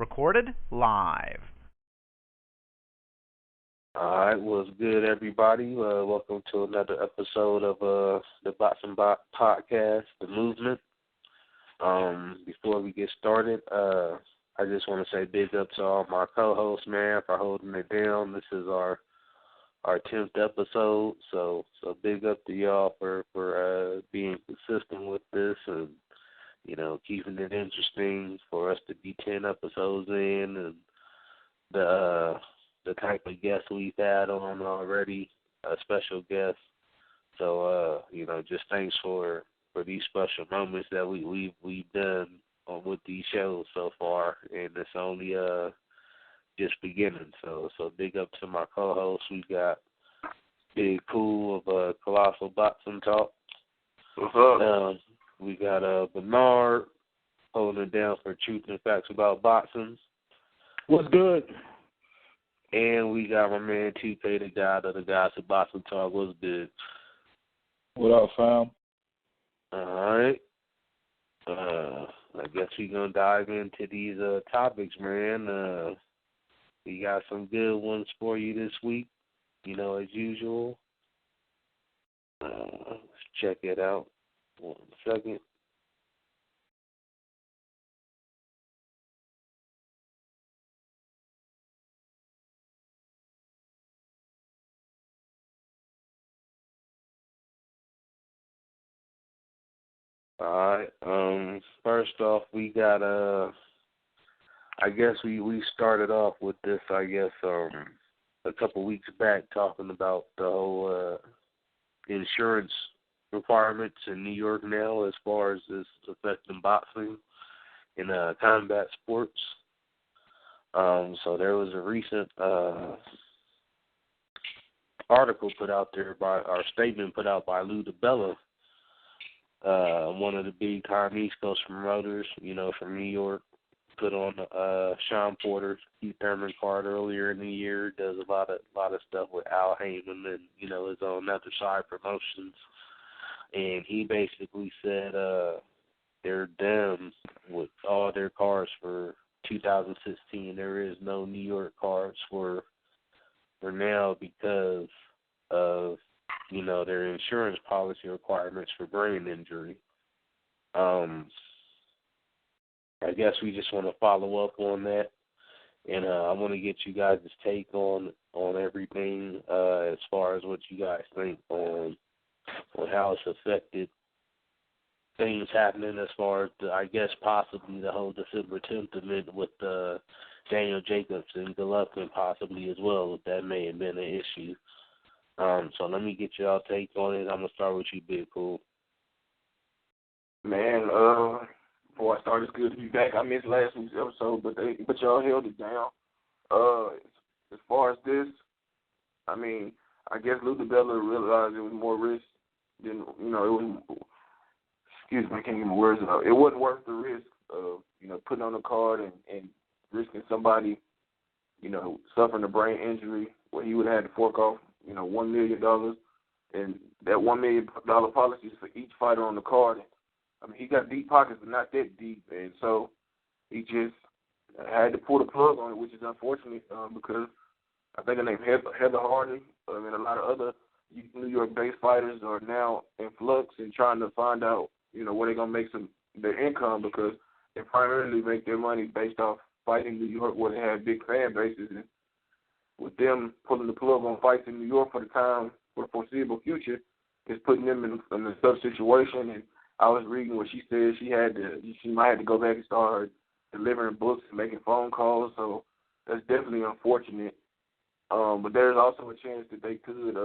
recorded live. All right, what's good, everybody? Welcome to another episode of the Boxing Podcast, The Movement. Before we get started, I just want to say big up to all my co-hosts, man, for holding it down. This is our 10th episode, so big up to y'all for being consistent with this and, you know, keeping it interesting for us to be 10 episodes in, and the type of guests we've had on already, special guests. So, you know, just thanks for these special moments that we've done with these shows so far, and it's only just beginning. So big up to my co-hosts. We got Big Cool of Colossal Boxing Talk. What's up? We got Bernard holding it down for Truth and Facts About Boxing. What's good? And we got my man T-Pay, the guy of the guys of Boxing Talk. What's good? What up, fam? All right. I guess we're going to dive into these topics, man. We got some good ones for you this week, you know, as usual. Let's check it out. 1 second. All right. First off, we got I guess we started off with this, I guess, a couple weeks back, talking about the whole insurance requirements in New York now as far as this affecting boxing and combat sports. So there was a recent article put out there statement put out by Lou Dibella, one of the big time East Coast promoters, you know, from New York, put on Sean Porter's Keith Thurman card earlier in the year. Does a lot of stuff with Al Heyman and, you know, his own Other Side Promotions. And he basically said they're done with all their cards for 2016. There is no New York cards for now because of, you know, their insurance policy requirements for brain injury. I guess we just want to follow up on that, and I want to get you guys' take on everything as far as what you guys think on how it's affected things happening as far as, I guess, possibly the whole December 10th event with Daniel Jacobs and Golovkin possibly as well, if that may have been an issue. So let me get y'all take on it. I'm going to start with you, Big Cool. Man, before I start, it's good to be back. I missed last week's episode, but y'all held it down. As far as this, I mean, I guess Lou Dibella realized it was more risk than, you know, it was, excuse me, I can't get my words out. It wasn't worth the risk of, you know, putting on a card and risking somebody, you know, suffering a brain injury where he would have had to fork off, you know, $1 million, and that $1 million policy is for each fighter on the card. I mean, he got deep pockets, but not that deep, and so he just had to pull the plug on it, which is unfortunate because I think her name Heather Hardy and a lot of other New York-based fighters are now in flux and trying to find out, you know, where they're going to make their income, because they primarily make their money based off fighting in New York where they have big fan bases. And with them pulling the plug on fights in New York for the foreseeable future, it's putting them in a tough situation. And I was reading what she said she might have to go back and start delivering books and making phone calls. So that's definitely unfortunate. But there's also a chance that they could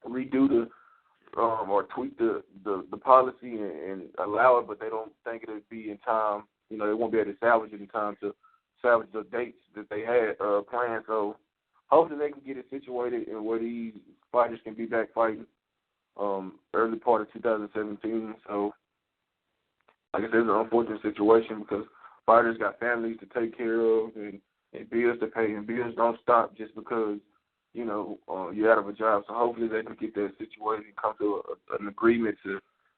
redo or tweak the policy and allow it, but they don't think it'll be in time. You know, they won't be able to salvage it in time to salvage the dates that they had planned. So hopefully they can get it situated and where these fighters can be back fighting early part of 2017. So I guess it's an unfortunate situation because fighters got families to take care of and bills to pay, and bills don't stop just because, you know, you're out of a job. So hopefully they can get that situated and come to an agreement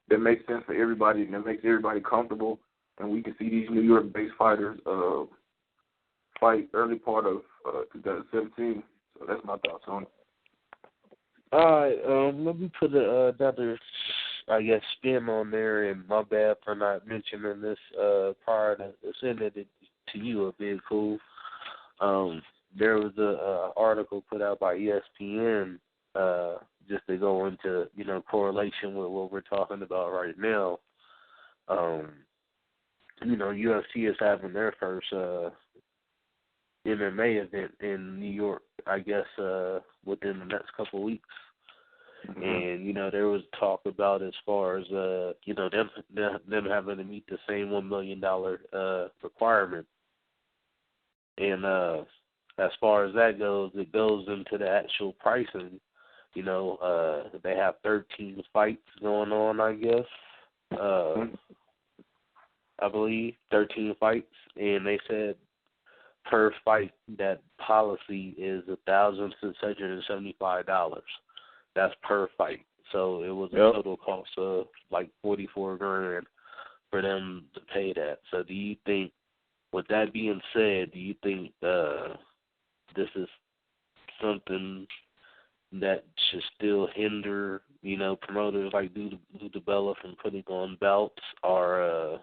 that makes sense for everybody and that makes everybody comfortable, and we can see these New York-based fighters fight early part of 2017. So that's my thoughts on it. All right, let me put another, I guess, spin on there, and my bad for not mentioning this prior to sending it to you, a big cool. There was a article put out by ESPN just to go into, correlation with what we're talking about right now. UFC is having their first MMA event in New York, I guess, within the next couple of weeks. Mm-hmm. And, there was talk about as far as, them having to meet the same $1 million requirement. And as far as that goes, it goes into the actual pricing. They have 13 fights going on, I guess. I believe 13 fights, and they said per fight that policy is $1,675. That's per fight. So it was a total cost of like $44,000 for them to pay that. So do you think, with that being said, do you think this is something that should still hinder, promoters like Dibella from putting on belts, or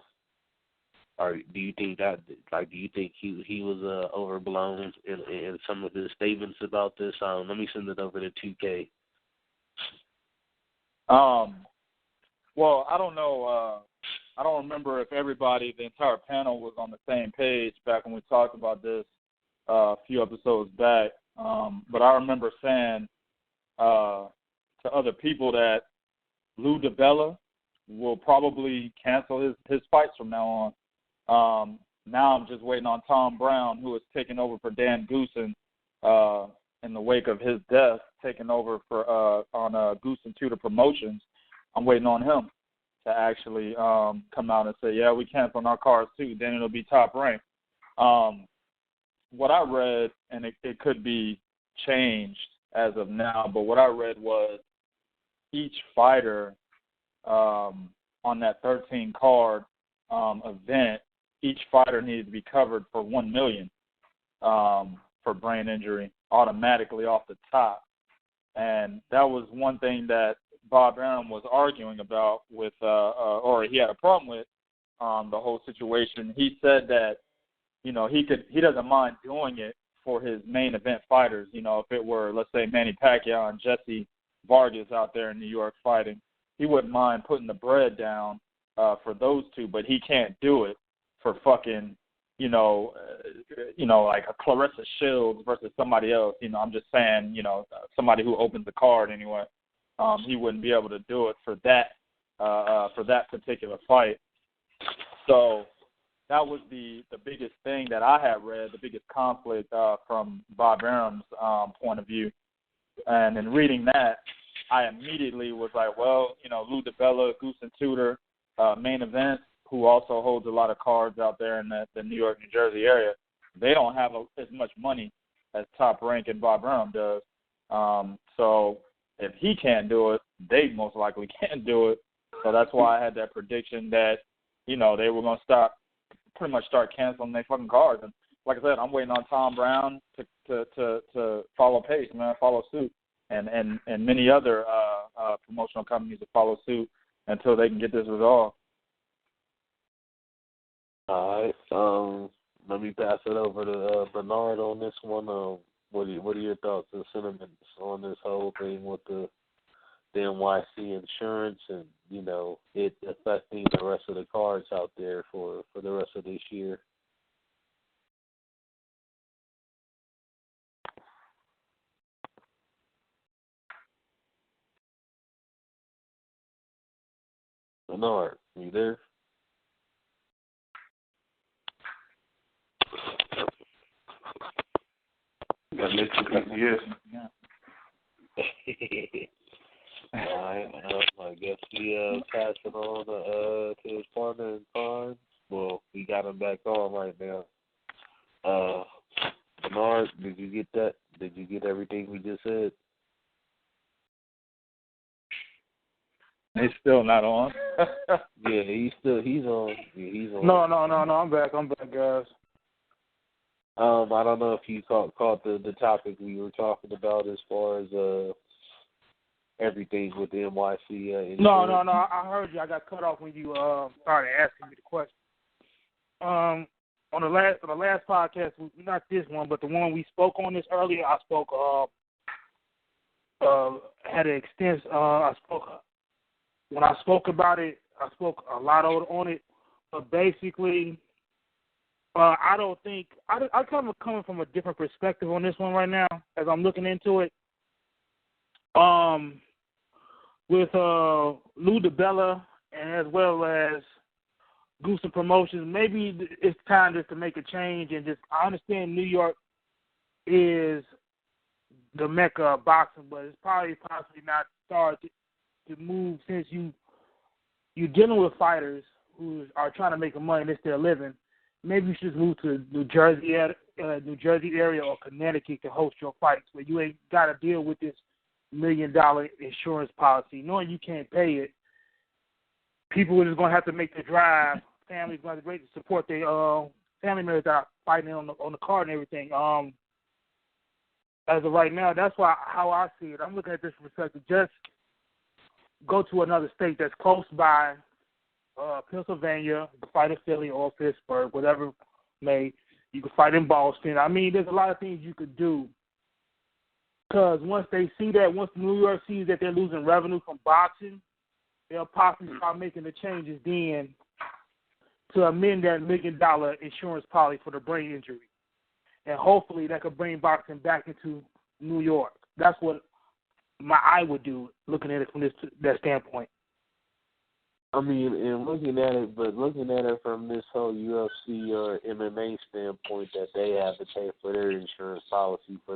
do you think that, do you think he was overblown in some of his statements about this? Let me send it over to 2K. Well, I don't know. I don't remember if everybody, the entire panel, was on the same page back when we talked about this a few episodes back. But I remember saying to other people that Lou Dibella will probably cancel his fights from now on. Now I'm just waiting on Tom Brown, who is taking over for Dan Goossen in the wake of his death, taking over for on Goossen Tudor Promotions. I'm waiting on him to actually come out and say, yeah, we canceled our cards too. Then it'll be Top Rank. What I read, and it could be changed as of now, but what I read was each fighter on that 13 card event, each fighter needed to be covered for $1 million for brain injury automatically off the top. And that was one thing that Bob Arum was arguing about with, or he had a problem with the whole situation. He said that, he doesn't mind doing it for his main event fighters. If it were, let's say, Manny Pacquiao and Jessie Vargas out there in New York fighting, he wouldn't mind putting the bread down for those two, but he can't do it for fucking, like a Clarissa Shields versus somebody else. I'm just saying, somebody who opens the card anyway. He wouldn't be able to do it for that particular fight. So that was the biggest thing that I had read, the biggest conflict from Bob Arum's point of view. And in reading that, I immediately was like, well, Lou Dibella, Goossen Tudor, main event, who also holds a lot of cards out there in the New York, New Jersey area, they don't have as much money as Top Rank and Bob Arum does. So if he can't do it, they most likely can't do it. So that's why I had that prediction that, they were going to pretty much start canceling their fucking cards. And like I said, I'm waiting on Tom Brown to follow pace, follow suit, and many other promotional companies to follow suit until they can get this resolved. All right. Let me pass it over to Bernard on this one. What are your thoughts and sentiments on this whole thing with the NYC insurance and, it affecting the rest of the cards out there for the rest of this year? Bernard, are you there? Got to let you All right, I guess we pass it on to his partner in crime. Well, we got him back on right now. Bernard, did you get that? Did you get everything we just said? He's still not on. Yeah, he's on. Yeah, he's on. No, I'm back, guys. I don't know if you caught the topic we were talking about as far as everything with the NYC. No. I heard you. I got cut off when you started asking me the question. On the last podcast, not this one, but the one we spoke on this earlier, I spoke had an extensive. When I spoke about it, I spoke a lot on it, but basically. I don't think I kind of coming from a different perspective on this one right now as I'm looking into it. With Lou Dibella and as well as Goosen Promotions, maybe it's time just to make a change and just. I understand New York is the mecca of boxing, but it's probably possibly not started to move since you're dealing with fighters who are trying to make money and it's their living. Maybe you should move to New Jersey area or Connecticut to host your fights, where you ain't got to deal with this $1 million insurance policy. Knowing you can't pay it, people are just going to have to make the drive. Families going to have to support their family members that are fighting on the card and everything. As of right now, that's how I see it. I'm looking at this from perspective. Just go to another state that's close by. Pennsylvania, you can fight in Philly or Pittsburgh, whatever may. You can fight in Boston. I mean, there's a lot of things you could do. Because once they see that, once New York sees that they're losing revenue from boxing, they'll possibly start making the changes then to amend that $1 million insurance policy for the brain injury. And hopefully that could bring boxing back into New York. That's what my eye would do, looking at it from that standpoint. I mean, and looking at it from this whole UFC or MMA standpoint, that they have to pay for their insurance policy for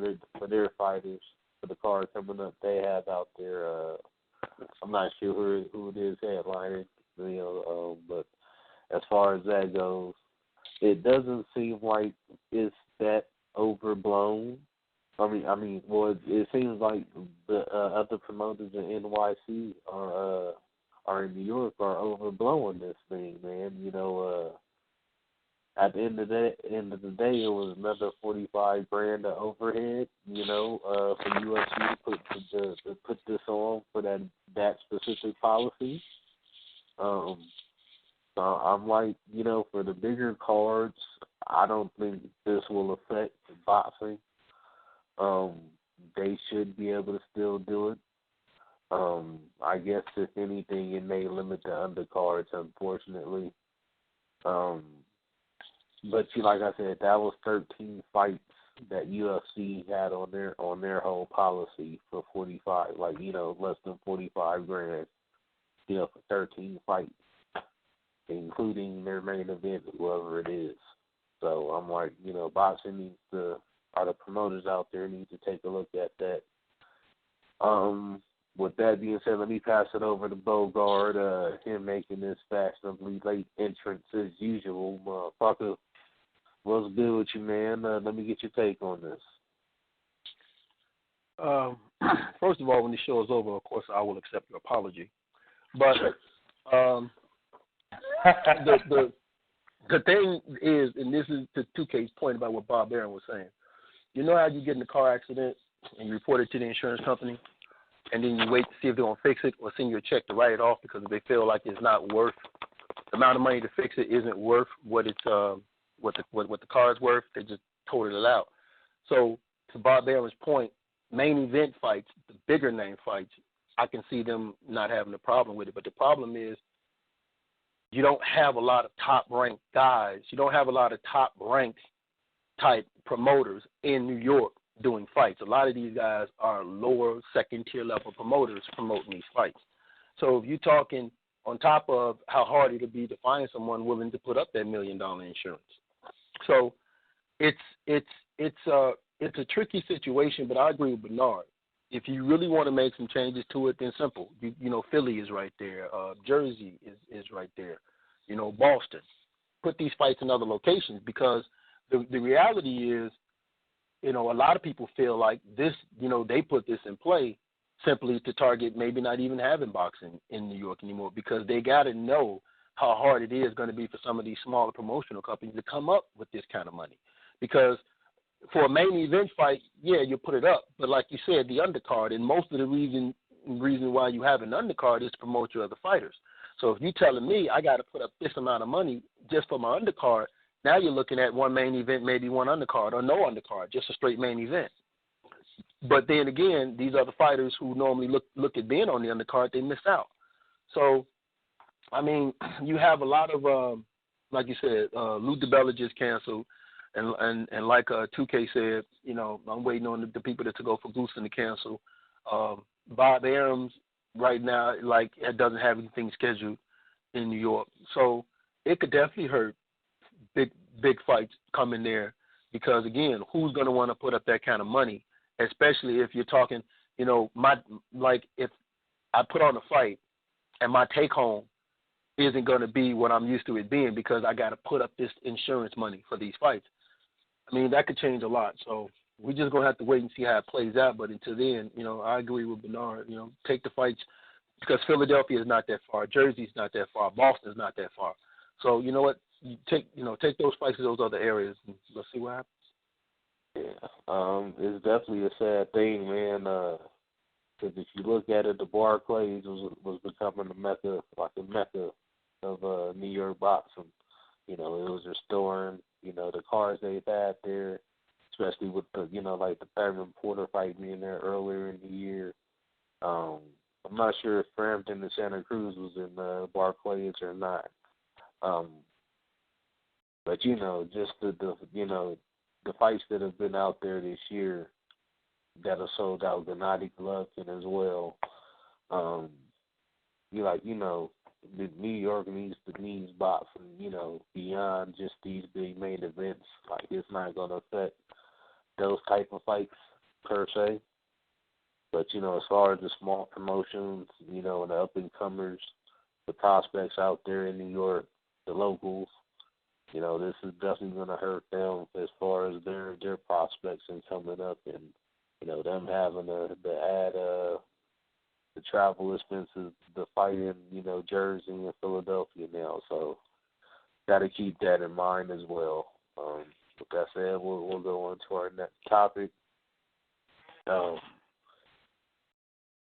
their fighters, for the card coming up they have out there. I'm not sure who it is headlining, but as far as that goes, it doesn't seem like it's that overblown. It seems like the other promoters in NYC are in New York are overblowing this thing, man. At the end of the day, it was another $45,000 overhead, for UFC to put this on for that specific policy. So I'm like, for the bigger cards, I don't think this will affect boxing. They should be able to still do it. I guess if anything, it may limit the undercards, unfortunately. But like I said, that was 13 fights that UFC had on their whole policy for 45, less than $45,000, for 13 fights, including their main event, whoever it is. So I'm like, boxing or the promoters out there need to take a look at that. With that being said, let me pass it over to Bogard, him making this fashionably late entrance as usual. Motherfucker, what's good with you, man? Let me get your take on this. First of all, when the show is over, of course, I will accept your apology. But the thing is, and this is to 2K's point about what Bob Barron was saying, you know how you get in a car accident and you report it to the insurance company, and then you wait to see if they're going to fix it or send you a check to write it off because they feel like it's not worth the amount of money to fix it isn't worth what it's what the car is worth. They just totaled it out. So to Bob Barron's point, main event fights, the bigger name fights, I can see them not having a problem with it. But the problem is you don't have a lot of top-ranked guys. You don't have a lot of top-ranked type promoters in New York doing fights. A lot of these guys are lower, second-tier level promoters promoting these fights. So if you're talking on top of how hard it would be to find someone willing to put up that $1 million insurance. So it's a tricky situation, but I agree with Bernard. If you really want to make some changes to it, then simple. Philly is right there. Jersey is right there. Boston. Put these fights in other locations because the reality is, a lot of people feel like this, they put this in play simply to target maybe not even having boxing in New York anymore because they got to know how hard it is going to be for some of these smaller promotional companies to come up with this kind of money. because for a main event fight, yeah, you put it up. But like you said, the undercard, and most of the reason why you have an undercard is to promote your other fighters. So if you're telling me I got to put up this amount of money just for my undercard, now you're looking at one main event, maybe one undercard, or no undercard, just a straight main event. But then again, these other fighters who normally look at being on the undercard, they miss out. So, I mean, you have a lot of, like you said, Lou Dibella just canceled. And like 2K said, you know, I'm waiting on the people to go for Goosen to cancel. Bob Arum's right now, like, doesn't have anything scheduled in New York. So it could definitely hurt big fights coming there because, again, who's going to want to put up that kind of money, especially if you're talking, you know, if I put on a fight and my take-home isn't going to be what I'm used to it being because I got to put up this insurance money for these fights. I mean, that could change a lot. So we're just going to have to wait and see how it plays out. But until then, you know, I agree with Bernard. You know, take the fights because Philadelphia is not that far. Jersey's not that far. Boston's not that far. So, you know what? You take those fights to those other areas and let's see what happens. Yeah, it's definitely a sad thing, man. Because if you look at it, the Barclays was becoming a mecca of New York boxing. You know, it was restoring, you know, the cards they've had there, especially with the, you know, like the Perrin Porter fight being there earlier in the year. I'm not sure if Frampton and Santa Cruz was in Barclays or not. But, you know, just the fights that have been out there this year that have sold out, Gennady Golovkin as well. The New York needs boxing, you know, beyond just these big main events. Like, it's not going to affect those type of fights per se. But, you know, as far as the small promotions, you know, and the up-and-comers, the prospects out there in New York, the locals, you know, this is definitely going to hurt them as far as their prospects and coming up and, you know, them having to add the travel expenses, the fight in, you know, Jersey and Philadelphia now. So got to keep that in mind as well. With that said, we'll go on to our next topic.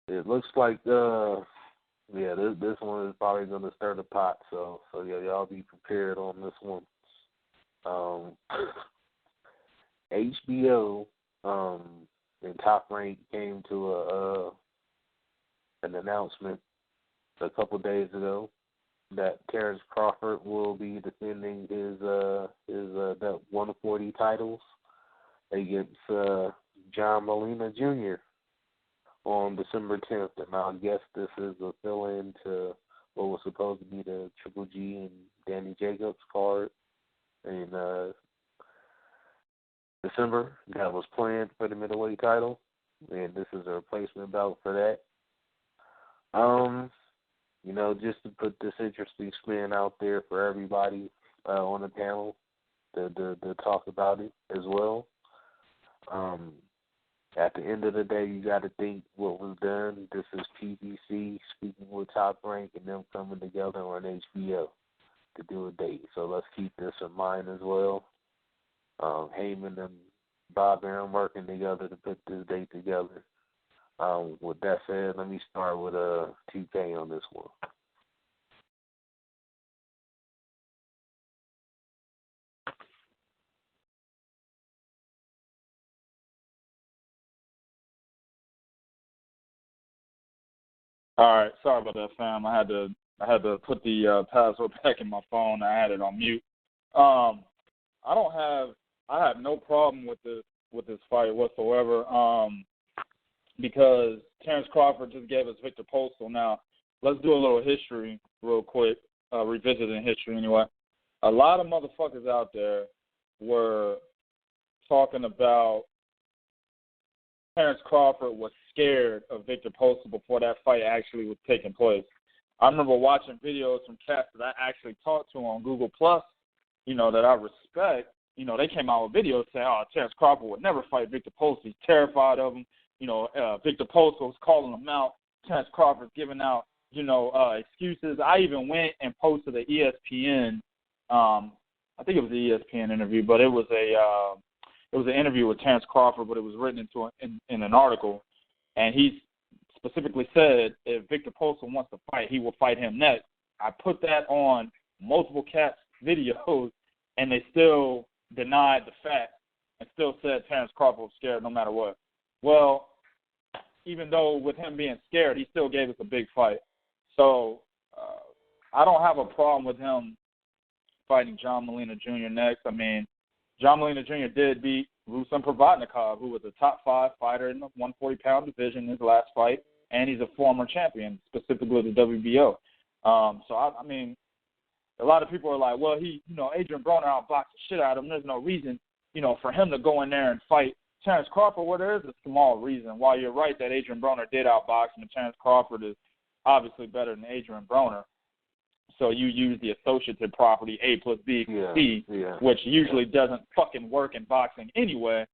It looks like, this one is probably going to stir the pot. So yeah, y'all be prepared on this one. HBO and Top Rank came to an announcement a couple days ago that Terence Crawford will be defending his that 140 titles against John Molina Jr. on December 10th, and I guess this is a fill-in to what was supposed to be the Triple G and Danny Jacobs card in December that was planned for the middleweight title, and this is a replacement bout for that. You know, just to put this interesting spin out there for everybody on the panel to talk about it as well. At the end of the day, you got to think what was done. This is PBC speaking with Top Rank and them coming together on HBO to do a date. So let's keep this in mind as well. Heyman and Bob Arum working together to put this date together. With that said, let me start with 2K on this one. All right, sorry about that, fam. I had to put the password back in my phone. I had it on mute. I have no problem with this fight whatsoever. Because Terence Crawford just gave us Victor Postal. Now, let's do a little history real quick, revisiting history anyway. A lot of motherfuckers out there were talking about Terence Crawford was scared of Victor Postal before that fight actually was taking place. I remember watching videos from cats that I actually talked to on Google Plus, you know, that I respect. You know, they came out with videos saying, Terence Crawford would never fight Victor Postal. He's terrified of him. You know, Victor Postal was calling him out. Terence Crawford's giving out, you know, excuses. I even went and posted the ESPN I think it was the ESPN interview, but it was an interview with Terence Crawford, but it was written in an article, and he specifically said if Victor Postol wants to fight, he will fight him next. I put that on multiple cats videos, and they still denied the fact and still said Terence Crawford was scared no matter what. Well, even though with him being scared, he still gave us a big fight. So I don't have a problem with him fighting John Molina Jr. next. I mean, John Molina Jr. did beat Ruslan Provodnikov, who was a top 5 fighter in the 140-pound division in his last fight, and he's a former champion, specifically the WBO. So, I mean, a lot of people are like, well, Adrian Broner outboxed the shit out of him. There's no reason, for him to go in there and fight Terence Crawford. Well, there is a small reason. While you're right that Adrian Broner did outbox him, and Terence Crawford is obviously better than Adrian Broner. So you use the associative property A plus B equals C, which usually doesn't fucking work in boxing anyway.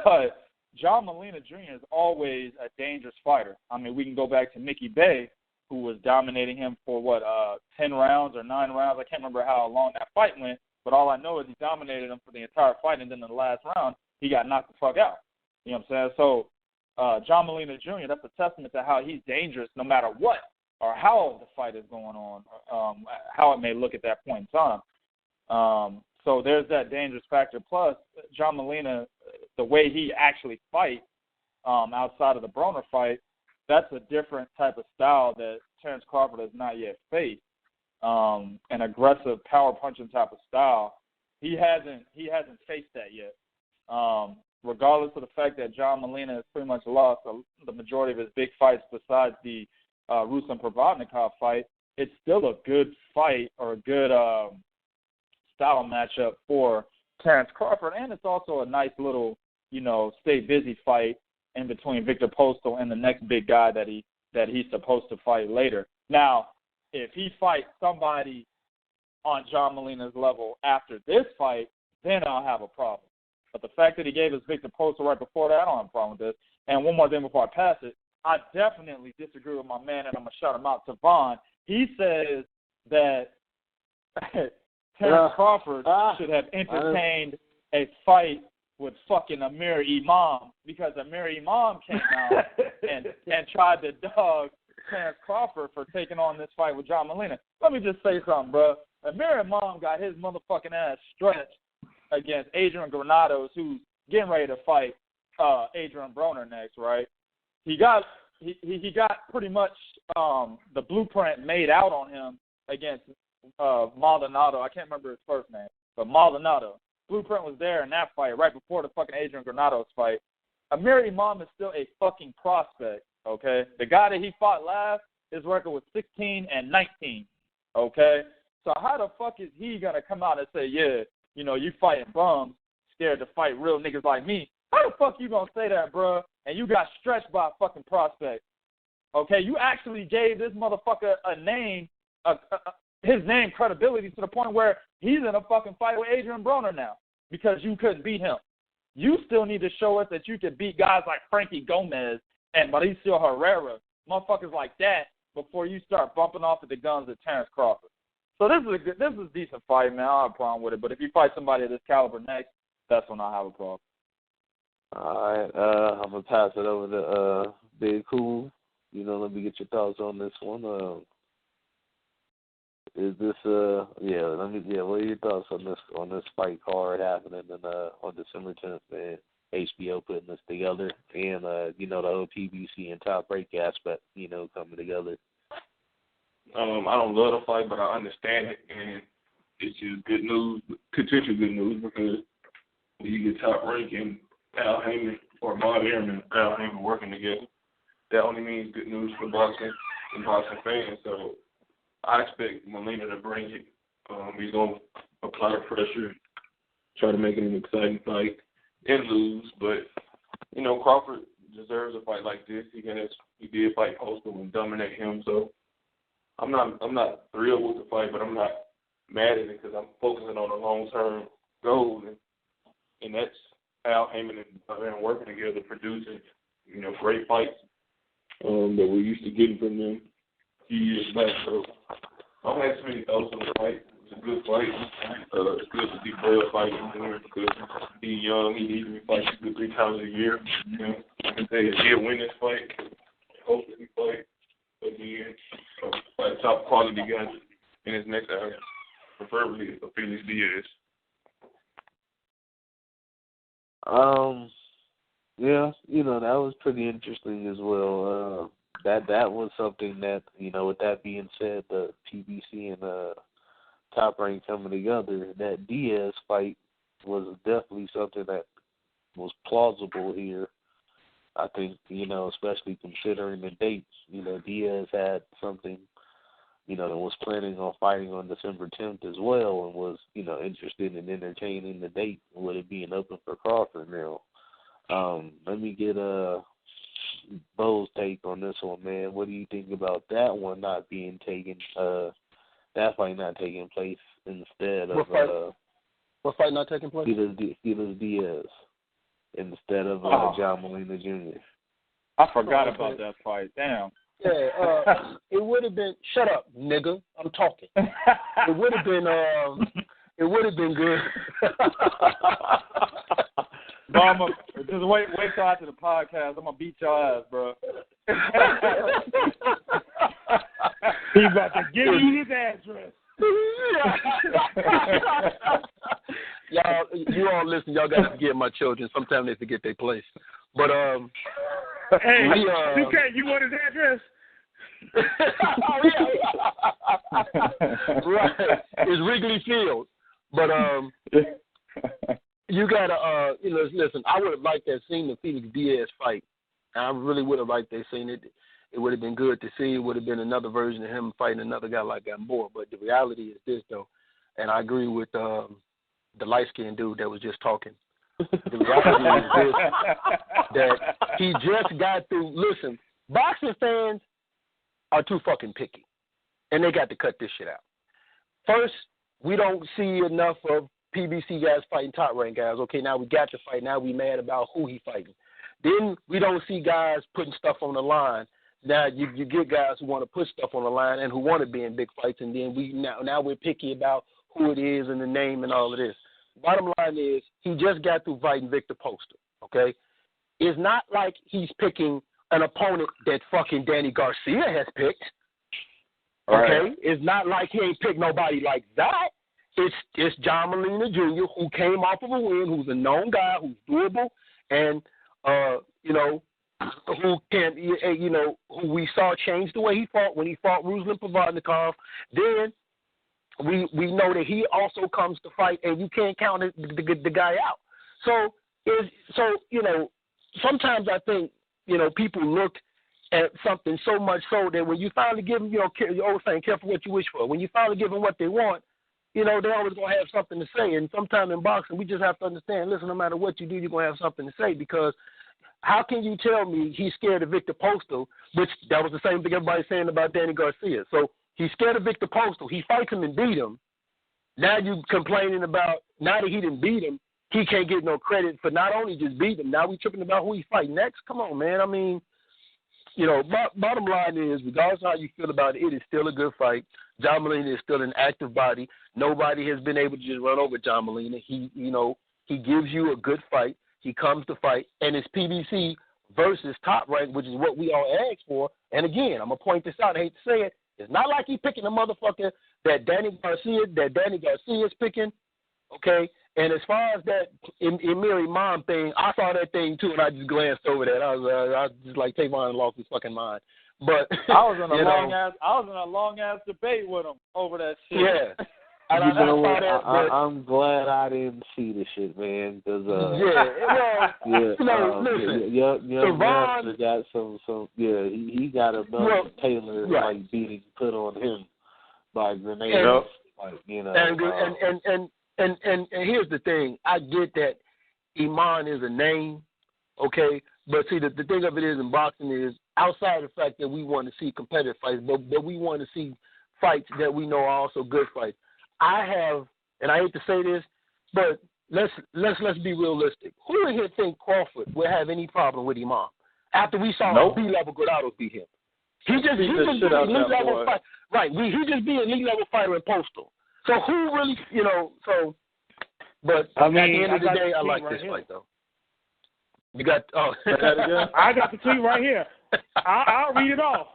But John Molina Jr. is always a dangerous fighter. I mean, we can go back to Mickey Bay, who was dominating him for, 10 rounds or 9 rounds. I can't remember how long that fight went, but all I know is he dominated him for the entire fight, and then in the last round, he got knocked the fuck out. You know what I'm saying? So John Molina Jr., that's a testament to how he's dangerous no matter what, or how the fight is going on, how it may look at that point in time. So there's that dangerous factor. Plus, John Molina, the way he actually fights outside of the Broner fight, that's a different type of style that Terence Crawford has not yet faced. An aggressive power punching type of style. He hasn't faced that yet. Regardless of the fact that John Molina has pretty much lost the majority of his big fights besides the Ruslan Provodnikov fight, it's still a good fight or a good style matchup for Terence Crawford, and it's also a nice little, stay busy fight in between Victor Postol and the next big guy that he's supposed to fight later. Now, if he fights somebody on John Molina's level after this fight, then I'll have a problem. But the fact that he gave us Victor Postol right before that, I don't have a problem with this. And one more thing before I pass it, I definitely disagree with my man, and I'm going to shout him out, Tavon. He says that Terence Crawford should have entertained a fight with fucking Amir Imam, because Amir Imam came out and tried to dog Terence Crawford for taking on this fight with John Molina. Let me just say something, bro. Amir Imam got his motherfucking ass stretched against Adrian Granados, who's getting ready to fight Adrian Broner next, right? He got pretty much the blueprint made out on him against Maldonado. I can't remember his first name, but Maldonado. Blueprint was there in that fight right before the fucking Adrian Granados fight. Amir Imam is still a fucking prospect, okay? The guy that he fought last, his record was 16-19, okay? So how the fuck is he going to come out and say, yeah, you fighting bums, scared to fight real niggas like me? How the fuck you going to say that, bro? And you got stretched by a fucking prospect, okay? You actually gave this motherfucker a name, his name credibility to the point where he's in a fucking fight with Adrian Broner now because you couldn't beat him. You still need to show us that you can beat guys like Frankie Gomez and Mauricio Herrera, motherfuckers like that, before you start bumping off at the guns of Terence Crawford. So this is a decent fight, man. I don't have a problem with it. But if you fight somebody of this caliber next, that's when I have a problem. All right, I'm gonna pass it over to Big Cool. Let me get your thoughts on this one. Is this what are your thoughts on this fight card happening on December 10th, man? HBO putting this together, and the whole PBC and Top Rank aspect, coming together. I don't love the fight, but I understand it, and it's just good news, potential good news, because when you get Top Rank and Al Heyman or Bob Arum and Al Heyman working together, that only means good news for boxing and boxing fans. So I expect Molina to bring it. He's going to apply pressure, try to make it an exciting fight, and lose. But, Crawford deserves a fight like this. He did fight Postol and dominate him. So I'm not thrilled with the fight, but I'm not mad at it because I'm focusing on the long-term goal, and that's Al Heyman and working together, producing, great fights that we're used to getting from them a few years back. So I don't have too many thoughts on the fight. It's good fight. It's good to see Bud fighting more because he's young. He needs to be fighting 2 to 3 times a year. You know, I can say he'll win this fight. Hopefully, he fight again. Fight top quality guys in his next era, preferably Felix Diaz. Yeah, you know, that was pretty interesting as well. That was something that, you know, with that being said, the PBC and Top Rank coming together, that Diaz fight was definitely something that was plausible here. I think, you know, especially considering the dates, you know, Diaz had something, you know, that was planning on fighting on December 10th as well and was, you know, interested in entertaining the date with it being open for Crawford now. Let me get Bo's take on this one, man. What do you think about that one not being taken, that fight not taking place instead of what fight not taking place? Felix Diaz instead of John Molina Jr. I forgot about that fight. Damn. Yeah, it would have been. Shut up, nigga. I'm talking. It would have been. It would have been good. Mama, just wait till after the podcast. I'm gonna beat your ass, bro. He's about to give you his address. Y'all, you all listen. Y'all gotta forgive my children. Sometimes they forget their place. But hey, you want his address? Right, it's Wrigley Field. But you gotta, you know, listen. I would have liked to have seen the Felix Diaz fight. I really would have liked to have seen it. It would have been good to see. It would have been another version of him fighting another guy like Gamboa. But the reality is this, though, and I agree with the light-skinned dude that was just talking. The reality is this, that he just got through. Listen, boxing fans are too fucking picky, and they got to cut this shit out. First, we don't see enough of PBC guys fighting top rank guys. Okay, now we got to fight. Now we mad about who he fighting. Then we don't see guys putting stuff on the line. Now you get guys who want to put stuff on the line and who want to be in big fights, and then now we're picky about who it is and the name and all of this. Bottom line is he just got through fighting Victor Poster, okay? It's not like he's picking an opponent that fucking Danny Garcia has picked, okay? Right. It's not like he ain't picked nobody like that. It's John Molina Jr., who came off of a win, who's a known guy, who's doable, and, you know, who can, you know, who we saw change the way he fought when he fought Ruslan Provodnikov. Then we know that he also comes to fight, and you can't count the guy out. So you know, sometimes I think, you know, people look at something so much so that when you finally give them, you know, you always saying, careful what you wish for. When you finally give them what they want, you know, they're always going to have something to say. And sometimes in boxing, we just have to understand, listen, no matter what you do, you're going to have something to say, because how can you tell me he's scared of Victor Postal, which that was the same thing everybody's saying about Danny Garcia. So he's scared of Victor Postal. He fights him and beat him. Now you complaining about, now that he didn't beat him, he can't get no credit for not only just beating him. Now we tripping about who he's fighting next. Come on, man. I mean, you know, bottom line is, regardless of how you feel about it, it is still a good fight. John Molina is still an active body. Nobody has been able to just run over John Molina. He, you know, he gives you a good fight. He comes to fight, and it's PBC versus Top Rank, which is what we all asked for. And again, I'm gonna point this out. I hate to say it. It's not like he's picking a motherfucker that Danny Garcia is picking. Okay. And as far as that Emir Imam thing, I saw that thing too, and I just glanced over that. I was just like, Tavon lost his fucking mind. But I was in a long ass debate with him over that shit. Yeah. You know what? I'm glad I didn't see the shit, man. Cause young master got some. Yeah, he got a Taylor like beating put on him by Grenada. Like, you know, and here's the thing. I get that Iman is a name, okay, but see the thing of it is in boxing is outside of the fact that we want to see competitive fights, but we want to see fights that we know are also good fights. I have, and I hate to say this, but let's be realistic. Who in here think Crawford would have any problem with Imam after we saw B-level Granados beat him? He just be an elite level fighter. Right, he just be an elite level fighter in Postal. So who really, but I mean, at the end of the I got day, the I tweet like right this here. fight, though. You got, I got the tweet right here. I'll read it off.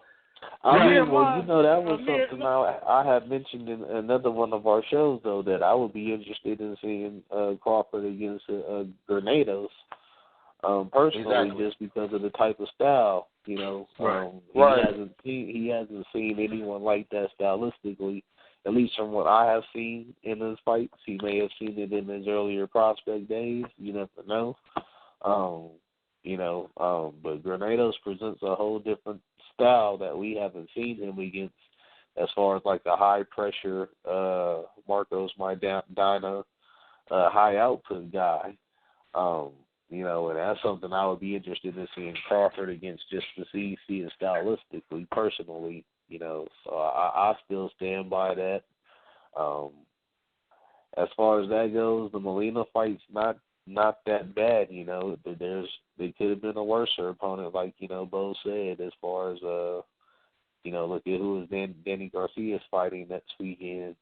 I mean, Yeah, well, that was yeah, something I had mentioned in another one of our shows, though, that I would be interested in seeing Crawford against Granados, personally, just because of the type of style. Right. He hasn't seen anyone like that stylistically, at least from what I have seen in his fights. He may have seen it in his earlier prospect days. You never know. But Granados presents a whole different style that we haven't seen him against, as far as like the high pressure Marcos Maidana high output guy. And that's something I would be interested in seeing Crawford against, just to see it stylistically, personally. So I still stand by that. As far as that goes, the Molina fight's not that bad. They could have been a worse opponent, like Bo said. As far as look at who is Danny Garcia's fighting next weekend.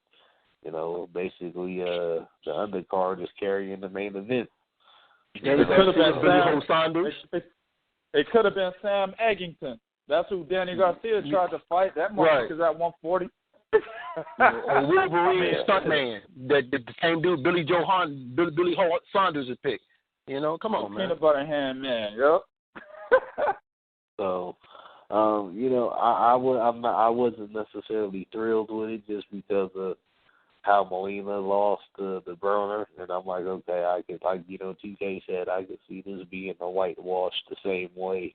Basically the undercard is carrying the main event. It could have been Sam Eggington. That's who Danny Garcia tried to fight. That motherfucker's at 140. Or Wolverine stuntman, the same dude Billy Hart Saunders has picked. Come on, man. Peanut butter hand man. Yep. So, I wasn't necessarily thrilled with it, just because of how Molina lost the Broner, and I'm like, okay, I could, like TK said, I could see this being a whitewash the same way.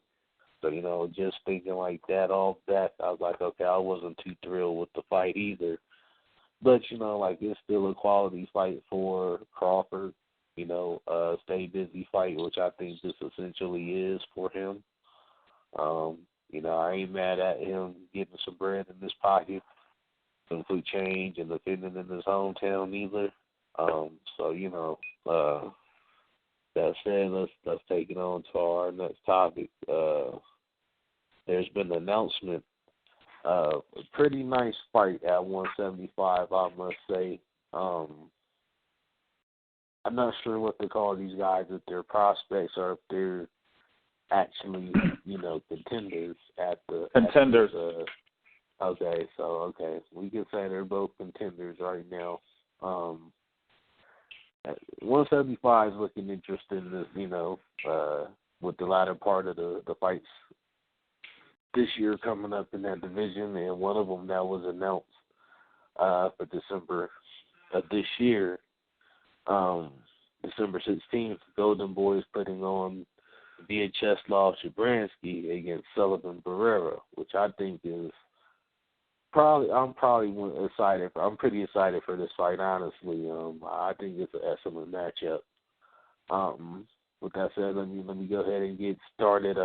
So, just thinking like that, off that, I was like, okay, I wasn't too thrilled with the fight either. But, it's still a quality fight for Crawford, stay busy fight, which I think this essentially is for him. I ain't mad at him getting some bread in his pocket, some food change, and defending in his hometown either. That said, let's take it on to our next topic. There's been an announcement, a pretty nice fight at 175, I must say. I'm not sure what they call these guys, if they're prospects or if they're actually, contenders at the contenders. Okay, we can say they're both contenders right now. 175 is looking interesting, with the latter part of the fights this year coming up in that division, and one of them that was announced for December of this year, December 16th, Golden Boys putting on Vyacheslav Shabranskyy against Sullivan Barrera, which I think is I'm pretty excited for this fight, honestly. I think it's an excellent matchup. With that said, let me go ahead and get started.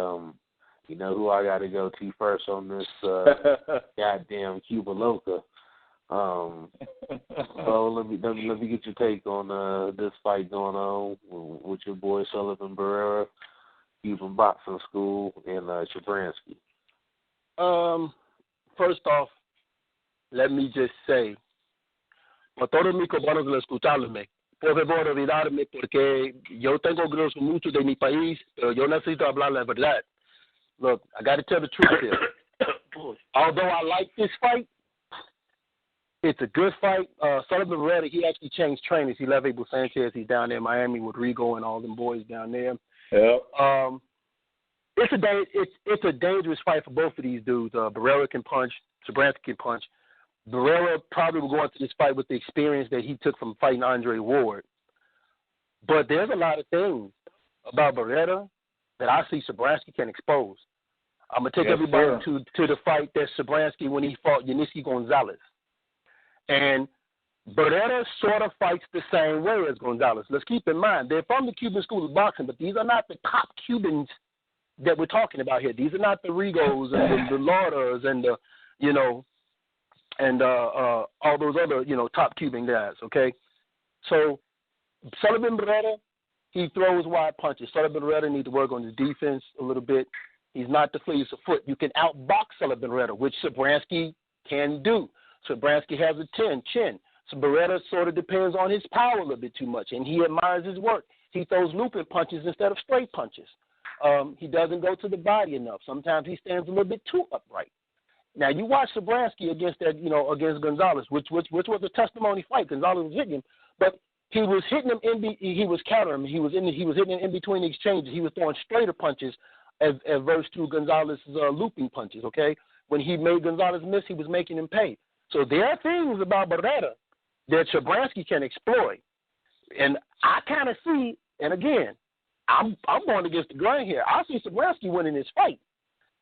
Who I got to go to first on this goddamn Cuba Loca. So let me get your take on this fight going on with your boy Sullivan Barrera, Cuban boxing school, and Shabranskyy. First off, let me just say, a todos mis compañeros de escucharme, por favor, olvidarme porque yo tengo grosso mucho de mi país, pero yo necesito hablar la verdad. Look, I got to tell the truth here. Although I like this fight, it's a good fight. Sullivan Barrera, he actually changed trainers. He left Abel Sanchez. He's down there in Miami with Rigo and all them boys down there. Yep. It's a dangerous fight for both of these dudes. Barrera can punch. Shabranskyy can punch. Barrera probably will go into this fight with the experience that he took from fighting Andre Ward. But there's a lot of things about Barrera that I see Shabranskyy can expose. I'm going to take everybody to the fight that Shabranskyy when he fought Yanisky Gonzalez. And Barrera sort of fights the same way as Gonzalez. Let's keep in mind, they're from the Cuban school of boxing, but these are not the top Cubans that we're talking about here. These are not the Rigos and the Laudas and the, all those other, top Cuban guys, okay? So Sullivan Barrera, he throws wide punches. Sullivan Barrera needs to work on his defense a little bit. He's not the fleetest of foot. You can outbox Sullivan Barrera, which Shabranskyy can do. Shabranskyy has a chin. So Barrera sort of depends on his power a little bit too much, and he admires his work. He throws looping punches instead of straight punches. He doesn't go to the body enough. Sometimes he stands a little bit too upright. Now you watch Shabranskyy against against Gonzalez, which was a testimony fight. Gonzalez was hitting him, but he was hitting him he was countering him. He was hitting him in between exchanges. He was throwing straighter punches adverse to Gonzalez's looping punches. Okay, when he made Gonzalez miss, he was making him pay. So there are things about Barrera that Shabranskyy can exploit, and I kind of see. And again, I'm going against the grain here. I see Shabranskyy winning this fight.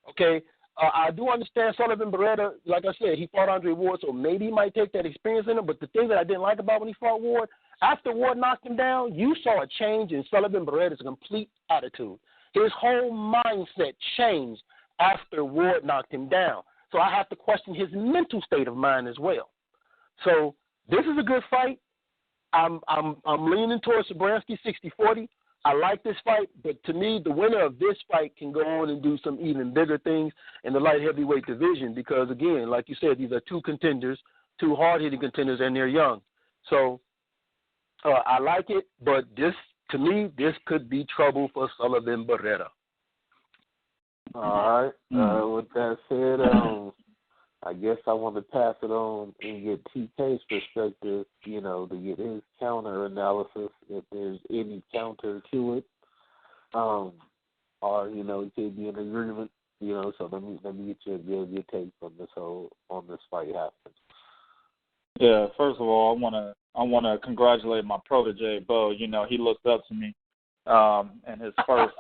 Okay, I do understand Sullivan Barrera. Like I said, he fought Andre Ward, so maybe he might take that experience in him. But the thing that I didn't like about when he fought Ward, after Ward knocked him down, you saw a change in Sullivan Barrera's complete attitude. His whole mindset changed after Ward knocked him down. So I have to question his mental state of mind as well. So this is a good fight. I'm leaning towards Shabranskyy 60-40. I like this fight, but to me, the winner of this fight can go on and do some even bigger things in the light heavyweight division because, again, like you said, these are two contenders, two hard-hitting contenders, and they're young. So I like it, but to me, this could be trouble for Sullivan Barrera. All right. With that said, I guess I want to pass it on and get TK's perspective, to get his counter analysis, if there's any counter to it, or, it could be an agreement, so let me get your take on this fight happening. Yeah, first of all, I wanna congratulate my protege, Bo. He looked up to me, and his first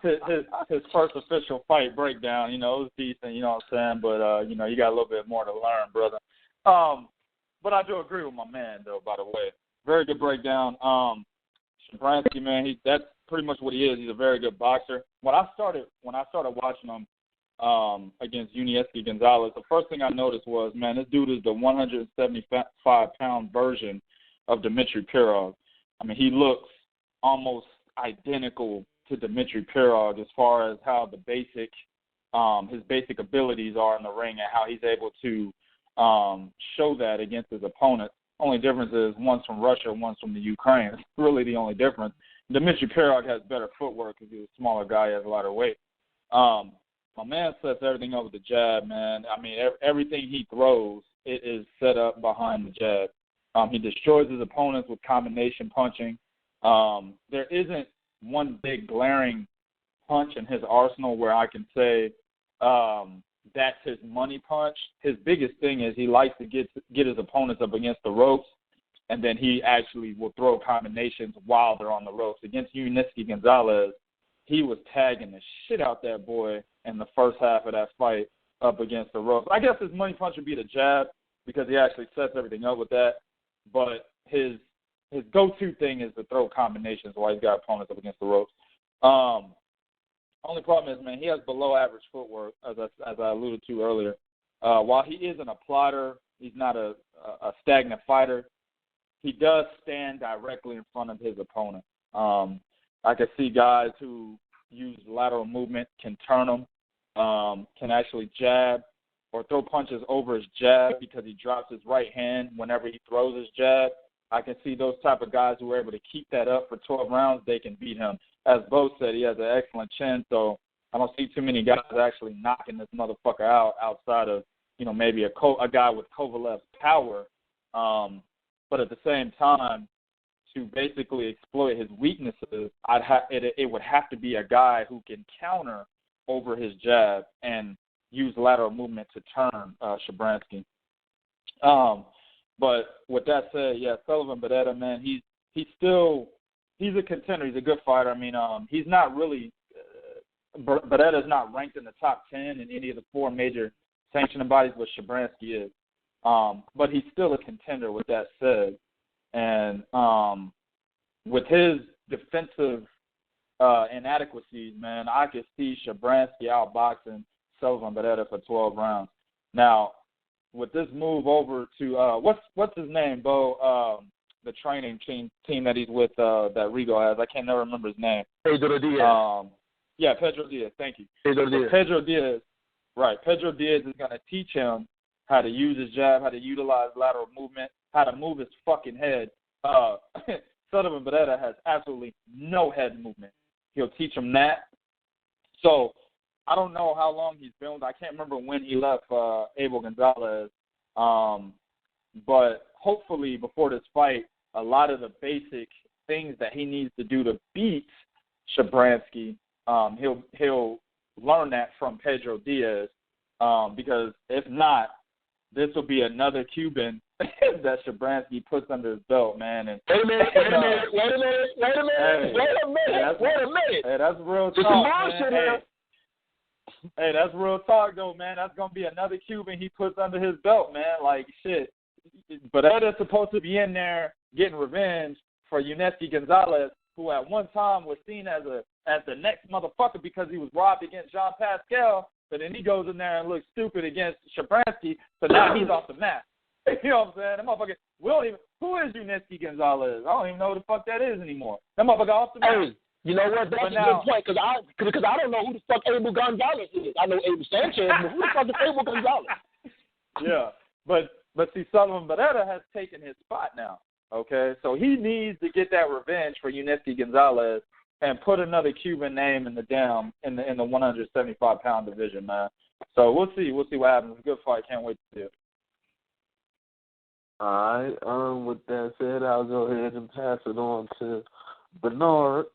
his first official fight breakdown, it was decent, you know what I'm saying? But you got a little bit more to learn, brother. But I do agree with my man though, by the way. Very good breakdown. Shabranskyy, man, that's pretty much what he is. He's a very good boxer. When I started watching him against Uniesky Gonzalez, the first thing I noticed was, man, this dude is the 175-pound version of Dmitry Pirog. I mean, he looks almost identical to Dmitry Pirog as far as how his basic abilities are in the ring and how he's able to show that against his opponent. Only difference is one's from Russia, one's from the Ukraine. It's really the only difference. Dmitry Pirog has better footwork because he's a smaller guy, he has a lighter weight. My man sets everything up with the jab, man. I mean, everything he throws, it is set up behind the jab. He destroys his opponents with combination punching. There isn't one big glaring punch in his arsenal where I can say that's his money punch. His biggest thing is he likes to get his opponents up against the ropes, and then he actually will throw combinations while they're on the ropes. Against Uniesky Gonzalez, he was tagging the shit out that boy in the first half of that fight up against the ropes. I guess his money punch would be the jab because he actually sets everything up with that. But his go-to thing is to throw combinations while he's got opponents up against the ropes. Only problem is, man, he has below-average footwork, as I alluded to earlier. While he isn't a plotter, he's not a stagnant fighter, he does stand directly in front of his opponent. I can see guys who use lateral movement can turn him, can actually jab or throw punches over his jab because he drops his right hand whenever he throws his jab. I can see those type of guys who are able to keep that up for 12 rounds, they can beat him. As Bo said, he has an excellent chin, so I don't see too many guys actually knocking this motherfucker out outside of, maybe a guy with Kovalev's power. But at the same time, to basically exploit his weaknesses, it would have to be a guy who can counter over his jab and use lateral movement to turn Shabranskyy. But with that said, yeah, Sullivan Barrera, man, he's a contender. He's a good fighter. I mean, he's not really Barrera's not ranked in the top 10 in any of the four major sanctioning bodies, but Shabranskyy is. But he's still a contender. With that said, and with his defensive inadequacies, man, I could see Shabranskyy outboxing Sullivan Barrera for 12 rounds. Now, with this move over to what's his name, Bo? The training team that he's with, that Rigo has. I can't never remember his name. Pedro Diaz. Yeah, Pedro Diaz. Thank you. Pedro Diaz. Pedro Diaz. Right. Pedro Diaz is going to teach him how to use his jab, how to utilize lateral movement. how to move his fucking head. Sullivan Barrera has absolutely no head movement. He'll teach him that. So I don't know how long he's been with. I can't remember when he left Abel Gonzalez. But hopefully before this fight, a lot of the basic things that he needs to do to beat Shabranskyy, he'll learn that from Pedro Diaz. Because if not, this will be another Cuban that Shabranskyy puts under his belt, man. And wait a minute. Hey, that's real talk, man. Hey, that's real talk, though, man. That's going to be another Cuban he puts under his belt, man. Like, shit. But that is supposed to be in there getting revenge for Yuneski Gonzalez, who at one time was seen as the next motherfucker because he was robbed against Jean Pascal. But then he goes in there and looks stupid against Shabranskyy, so now he's off the map. You know what I'm saying? That motherfucker, who is Yuneski Gonzalez? I don't even know who the fuck that is anymore. That motherfucker off the map. Hey, you know what? That's a good point, because I don't know who the fuck Abel Gonzalez is. I know Abel Sanchez, but who the fuck is Abel Gonzalez? Yeah, but see, Sullivan Barrera has taken his spot now, okay? So he needs to get that revenge for Yuneski Gonzalez and put another Cuban name in the 175-pound division, man. So we'll see what happens. It's a good fight. Can't wait to see it. All right. With that said, I'll go ahead and pass it on to Bernard.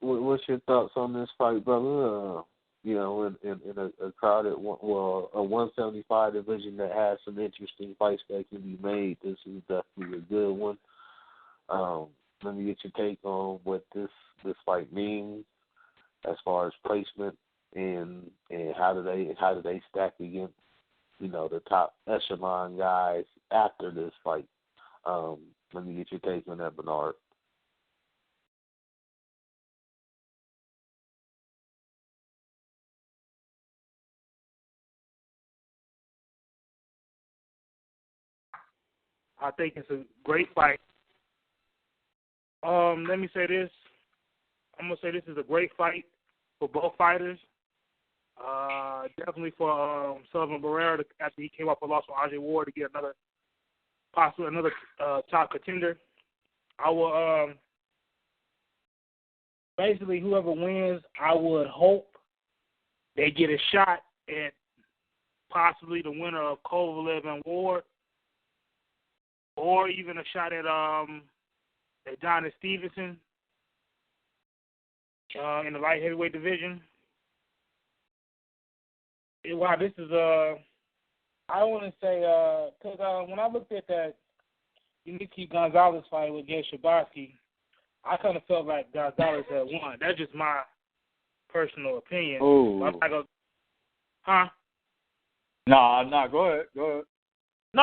What's your thoughts on this fight, brother? You know, in a crowded, a 175 division that has some interesting fights that can be made, this is definitely a good one. Let me get your take on what this fight means as far as placement and how do they stack against, you know, the top echelon guys after this fight. Let me get your take on that, Bernard. I think it's a great fight. Let me say this. I'm going to say this is a great fight for both fighters. Definitely for Sullivan Barrera after he came off a loss from Andre Ward to get another top contender. I will basically whoever wins, I would hope they get a shot at possibly the winner of Kovalev and Ward, or even a shot at Adonis Stevenson in the light heavyweight division. Wow, this is I want to say because when I looked at that Yuneski Gonzalez fight against Shabranskyy, I kind of felt like Gonzalez had won. That's just my personal opinion. Oh. Huh? No, go ahead. No.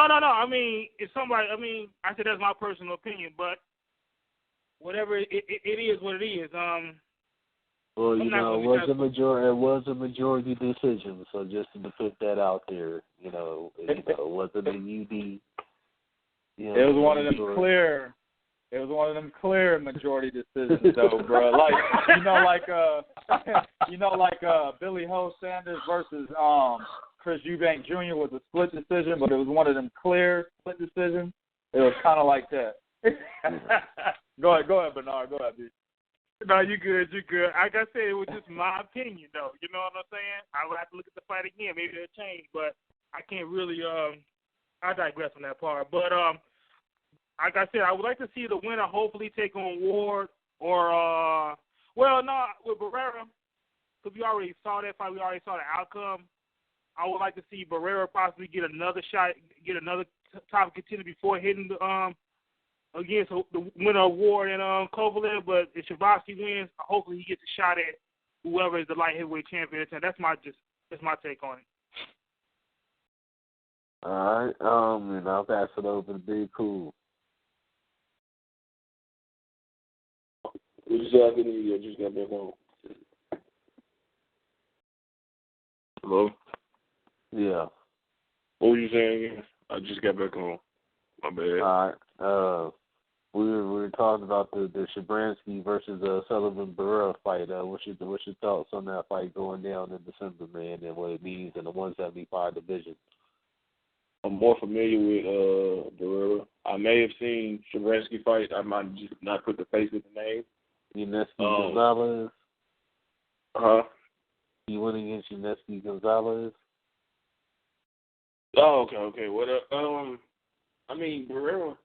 I mean, it's somebody. I mean, I said that's my personal opinion, but whatever it is, what it is. Well, you know, it was a majority decision. So just to put that out there, it wasn't a UD. You know, it was one of them clear. It was one of them clear majority decisions, though, bro. Like Billy Ho Sanders versus Chris Eubank Jr. was a split decision, but it was one of them clear split decisions. It was kind of like that. Go ahead, Bernard. Go ahead, B. No, you're good. Like I said, it was just my opinion, though. You know what I'm saying? I would have to look at the fight again. Maybe it'll change, but I can't really. I digress on that part. But like I said, I would like to see the winner hopefully take on Ward or with Barrera, because we already saw that fight. We already saw the outcome. I would like to see Barrera possibly get another shot, get another top contender before hitting against the winner of Ward and Kovalev. But if Shabranskyy wins, hopefully he gets a shot at whoever is the light heavyweight champion. That's my take on it. All right, and I'll pass it over to Big Cool. What you say? I couldn't hear you. I just got back home. Hello? Yeah. What were you saying again? I just got back home. My bad. All right. We were talking about the Shabranskyy versus Sullivan Barrera fight. What's your thoughts on that fight going down in December, man, and what it means in the 175 division? I'm more familiar with Barrera. I may have seen Shabranskyy fight. I might just not put the face with the name. Jessie Gonzalez. You went against Jessie Gonzalez. Oh, okay. What? I mean, Barrera.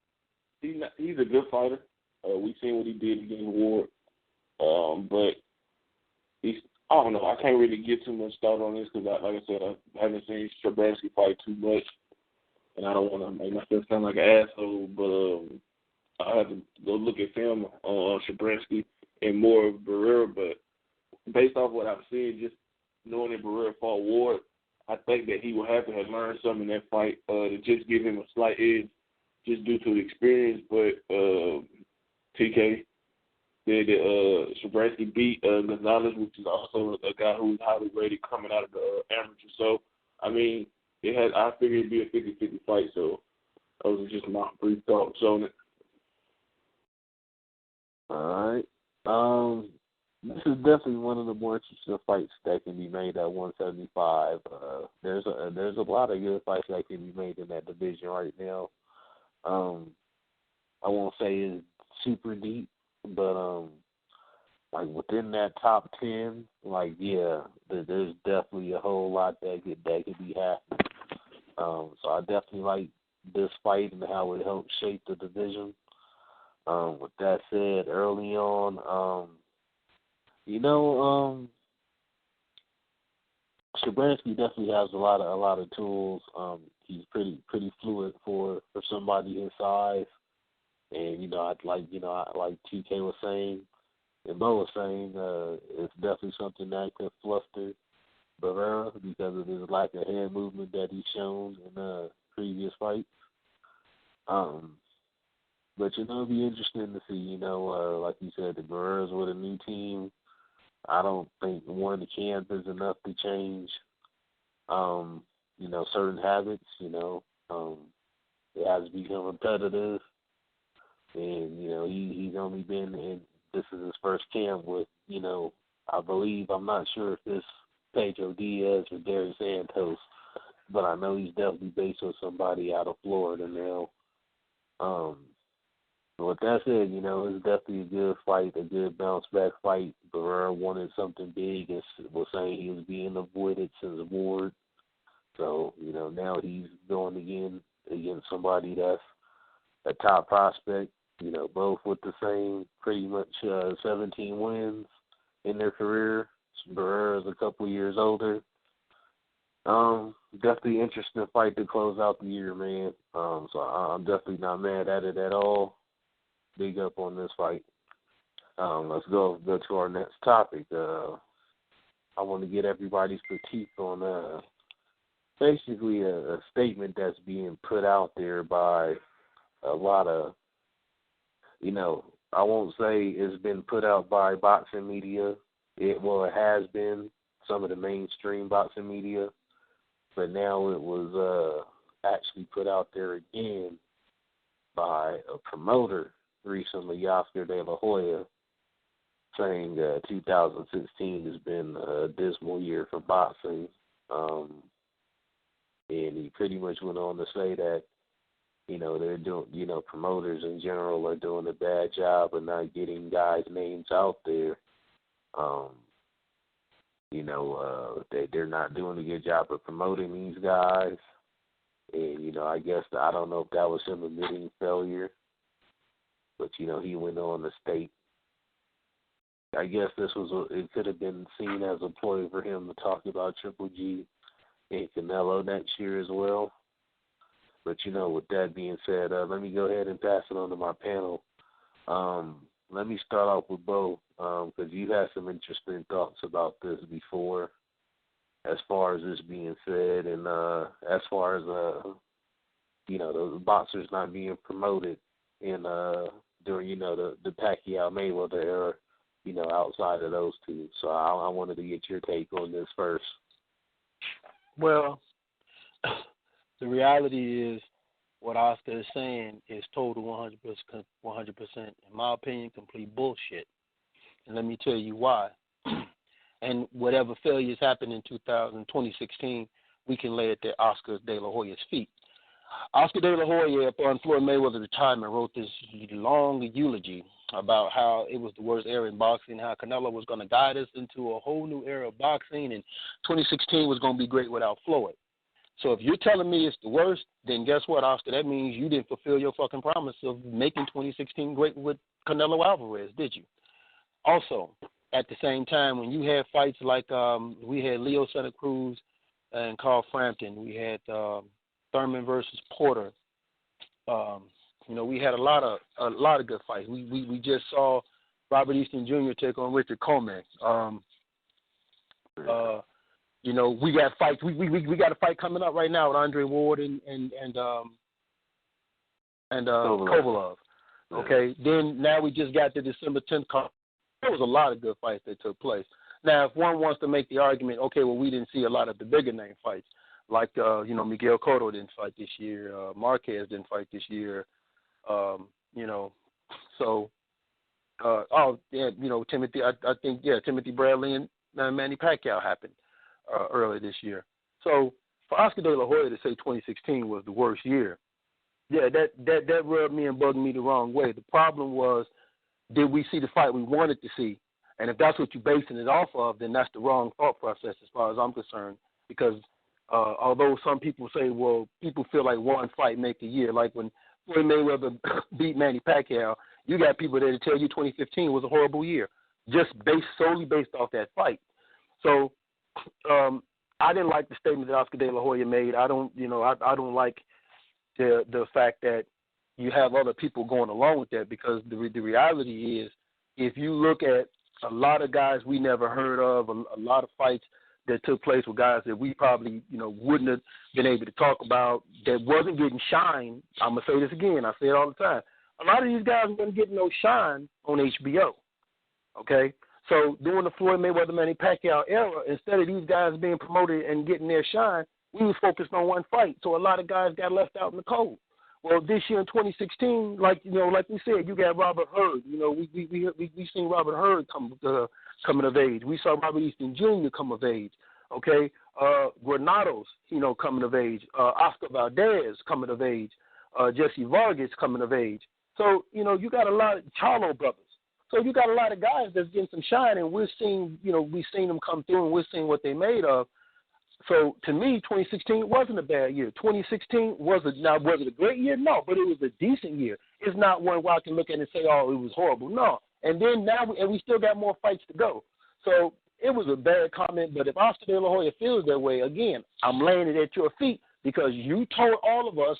He's a good fighter. We've seen what he did against Ward. But I don't know. I can't really get too much thought on this because, like I said, I haven't seen Shabranskyy fight too much, and I don't want to make myself sound like an asshole. But I have to go look at film on Shabranskyy and more of Barrera. But based off what I've seen, just knowing that Barrera fought Ward, I think that he will have to have learned something in that fight to just give him a slight edge, just due to the experience. But TK said that Shabranskyy beat Gonzalez, which is also a guy who's highly rated coming out of the amateur. So, I mean, I figured it'd be a 50-50 fight. So, those are just my brief thoughts on it. All right. This is definitely one of the more interesting fights that can be made at 175. There's a lot of good fights that can be made in that division right now. I won't say it's super deep, but like within that top 10, like there's definitely a whole lot that could be happening. So I definitely like this fight and how it helps shape the division. With that said, early on, Shabranskyy definitely has a lot of tools. He's pretty fluid for somebody his size, and I like TK was saying, and Bo was saying, it's definitely something that could fluster Barrera because of his lack of hand movement that he's shown in previous fights. But it'll be interesting to see. Like you said, the Barrera's with a new team. I don't think one camp is enough to change, certain habits. It has to become repetitive, and he's only been in. This is his first camp with. I'm not sure if this Pedro Diaz or Derek Santos, but I know he's definitely based on somebody out of Florida now. With that said, it's definitely a good fight, a good bounce-back fight. Barrera wanted something big and was saying he was being avoided since Ward. So, now he's going again against somebody that's a top prospect, both with the same pretty much 17 wins in their career. Barrera's a couple years older. Definitely interesting fight to close out the year, man. So I'm definitely not mad at it at all. Big up on this fight. Let's go to our next topic. I want to get everybody's critique on basically a statement that's being put out there by a lot of, I won't say it's been put out by boxing media. It has been some of the mainstream boxing media, but now it was actually put out there again by a promoter recently, Oscar De La Hoya, saying 2016 has been a dismal year for boxing. And he pretty much went on to say that, they're doing, promoters in general are doing a bad job of not getting guys' names out there. They're not doing a good job of promoting these guys. And, I guess, I don't know if that was him admitting failure. But, he went on to state, I guess it could have been seen as a ploy for him to talk about Triple G and Canelo next year as well. But, with that being said, let me go ahead and pass it on to my panel. Let me start off with Bo, because you had some interesting thoughts about this before, as far as this being said, and as far as, the boxers not being promoted in during, the Pacquiao Mayweather era, outside of those two. So I wanted to get your take on this first. Well, the reality is what Oscar is saying is total 100%, in my opinion, complete bullshit. And let me tell you why. And whatever failures happened in 2016, we can lay it at Oscar De La Hoya's feet. Oscar De La Hoya, upon Floyd Mayweather's retirement, wrote this long eulogy about how it was the worst era in boxing, how Canelo was going to guide us into a whole new era of boxing, and 2016 was going to be great without Floyd. So if you're telling me it's the worst, then guess what, Oscar? That means you didn't fulfill your fucking promise of making 2016 great with Canelo Alvarez, did you? Also, at the same time, when you had fights like we had Leo Santa Cruz and Carl Frampton, we had Thurman versus Porter. We had a lot of good fights. We just saw Robert Easton Jr. take on Richard Coleman. We got fights. We got a fight coming up right now with Andre Ward and Kovalev. Okay. Then now we just got the December 10th card. There was a lot of good fights that took place. Now, if one wants to make the argument, okay, well, we didn't see a lot of the bigger name fights, like Miguel Cotto didn't fight this year, Marquez didn't fight this year, Timothy. I think Timothy Bradley and Manny Pacquiao happened earlier this year. So for Oscar De La Hoya to say 2016 was the worst year, that rubbed me and bugged me the wrong way. The problem was, did we see the fight we wanted to see? And if that's what you're basing it off of, then that's the wrong thought process as far as I'm concerned. Because although some people say, well, people feel like one fight make a year, like when Floyd Mayweather beat Manny Pacquiao, you got people there to tell you 2015 was a horrible year, just solely based off that fight. So I didn't like the statement that Oscar De La Hoya made. I don't like the fact that you have other people going along with that, because the reality is, if you look at a lot of guys we never heard of, a lot of fights that took place with guys that we probably, wouldn't have been able to talk about, that wasn't getting shine. I'm going to say this again. I say it all the time. A lot of these guys weren't getting no shine on HBO, okay? So during the Floyd Mayweather Manny Pacquiao era, instead of these guys being promoted and getting their shine, we was focused on one fight. So a lot of guys got left out in the cold. Well, this year in 2016, like we said, you got Robert Hurd. We seen Robert Hurd coming of age. We saw Robert Easton Jr. come of age. Okay, Granados, coming of age. Oscar Valdez coming of age. Jessie Vargas coming of age. So you got a lot of Charlo brothers. So you got a lot of guys that's getting some shine, and we've seen them come through, and we're seeing what they made of. So to me, 2016 wasn't a bad year. 2016 was it a great year? No, but it was a decent year. It's not one where I can look at it and say, oh, it was horrible. No. And then we still got more fights to go. So it was a bad comment. But if Oscar De La Hoya feels that way, again, I'm laying it at your feet, because you told all of us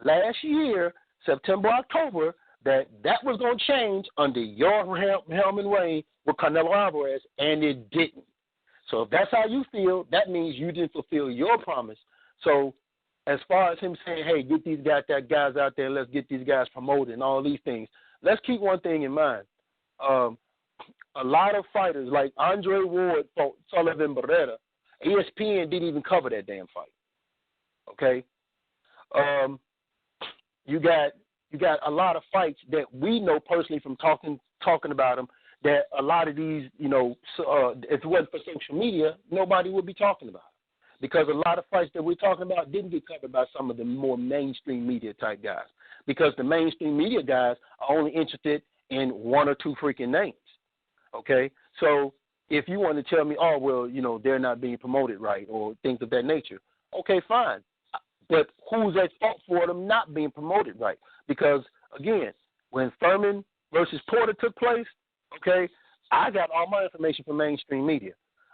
last year, September, October, that was going to change under your helm and reign with Canelo Alvarez, and it didn't. So if that's how you feel, that means you didn't fulfill your promise. So as far as him saying, hey, get these guys out there, let's get these guys promoted and all these things, let's keep one thing in mind. A lot of fighters, like Andre Ward fought Sullivan Barrera, ESPN didn't even cover that damn fight. Okay? You got a lot of fights that we know personally from talking about them, that a lot of these, if it wasn't for social media, nobody would be talking about it. Because a lot of fights that we're talking about didn't get covered by some of the more mainstream media type guys. Because the mainstream media guys are only interested in one or two freaking names. Okay? So if you want to tell me, oh, well, they're not being promoted right or things of that nature, okay, fine. But who's at fault for them not being promoted right? Because, again, when Thurman versus Porter took place, okay, I got all my information from mainstream media.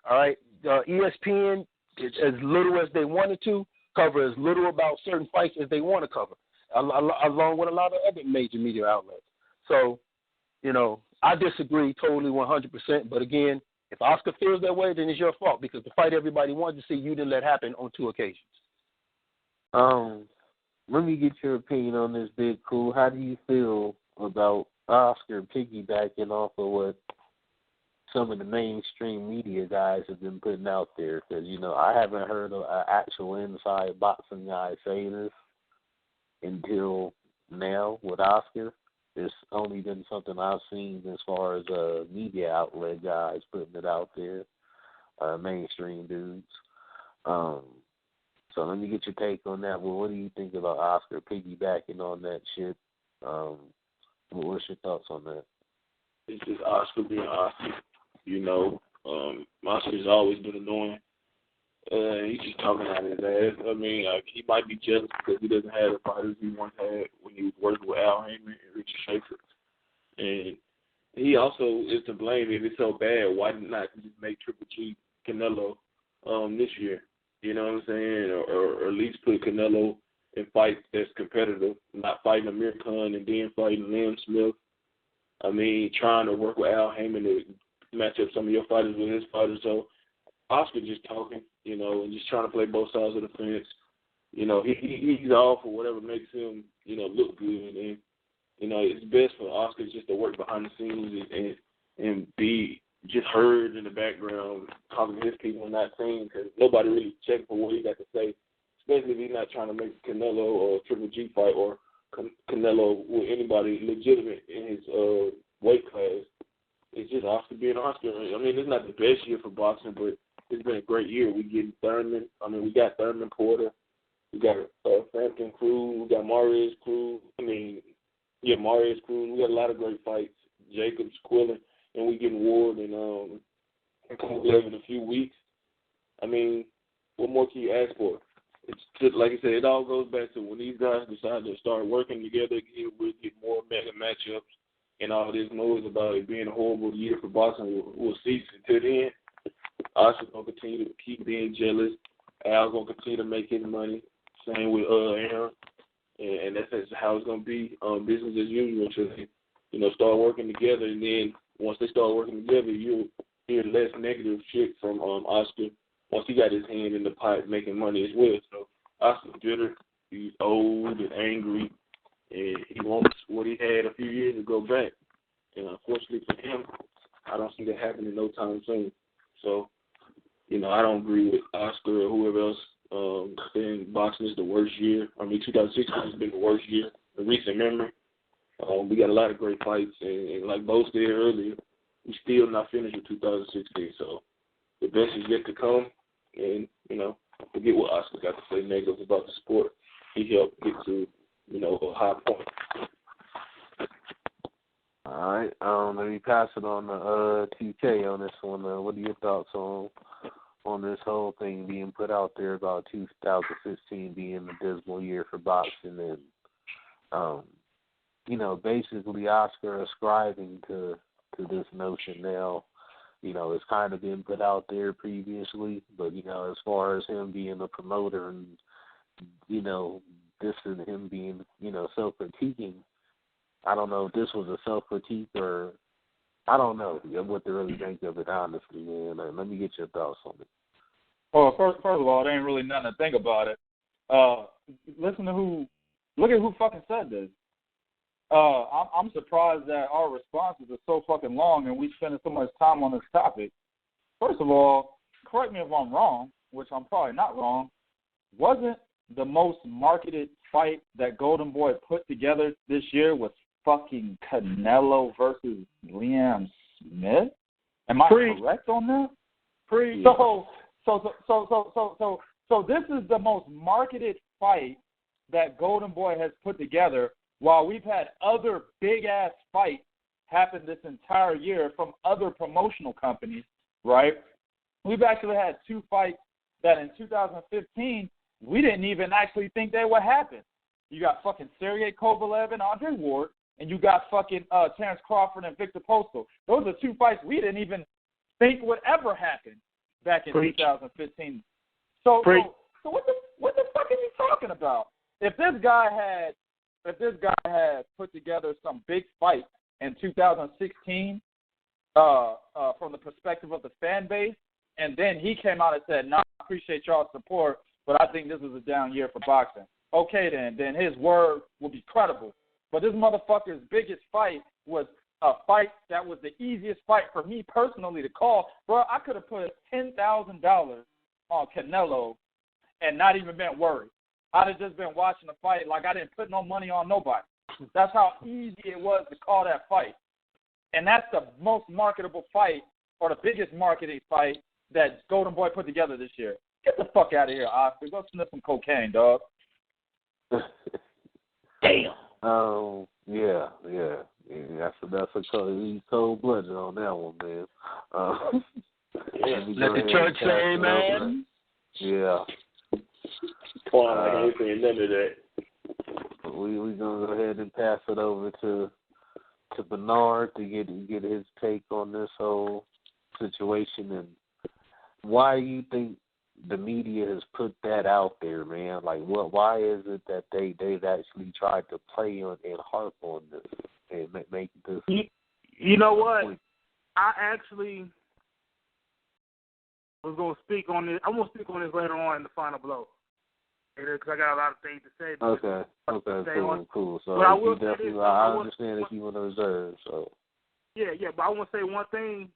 All right, ESPN, as little as they wanted to, cover as little about certain fights as they want to cover, along with a lot of other major media outlets. So, I disagree totally 100%. But again, if Oscar feels that way, then it's your fault, because the fight everybody wanted to see, you didn't let happen on 2 occasions. Let me get your opinion on this, Big Cool. How do you feel about Oscar piggybacking off of what some of the mainstream media guys have been putting out there? Because, I haven't heard of an actual inside boxing guy say this until now with Oscar. It's only been something I've seen as far as media outlet guys putting it out there, mainstream dudes. So let me get your take on that. Well, what do you think about Oscar piggybacking on that shit? What's your thoughts on that? It's just Oscar being Oscar. Oscar's always been annoying. He's just talking out his ass. I mean, he might be jealous because he doesn't have the fighters he once had when he was working with Al Heyman and Richard Schaefer. And he also is to blame if it's so bad. Why not just make Triple G Canelo this year? You know what I'm saying? Or at least put Canelo in fights that's competitive, not fighting Amir Khan and then fighting Liam Smith. I mean, trying to work with Al Heyman to match up some of your fighters with his fighters. So Oscar just talking, and just trying to play both sides of the fence. He's all for whatever makes him, look good. And, it's best for Oscar just to work behind the scenes and be just heard in the background, talking to his people and not seen, because nobody really checking for what he got to say, especially if he's not trying to make Canelo or Triple G fight or Canelo with anybody legitimate in his weight class. It's just Oscar being Oscar. I mean, it's not the best year for boxing, but it's been a great year. We get Thurman. We got Thurman Porter. We got Frampton Cruz. We got Maurice Cruz. Maurice Cruz. We got a lot of great fights. Jacobs, Quillen, and we getting Ward and Kovalev in a few weeks. I mean, what more can you ask for? It's just, like I said, it all goes back to when these guys decide to start working together, we'll get more mega matchups, and all this noise about it being a horrible year for boxing will cease. Until then, Oscar's going to continue to keep being jealous. Al's going to continue to make his money. Same with Aaron. And that's how it's going to be business as usual until they, start working together. And then once they start working together, you'll hear less negative shit from Oscar once he got his hand in the pot making money as well. So Oscar's bitter. He's old and angry. And he wants what he had a few years ago back. And unfortunately for him, I don't see that happening no time soon. So, I don't agree with Oscar or whoever else saying boxing is the worst year. 2016 has been the worst year in recent memory. We got a lot of great fights, and like Bo said earlier, we still not finished with 2016. So the best is yet to come, and, forget what Oscar got to say negative about the sport. He helped get to, a high point. All right, let me pass it on to TK on this one. What are your thoughts on this whole thing being put out there about 2015 being a dismal year for boxing and, basically Oscar ascribing to this notion now? It's kind of been put out there previously, but, as far as him being a promoter and, this is him being, self-critiquing, I don't know if this was a self-critique or I don't know what to really think of it, honestly, man. Let me get your thoughts on it. Well, first of all, there ain't really nothing to think about it. Look at who fucking said this. I'm surprised that our responses are so fucking long and we spend so much time on this topic. First of all, correct me if I'm wrong, which I'm probably not wrong, wasn't the most marketed fight that Golden Boy put together this year was fucking Canelo versus Liam Smith? Am I correct on that? So this is the most marketed fight that Golden Boy has put together, while we've had other big-ass fights happen this entire year from other promotional companies, right? We've actually had two fights that in 2015 we didn't even actually think they would happen. You got fucking Sergey Kovalev and Andre Ward, and you got fucking Terence Crawford and Victor Postol. Those are two fights we didn't even think would ever happen back in 2015. So what the fuck are you talking about? If this guy had put together some big fight in 2016 from the perspective of the fan base, and then he came out and said, "No, I appreciate y'all's support, but I think this is a down year for boxing." Okay, then his word will be credible. But this motherfucker's biggest fight was a fight that was the easiest fight for me personally to call. Bro, I could have put $10,000 on Canelo and not even been worried. I'd have just been watching the fight like I didn't put no money on nobody. That's how easy it was to call that fight. And that's the most marketable fight, or the biggest marketing fight that Golden Boy put together this year. Get the fuck out of here, Oscar. Go sniff some cocaine, dog. Damn. Yeah. That's a cold-blooded on that one, man. Let the church say, man. Yeah. I ain't saying none of that. We're gonna go ahead and pass it over to Bernard to get his take on this whole situation and why you think the media has put that out there, man. Like, why is it that they've actually tried to play on and harp on this and make this? You know what? I actually was going to speak on this. I'm going to speak on this later on in the final blow. Because I got a lot of things to say. Okay, cool. So but I will say definitely, this, I understand if you want to reserve. So yeah, but I want to say one thing.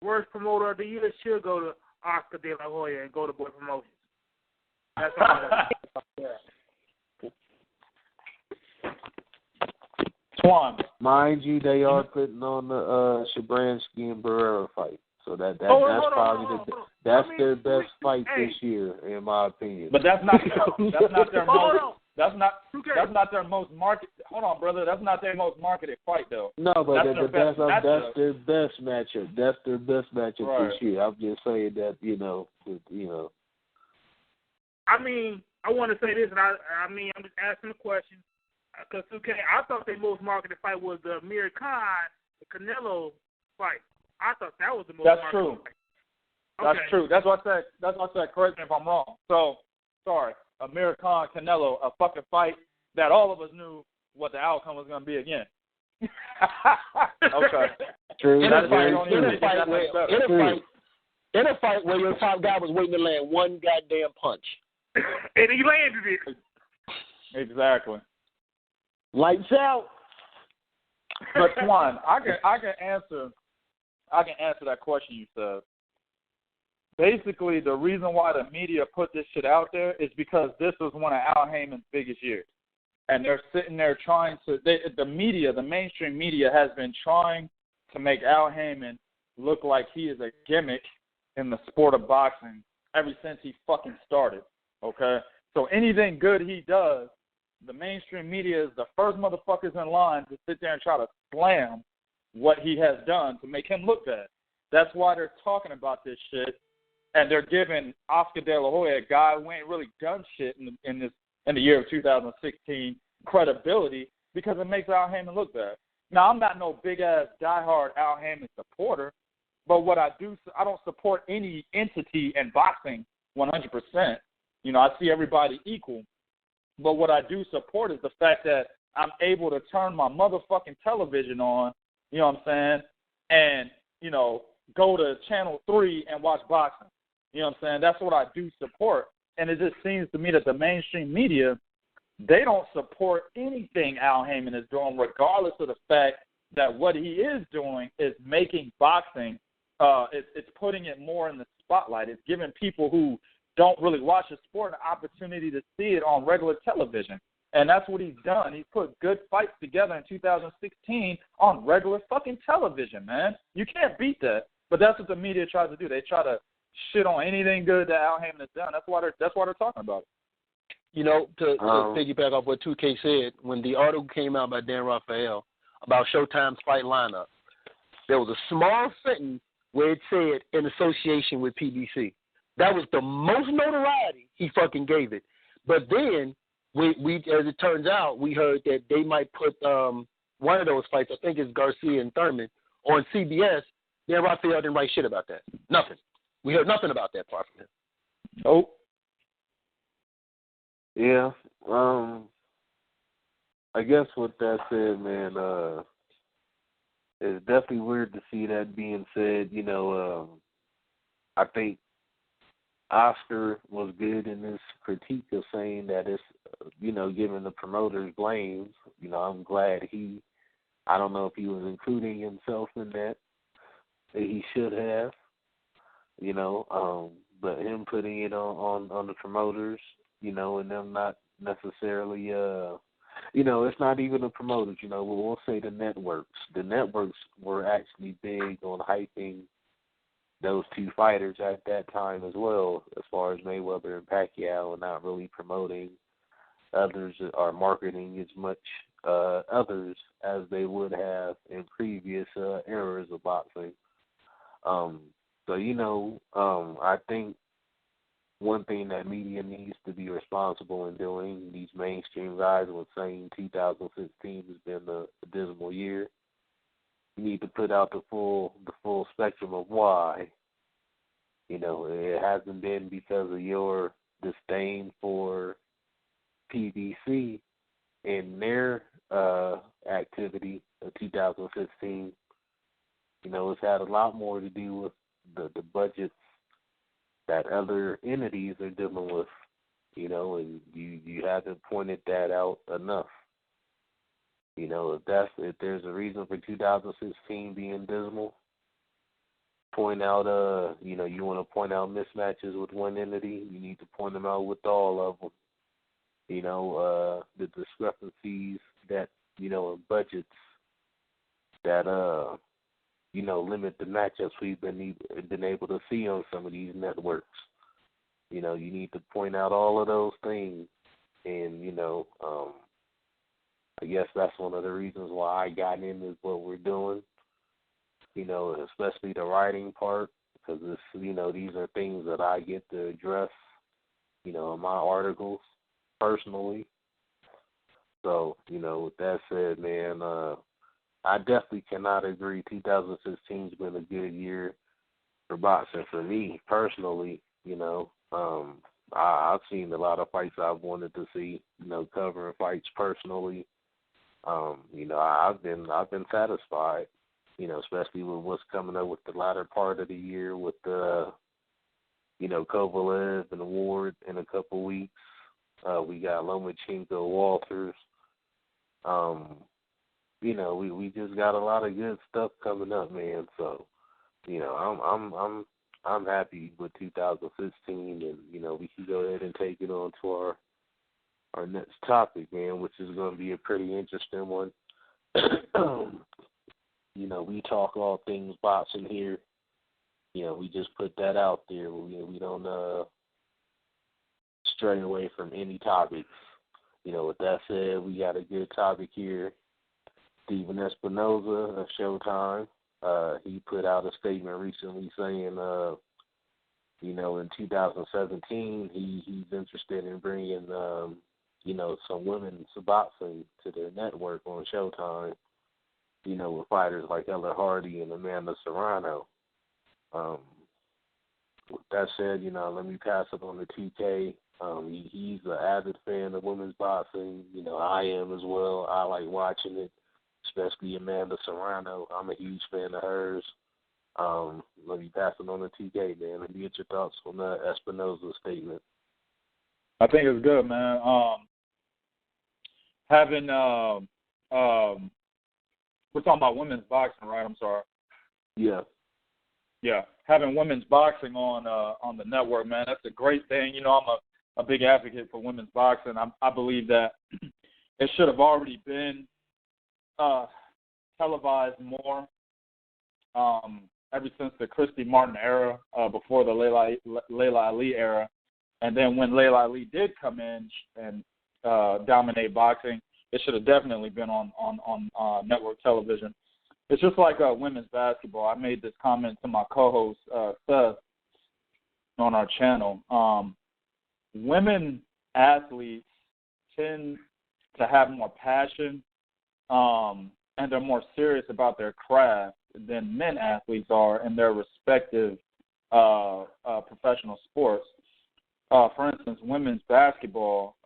Worst promoter of the year should go to Oscar De La Hoya and go to Boy Promotions. That's all I want. Swan. Mind you, they are putting on the Shabranskyy and Barrera fight. So that's probably their best fight this year, in my opinion. But that's not their most. That's not their most market. Hold on, brother. That's not their most marketed fight, though. No, but that's their best matchup. That's their best matchup right. this year. I'm just saying that I mean, I want to say this, and I mean, I'm just asking a question because I thought their most marketed fight was the Amir Khan, the Canelo fight. I thought that was the most. That's true. Fight. That's true. That's what I said. Correct me if I'm wrong. So, sorry. Amir Khan, Canelo, a fucking fight that all of us knew what the outcome was going to be again. Okay. True. In a fight where your top guy was waiting to land one goddamn punch. And he landed it. Exactly. Lights out. But Swan, I can answer that question you said. Basically, the reason why the media put this shit out there is because this was one of Al Heyman's biggest years. And they're sitting there trying to the mainstream media has been trying to make Al Heyman look like he is a gimmick in the sport of boxing ever since he fucking started, okay? So anything good he does, the mainstream media is the first motherfuckers in line to sit there and try to slam what he has done to make him look bad. That's why they're talking about this shit. And they're giving Oscar De La Hoya, a guy who ain't really done shit in the year of 2016, credibility because it makes Al Heyman look bad. Now, I'm not no big-ass, diehard Al Heyman supporter, but what I don't support any entity in boxing 100%. I see everybody equal. But what I do support is the fact that I'm able to turn my motherfucking television on, you know what I'm saying, and, go to Channel 3 and watch boxing. You know what I'm saying? That's what I do support. And it just seems to me that the mainstream media, they don't support anything Al Heyman is doing, regardless of the fact that what he is doing is making boxing, it's putting it more in the spotlight. It's giving people who don't really watch the sport an opportunity to see it on regular television. And that's what he's done. He's put good fights together in 2016 on regular fucking television, man. You can't beat that. But that's what the media tries to do. They try to shit on anything good that Al Heyman has done. That's why they're talking about it. To piggyback off what 2K said, when the article came out by Dan Rafael about Showtime's fight lineup, there was a small sentence where it said in association with PBC. That was the most notoriety he fucking gave it. But then, we as it turns out, we heard that they might put one of those fights, I think it's Garcia and Thurman, on CBS. Dan Rafael didn't write shit about that. Nothing. We heard nothing about that part from him. Nope. Yeah. I guess with that said, man, it's definitely weird to see that being said. I think Oscar was good in his critique of saying that it's, giving the promoters blame. I'm glad I don't know if he was including himself in that he should have, but him putting it on the promoters, and them not necessarily, it's not even the promoters, we'll say the networks. The networks were actually big on hyping those two fighters at that time as well, as far as Mayweather and Pacquiao, and not really promoting others or marketing as much others as they would have in previous eras of boxing. So, you know, I think one thing that media needs to be responsible in doing, these mainstream guys were saying 2016 has been a dismal year. You need to put out the full spectrum of why. You know, it hasn't been because of your disdain for PBC and their activity of 2016. You know, it's had a lot more to do with the budgets that other entities are dealing with, you know, and you haven't pointed that out enough. You know, if there's a reason for 2016 being dismal, point out, you know, you want to point out mismatches with one entity, you need to point them out with all of them. You know, the discrepancies that, you know, in budgets that, you know, limit the matchups we've been able to see on some of these networks. You know, you need to point out all of those things. And, you know, I guess that's one of the reasons why I got into what we're doing. You know, especially the writing part, because, you know, these are things that I get to address, you know, in my articles personally. So, you know, with that said, man, I definitely cannot agree 2016 has been a good year for boxing for me personally. You know, I've seen a lot of fights I've wanted to see, you know, covering fights personally. You know, I've been satisfied, you know, especially with what's coming up with the latter part of the year with the, you know, Kovalev and Ward in a couple weeks. We got Lomachenko, Walters. You know, we just got a lot of good stuff coming up, man. So, you know, I'm happy with 2016, and you know, we can go ahead and take it on to our next topic, man, which is going to be a pretty interesting one. You know, we talk all things boxing here. You know, we just put that out there. We don't stray away from any topics. You know, with that said, we got a good topic here. Stephen Espinoza of Showtime, he put out a statement recently saying, you know, in 2017, he's interested in bringing, you know, some women's boxing to their network on Showtime, you know, with fighters like Ella Hardy and Amanda Serrano. With that said, you know, let me pass it on to TK. He's an avid fan of women's boxing. You know, I am as well. I like watching it, especially Amanda Serrano. I'm a huge fan of hers. Let me pass it on to TK, man. Let me get your thoughts on that Espinoza statement. I think it's good, man. Having we're talking about women's boxing, right? I'm sorry. Yeah. Yeah, having women's boxing on the network, man, that's a great thing. You know, I'm a big advocate for women's boxing. I believe that it should have already been televised more ever since the Christy Martin era, before the Layla Ali era. And then when Layla Ali did come in and dominate boxing, it should have definitely been on network television. It's just like women's basketball. I made this comment to my co-host, Seth, on our channel. Women athletes tend to have more passion, and they're more serious about their craft than men athletes are in their respective professional sports. For instance, women's basketball,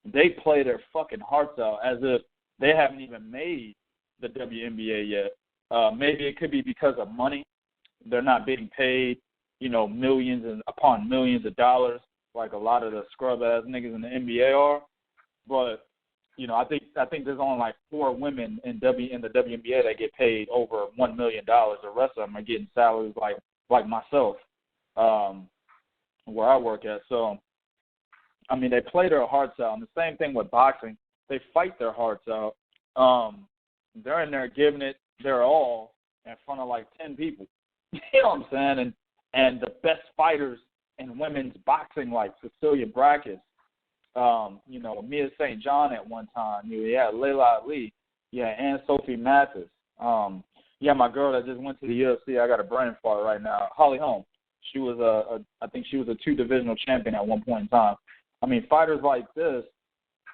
they play their fucking hearts out as if they haven't even made the WNBA yet. Maybe it could be because of money. They're not being paid, you know, millions and upon millions of dollars like a lot of the scrub-ass niggas in the NBA are. But, you know, I think there's only like 4 women in the WNBA that get paid over $1 million. The rest of them are getting salaries like myself, where I work at. So, I mean, they play their hearts out. And the same thing with boxing. They fight their hearts out. They're in there giving it their all in front of like 10 people. You know what I'm saying? And the best fighters in women's boxing, like Cecilia Brackett, Mia St. John at one time. You had Layla Ali. Yeah, and Sophie Mathis. My girl that just went to the UFC. I got a brain fart right now. Holly Holm. She was I think she was a 2 divisional champion at one point in time. I mean, fighters like this,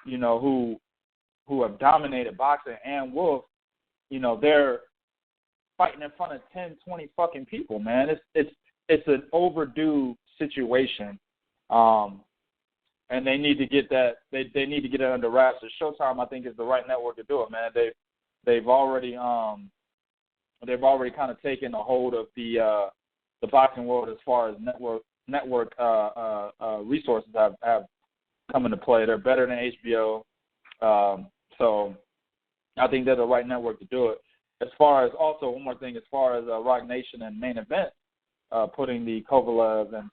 who have dominated boxing, and Wolf, they're fighting in front of 10, 20 fucking people, man. It's an overdue situation, and they need to get that. They need to get it under wraps. So Showtime, I think, is the right network to do it, man. They've already kind of taken a hold of the boxing world as far as network resources have come into play. They're better than HBO, so I think they're the right network to do it. As far as also one more thing, as far as Rock Nation and Main Event putting the Kovalev and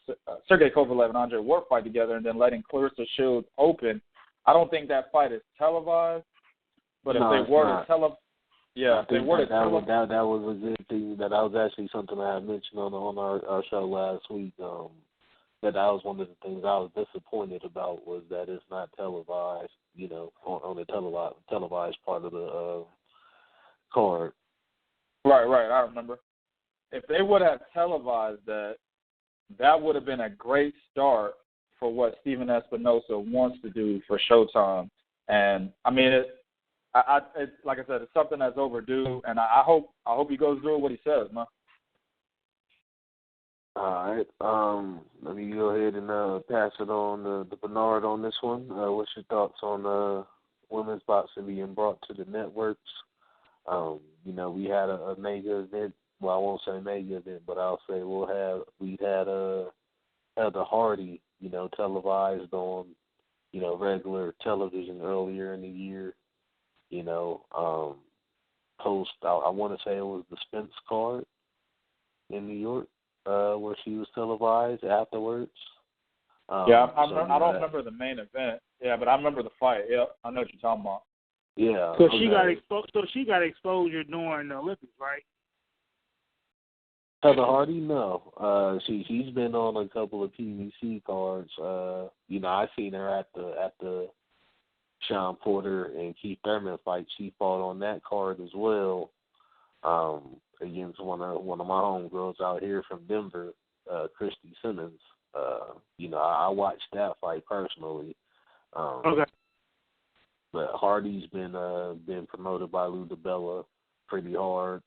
Sergey Kovalev and Andre Ward fight together, and then letting Clarissa Shields open, I don't think that fight is televised. But if they were to televised. Yeah, I think that was a good thing. That was actually something I had mentioned on our show last week. That was one of the things I was disappointed about, was that it's not televised. On the televised part of the card. Right. I remember. If they would have televised that would have been a great start for what Steven Espinoza wants to do for Showtime. And I mean, it's like I said, it's something that's overdue, and I hope he goes through what he says, man. All right. Let me go ahead and pass it on to Bernard on this one. What's your thoughts on women's boxing being brought to the networks? We had a mega event. Well, I won't say mega event, but I'll say we had the Hardy, televised on, regular television earlier in the year. Post, I want to say it was the Spence card in New York, where she was televised afterwards. I don't remember the main event. Yeah, but I remember the fight. Yep, I know what you're talking about. Yeah. So she got exposure during the Olympics, right? Heather Hardy, no. She's been on a couple of PVC cards. I seen her at the Sean Porter and Keith Thurman fight. She fought on that card as well, against one of my homegirls out here from Denver, Christy Simmons. I watched that fight personally. Okay. But Hardy's been promoted by Lou Dibella pretty hard.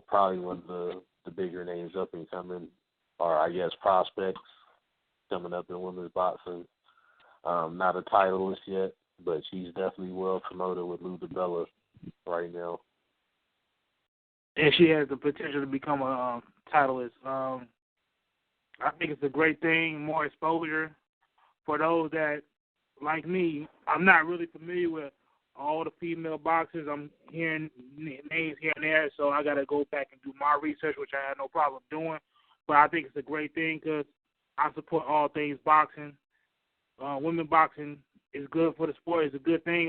Probably one of the bigger names up and coming, or I guess prospects coming up in women's boxing. Not a titleist yet, but she's definitely well promoted with Lou Dibella right now. And she has the potential to become a titleist. I think it's a great thing, more exposure for those that, like me, I'm not really familiar with all the female boxers. I'm hearing names here and there, so I got to go back and do my research, which I had no problem doing. But I think it's a great thing because I support all things boxing. Women boxing is good for the sport. It's a good thing.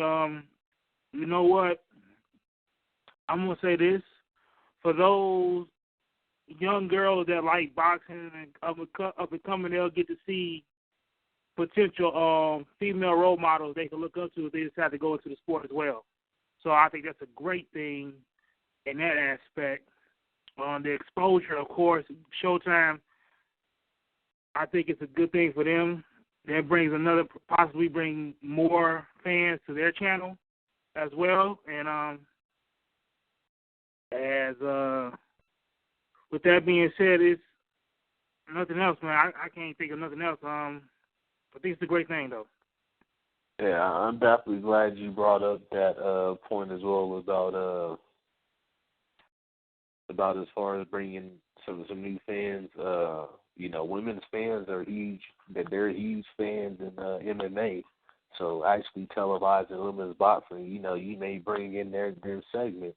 You know what? I'm going to say this. For those young girls that like boxing and up and coming, they'll get to see potential female role models they can look up to if they decide to go into the sport as well. So I think that's a great thing in that aspect. The exposure, of course, Showtime, I think it's a good thing for them. That brings possibly bring more fans to their channel as well. And with that being said, it's nothing else, man. I can't think of nothing else. I think it's a great thing, though. Yeah, I'm definitely glad you brought up that point as well about as far as bringing some new fans. Women's fans are huge. They're huge fans in MMA. So actually televising women's boxing, you may bring in their segment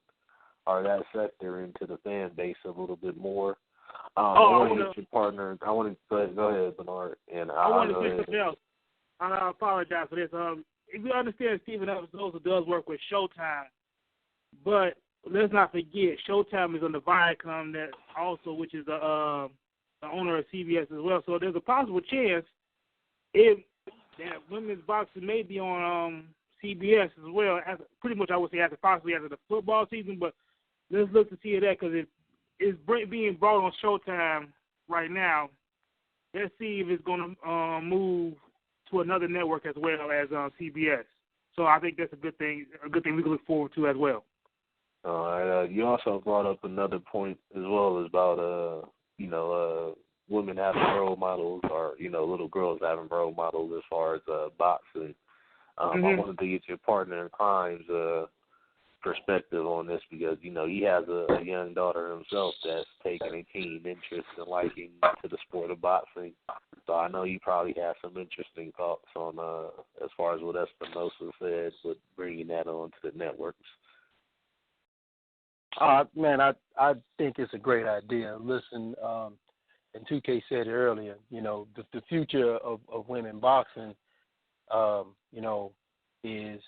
or that sector into the fan base a little bit more. I want to get your partner. I want to go ahead, Bernard. And I want to say something else. I apologize for this. If you understand, Steven Espinoza does work with Showtime, but let's not forget, Showtime is on the Viacom that also, which is the owner of CBS as well. So there's a possible chance if that women's boxing may be on CBS as well. Pretty much, I would say possibly after the football season. But let's look to see that because it's being brought on Showtime right now. Let's see if it's going to move to another network as well as CBS. So I think that's a good thing we can look forward to as well. All right. You also brought up another point as well about women having role models or little girls having role models as far as boxing. I wanted to get your partner in crime's perspective on this because he has a young daughter himself that's taking a keen interest and liking to the sport of boxing. So I know you probably have some interesting thoughts on as far as what Espinoza said with bringing that onto the networks. Man, I think it's a great idea. Listen, and 2K said it earlier, the future of women boxing, is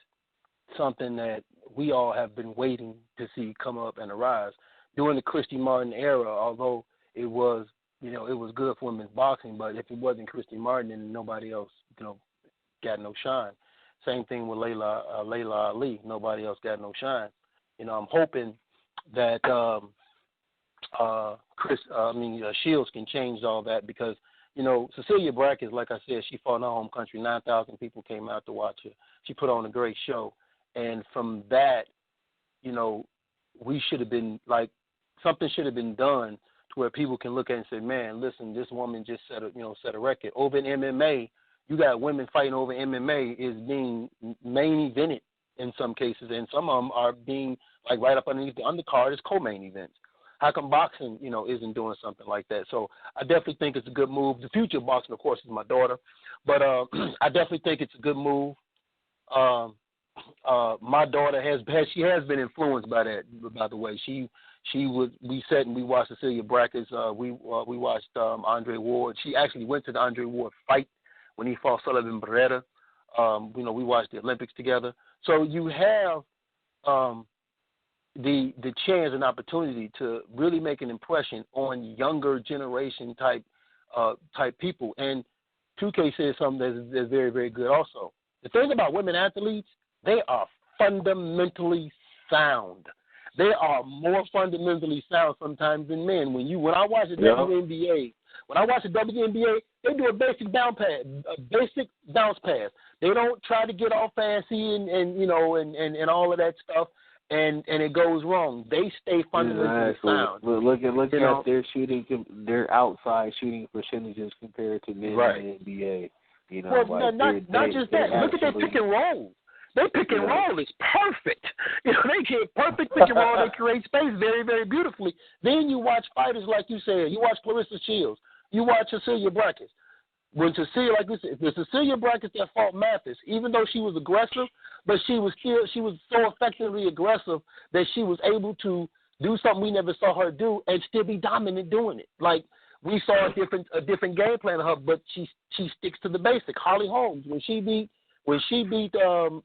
something that we all have been waiting to see come up and arise. During the Christy Martin era, although it was good for women's boxing, but if it wasn't Christy Martin, then nobody else, got no shine. Same thing with Layla Ali. Nobody else got no shine. I'm hoping that Shields can change all that because, Cecilia Brackett, like I said, she fought in her home country. 9,000 people came out to watch her. She put on a great show. And from that, we should have been something should have been done to where people can look at it and say, man, listen, this woman just set a record. Over in MMA, you got women fighting over MMA is being main evented in some cases, and some of them are being right up underneath the undercard as co-main events. How come boxing, isn't doing something like that? So I definitely think it's a good move. The future of boxing, of course, is my daughter, but I definitely think it's a good move. My daughter has been influenced by that. By the way, we sat and we watched Cecilia Brackett's. We watched Andre Ward. She actually went to the Andre Ward fight when he fought Sullivan Barrera. We watched the Olympics together. So you have the chance and opportunity to really make an impression on younger generation type people. And 2K says something that's very, very good also. The thing about women athletes, they are fundamentally sound. They are more fundamentally sound sometimes than men. When I watch the WNBA, they do a basic bounce pass. They don't try to get all fancy and all of that stuff. And it goes wrong. They stay fundamentally sound. Look at their shooting, their outside shooting percentages compared to men in the NBA. Not just that. Look at their pick and roll. Their pick and roll is perfect. They get perfect pick and roll. They create space very, very beautifully. Then you watch fighters like you said. You watch Clarissa Shields. You watch Cecilia Brackett. When Cecilia, like we said, the Cecilia Brackett that fought Mathis, even though she was aggressive, but she was so effectively aggressive that she was able to do something we never saw her do and still be dominant doing it. Like we saw a different game plan of her, but she sticks to the basic. Holly Holmes, when she beat Ronda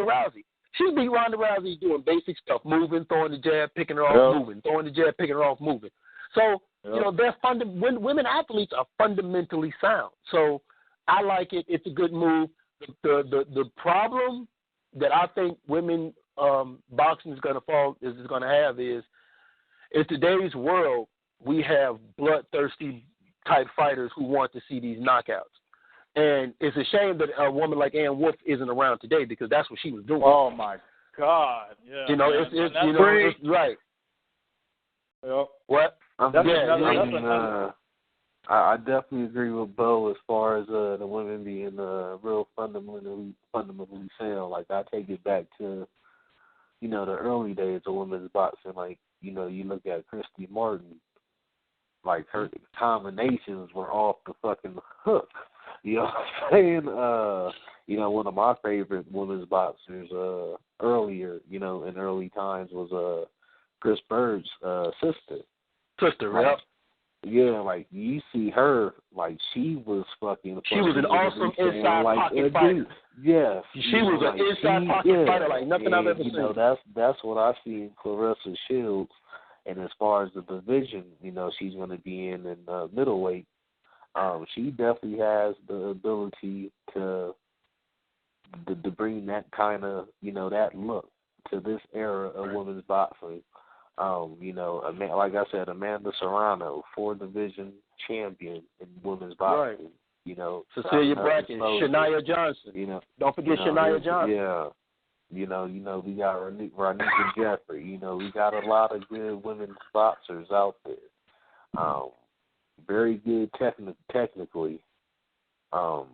Rousey, she beat Ronda Rousey doing basic stuff, moving, throwing the jab, picking her off, moving, throwing the jab, picking her off, moving. So women athletes are fundamentally sound. So I like it. It's a good move. The problem that I think women boxing is going to have is in today's world we have bloodthirsty type fighters who want to see these knockouts, and it's a shame that a woman like Ann Wolfe isn't around today because that's what she was doing. Oh my God! Yeah, it's right. Yep. What? I definitely agree with Bo as far as the women being real fundamentally sound. Like I take it back to, the early days of women's boxing. Like, you look at Christy Martin, like her combinations were off the fucking hook. You know what I'm saying? One of my favorite women's boxers earlier, in early times was Chris Bird's sister. Right? Yeah, like you see her, like she was fucking. She was an awesome inside pocket fighter. Yeah, she was an inside pocket fighter like nothing I've ever seen. You know, that's what I see in Claressa Shields. And as far as the division, you know, she's going to be in middleweight. She definitely has the ability to bring that kind of, you know, that look to this era of women's boxing. You know, like I said, Amanda Serrano, 4-division champion in women's boxing. Right. You know, Cecilia Bracken, Shania Johnson. You know, don't forget Shania Johnson. Yeah. You know, we got Ronika Jeffrey. You know, we got a lot of good women's boxers out there. Very good technically. So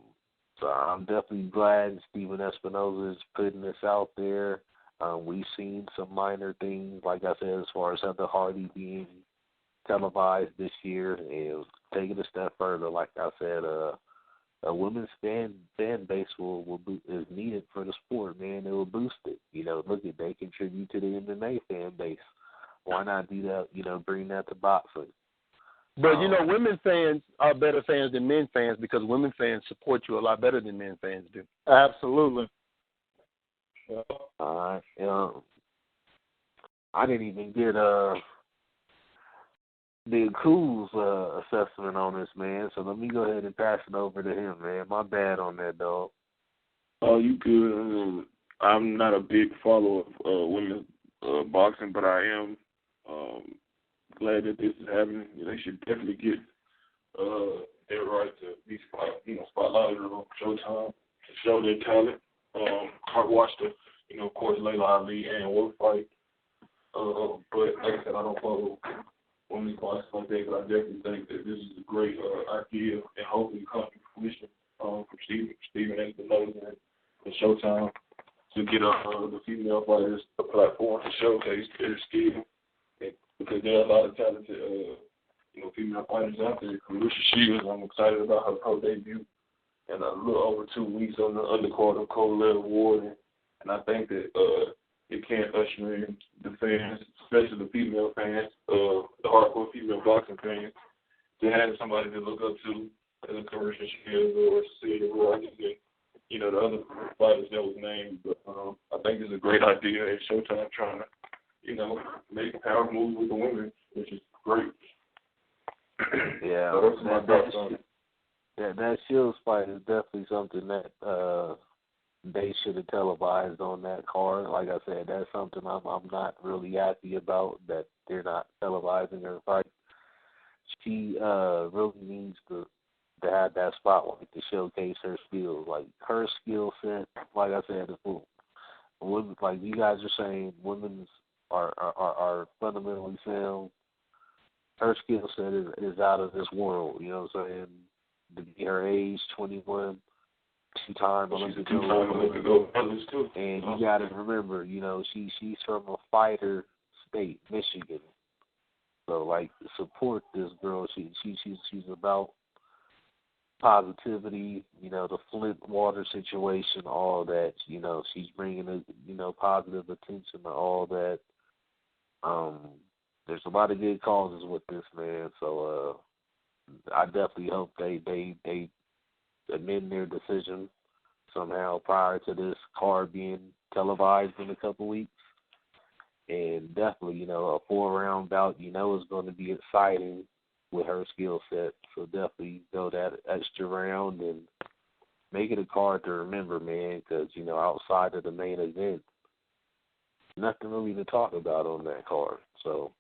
I'm definitely glad Steven Espinoza is putting this out there. We've seen some minor things, like I said, as far as Heather Hardy being televised this year, and taking a step further, like I said, a women's fan base is needed for the sport, man. It will boost it. You know, look at, they contribute to the MMA fan base. Why not do that? You know, bring that to boxing. But you know, women fans are better fans than men fans because women fans support you a lot better than men fans do. Absolutely. All right. I didn't even get Big Cool's assessment on this, man. So let me go ahead and pass it over to him, man. My bad on that, dog. Oh, you good. I'm not a big follower of women's boxing, but I am glad that this is happening. They should definitely get their right to be spotlighted on Showtime to show their talent. I watched the, of course, Layla Ali and Wolf fight. But like I said, I don't follow women's boxing like that, but I definitely think that this is a great idea and hopefully come to fruition from Steven Espinoza and Showtime to get the female fighters a platform to showcase their skill. Because there are a lot of talented, female fighters out there. Claressa Shields, I'm excited about her pro debut, and a little over 2 weeks on the undercard of Colette Award, and I think that it can usher in the fans, especially the female fans, the hardcore female boxing fans, to have somebody to look up to as a Claressa Shields or Cecilia Vargas and the other fighters that was named. But I think it's a great idea at Showtime trying to make power moves with the women, which is great. Yeah, that Shields fight is definitely something that they should have televised on that card. Like I said, that's something I'm not really happy about, that they're not televising her fight. She really needs to have that spotlight to showcase her skills. Like, her skill set, like I said, like you guys are saying, women's are fundamentally sound. Her skill set is out of this world, you know what I'm saying? To be her age, 21, two-time Olympic gold. And you got to remember, she's from a fighter state, Michigan. So, like, support this girl. She's about positivity, the Flint water situation, all that. She's bringing positive attention to all that. There's a lot of good causes with this, man. So I definitely hope they amend their decision somehow prior to this card being televised in a couple weeks. And definitely, a 4-round bout, is going to be exciting with her skill set. So definitely go that extra round and make it a card to remember, man, because, outside of the main event, nothing really to talk about on that card. So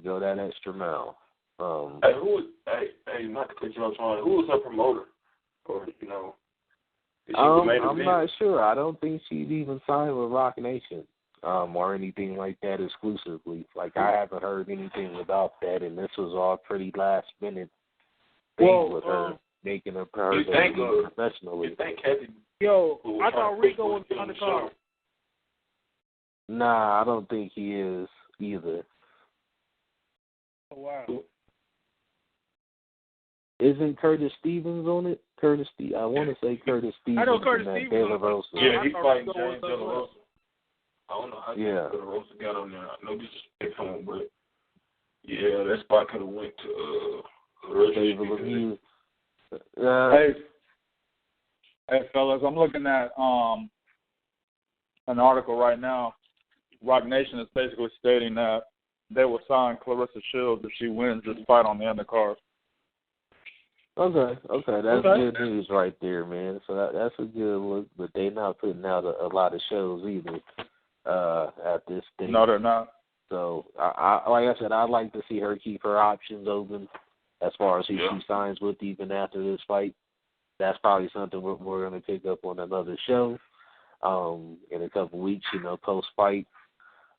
go that extra mile. Hey, not to cut you off, who was her promoter? Or, is she the main I'm event? not sure. I don't think she's even signed with Rock Nation or anything like that exclusively. Like, I haven't heard anything about that, and this was all pretty last-minute thing with her making her debut professionally. You think Kathy? Yo, I thought Rico was on the card. Nah, I don't think he is either. Oh, wow. Isn't Curtis Stevens on it? I want to say Curtis Stevens. I know Curtis and Stevens. De La Rosa. Yeah, he's fighting James De La Rosa. I don't know how De La Rosa got on there. I know this is him, but Yeah, that spot could have went to Table of View. Hey, fellas, I'm looking at an article right now. Rock Nation is basically stating that they will sign Clarissa Shields if she wins this fight on the undercard. Okay, that's good news right there, man. So that's a good look, but they're not putting out a lot of shows either at this stage. No, they're not. So, I like I said, I'd like to see her keep her options open as far as who she signs with even after this fight. That's probably something we're going to pick up on another show in a couple weeks, post-fight.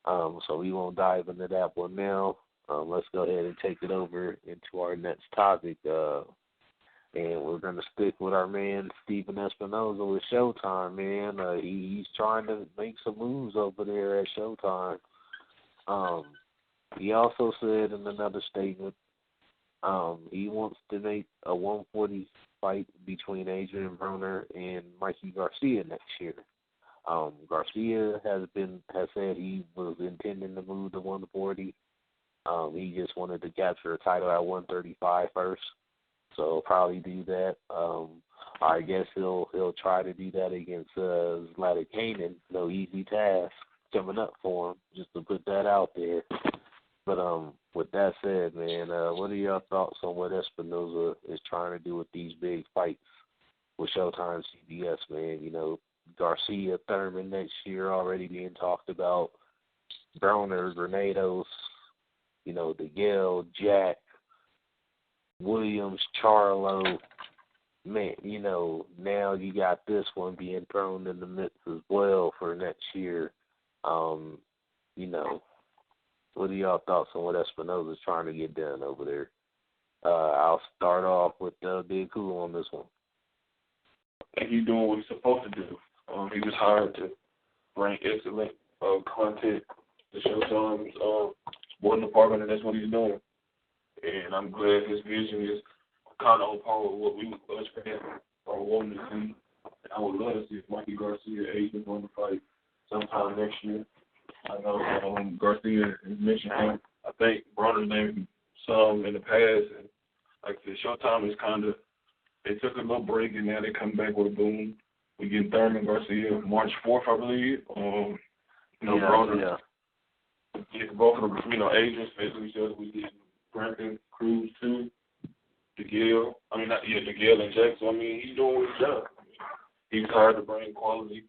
So we won't dive into that one now. Let's go ahead and take it over into our next topic. And we're going to stick with our man, Stephen Espinoza with Showtime, man. He's trying to make some moves over there at Showtime. He also said in another statement he wants to make a 140 fight between Adrian Broner and Mikey Garcia next year. Garcia has said he was intending to move to 140. He just wanted to capture a title at 135 first. So probably do that. I guess he'll try to do that against Zlatan Kanan. No easy task coming up for him, just to put that out there. But with that said, man, what are your thoughts on what Espinoza is trying to do with these big fights with Showtime CBS, man? Garcia, Thurman next year already being talked about. Broner, Granados, DeGale, Jack, Williams, Charlo, man, now you got this one being thrown in the mix as well for next year. What are y'all thoughts on what Espinoza's trying to get done over there? I'll start off with Big Cool on this one. I think he's doing what he's supposed to do. He was hired to bring excellent content to Showtime's sporting department, and that's what he's doing. And I'm glad his vision is kind of on par with what we us fans are wanting to see. I would love to see if Mikey Garcia Adrian going to fight sometime next year. I know Garcia has mentioned him. I think Broner's named some in the past, and like I said, Showtime is they took a little break, and now they come back with a boom. We get Thurman Garcia March 4th, I believe. Broner. Yeah, both of them, Adrian, especially each other. We get Brampton, Cruz, too. DeGale and Jack. So, he's doing what he's done. He's hired to bring quality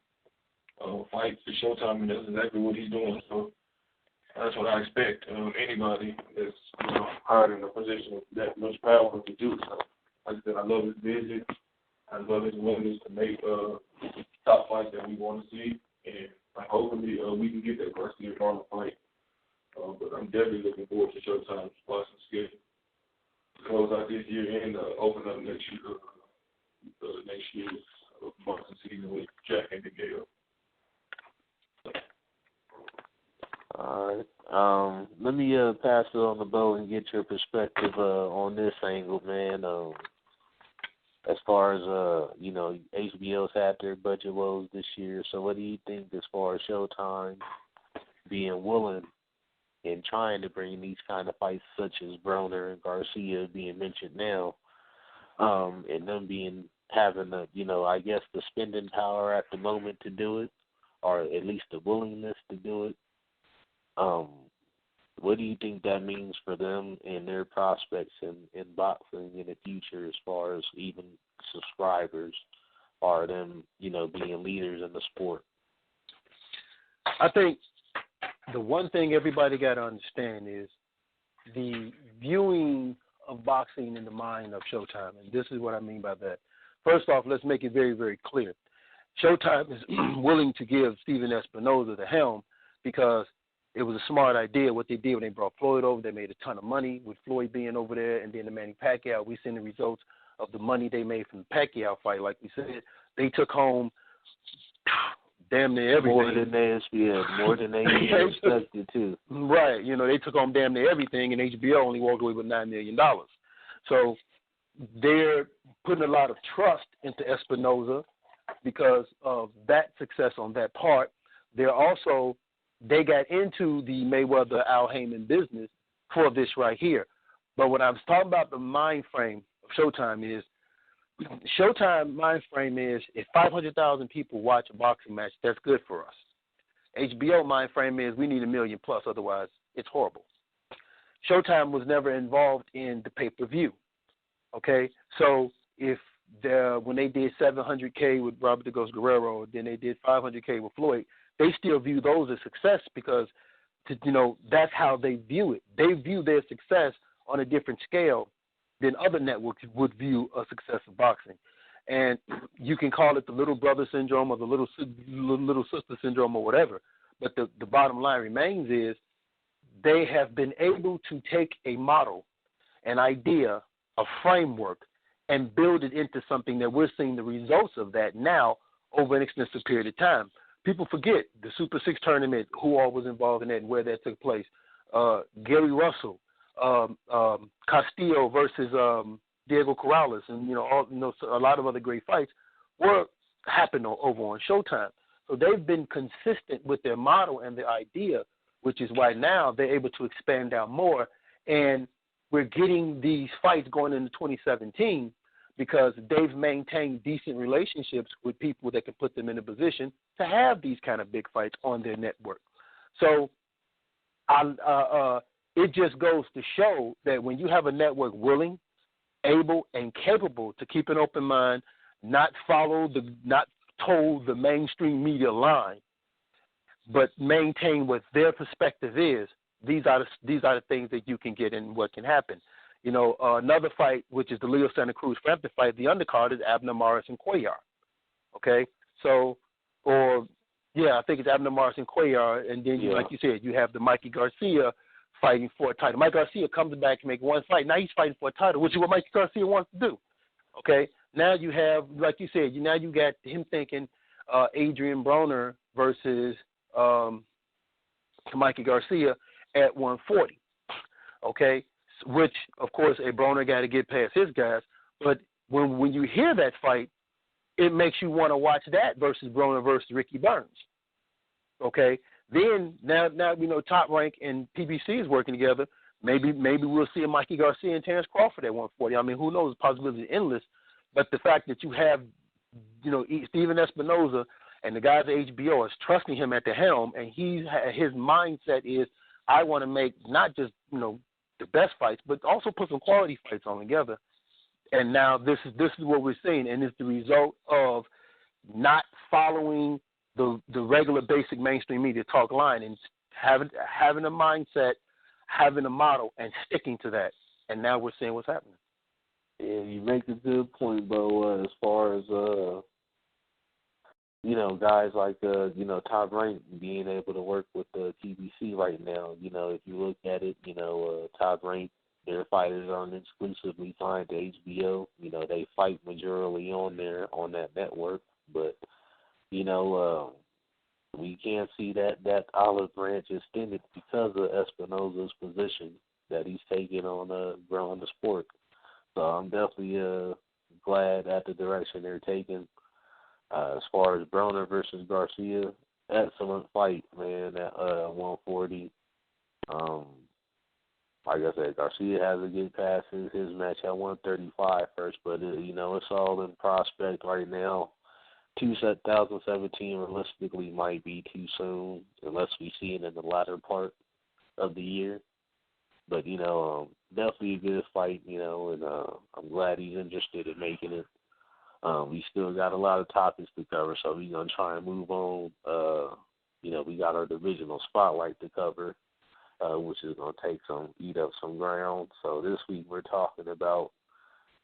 fights to Showtime, and that's exactly what he's doing. So, that's what I expect of anybody that's hired in a position with that much power to do. So, like I said, I love his vision. I love his willingness to make top fights that we want to see. And hopefully we can get that Garcia Broner fight. But I'm definitely looking forward to Showtime's boxing schedule to close out this year and open up next year's boxing season with Jack and DeGale. All right. Let me pass it on the bow and get your perspective on this angle, man. As far as, HBO's had their budget woes this year. So what do you think as far as Showtime being willing and trying to bring these kind of fights such as Broner and Garcia being mentioned now, and them having the spending power at the moment to do it, or at least the willingness to do it? What do you think that means for them and their prospects in boxing in the future as far as even subscribers or them, being leaders in the sport? I think the one thing everybody got to understand is the viewing of boxing in the mind of Showtime, and this is what I mean by that. First off, let's make it very, very clear. Showtime is willing to give Stephen Espinoza the helm because it was a smart idea what they did when they brought Floyd over. They made a ton of money with Floyd being over there, and then the Manny Pacquiao. We seen the results of the money they made from the Pacquiao fight. Like we said, they took home damn near everything. More than they expected too. Right. They took home damn near everything, and HBO only walked away with $9 million. So they're putting a lot of trust into Espinoza because of that success on that part. They got into the Mayweather Al Heyman business for this right here. But what I was talking about, the mind frame of Showtime is, Showtime mind frame is if 500,000 people watch a boxing match, that's good for us. HBO mind frame is we need 1 million plus, otherwise it's horrible. Showtime was never involved in the pay-per-view, okay? So if when they did 700K with Robert DeGos Guerrero, then they did 500K with Floyd, they still view those as success because, that's how they view it. They view their success on a different scale than other networks would view a success of boxing. And you can call it the little brother syndrome or the little sister syndrome or whatever. But the bottom line remains is they have been able to take a model, an idea, a framework, and build it into something that we're seeing the results of that now over an extensive period of time. People forget the Super 6 tournament, who all was involved in that and where that took place. Gary Russell, Castillo versus Diego Corrales, and a lot of other great fights happened over on Showtime. So they've been consistent with their model and their idea, which is why now they're able to expand out more. And we're getting these fights going into 2017 because they've maintained decent relationships with people that can put them in a position to have these kind of big fights on their network. So it just goes to show that when you have a network willing, able, and capable to keep an open mind, not toe the mainstream media line, but maintain what their perspective is, these are the things that you can get and what can happen. Another fight, which is the Leo Santa Cruz Frampton fight, the undercard is Abner Maris and Cuellar. Okay? I think it's Abner Maris and Cuellar, and then, like you said, you have the Mikey Garcia fighting for a title. Mike Garcia comes back and make one fight. Now he's fighting for a title, which is what Mikey Garcia wants to do. Okay? Now you have, like you said, now you got him thinking Adrian Broner versus Mikey Garcia at 140. Okay? Which, of course, a Broner got to get past his guys. But when you hear that fight, it makes you want to watch that versus Broner versus Ricky Burns. Okay? Then now Top Rank and PBC is working together. Maybe we'll see a Mikey Garcia and Terence Crawford at 140. I mean, who knows? The possibility is endless. But the fact that you have, Steven Espinoza and the guys at HBO is trusting him at the helm, and his mindset is, I want to make not just the best fights, but also put some quality fights on together. And now this is what we're seeing, and it's the result of not following the regular basic mainstream media talk line and having a mindset, having a model, and sticking to that. And now we're seeing what's happening. Yeah, you make a good point, Bo, as far as, guys like, Top Rank being able to work with the TBC right now. If you look at it, Top Rank, their fighters aren't exclusively signed to HBO. They fight majorly on that network. But, we can't see that olive branch extended because of Espinoza's position that he's taking on growing the sport. So I'm definitely glad at the direction they're taking. As far as Broner versus Garcia, excellent fight, man, at 140. Like I said, Garcia has to get past his match at 135 first, but, it's all in prospect right now. 2017 realistically might be too soon unless we see it in the latter part of the year. But, definitely a good fight, and I'm glad he's interested in making it. We still got a lot of topics to cover, so we're going to try and move on. We got our divisional spotlight to cover, which is going to eat up some ground. So this week we're talking about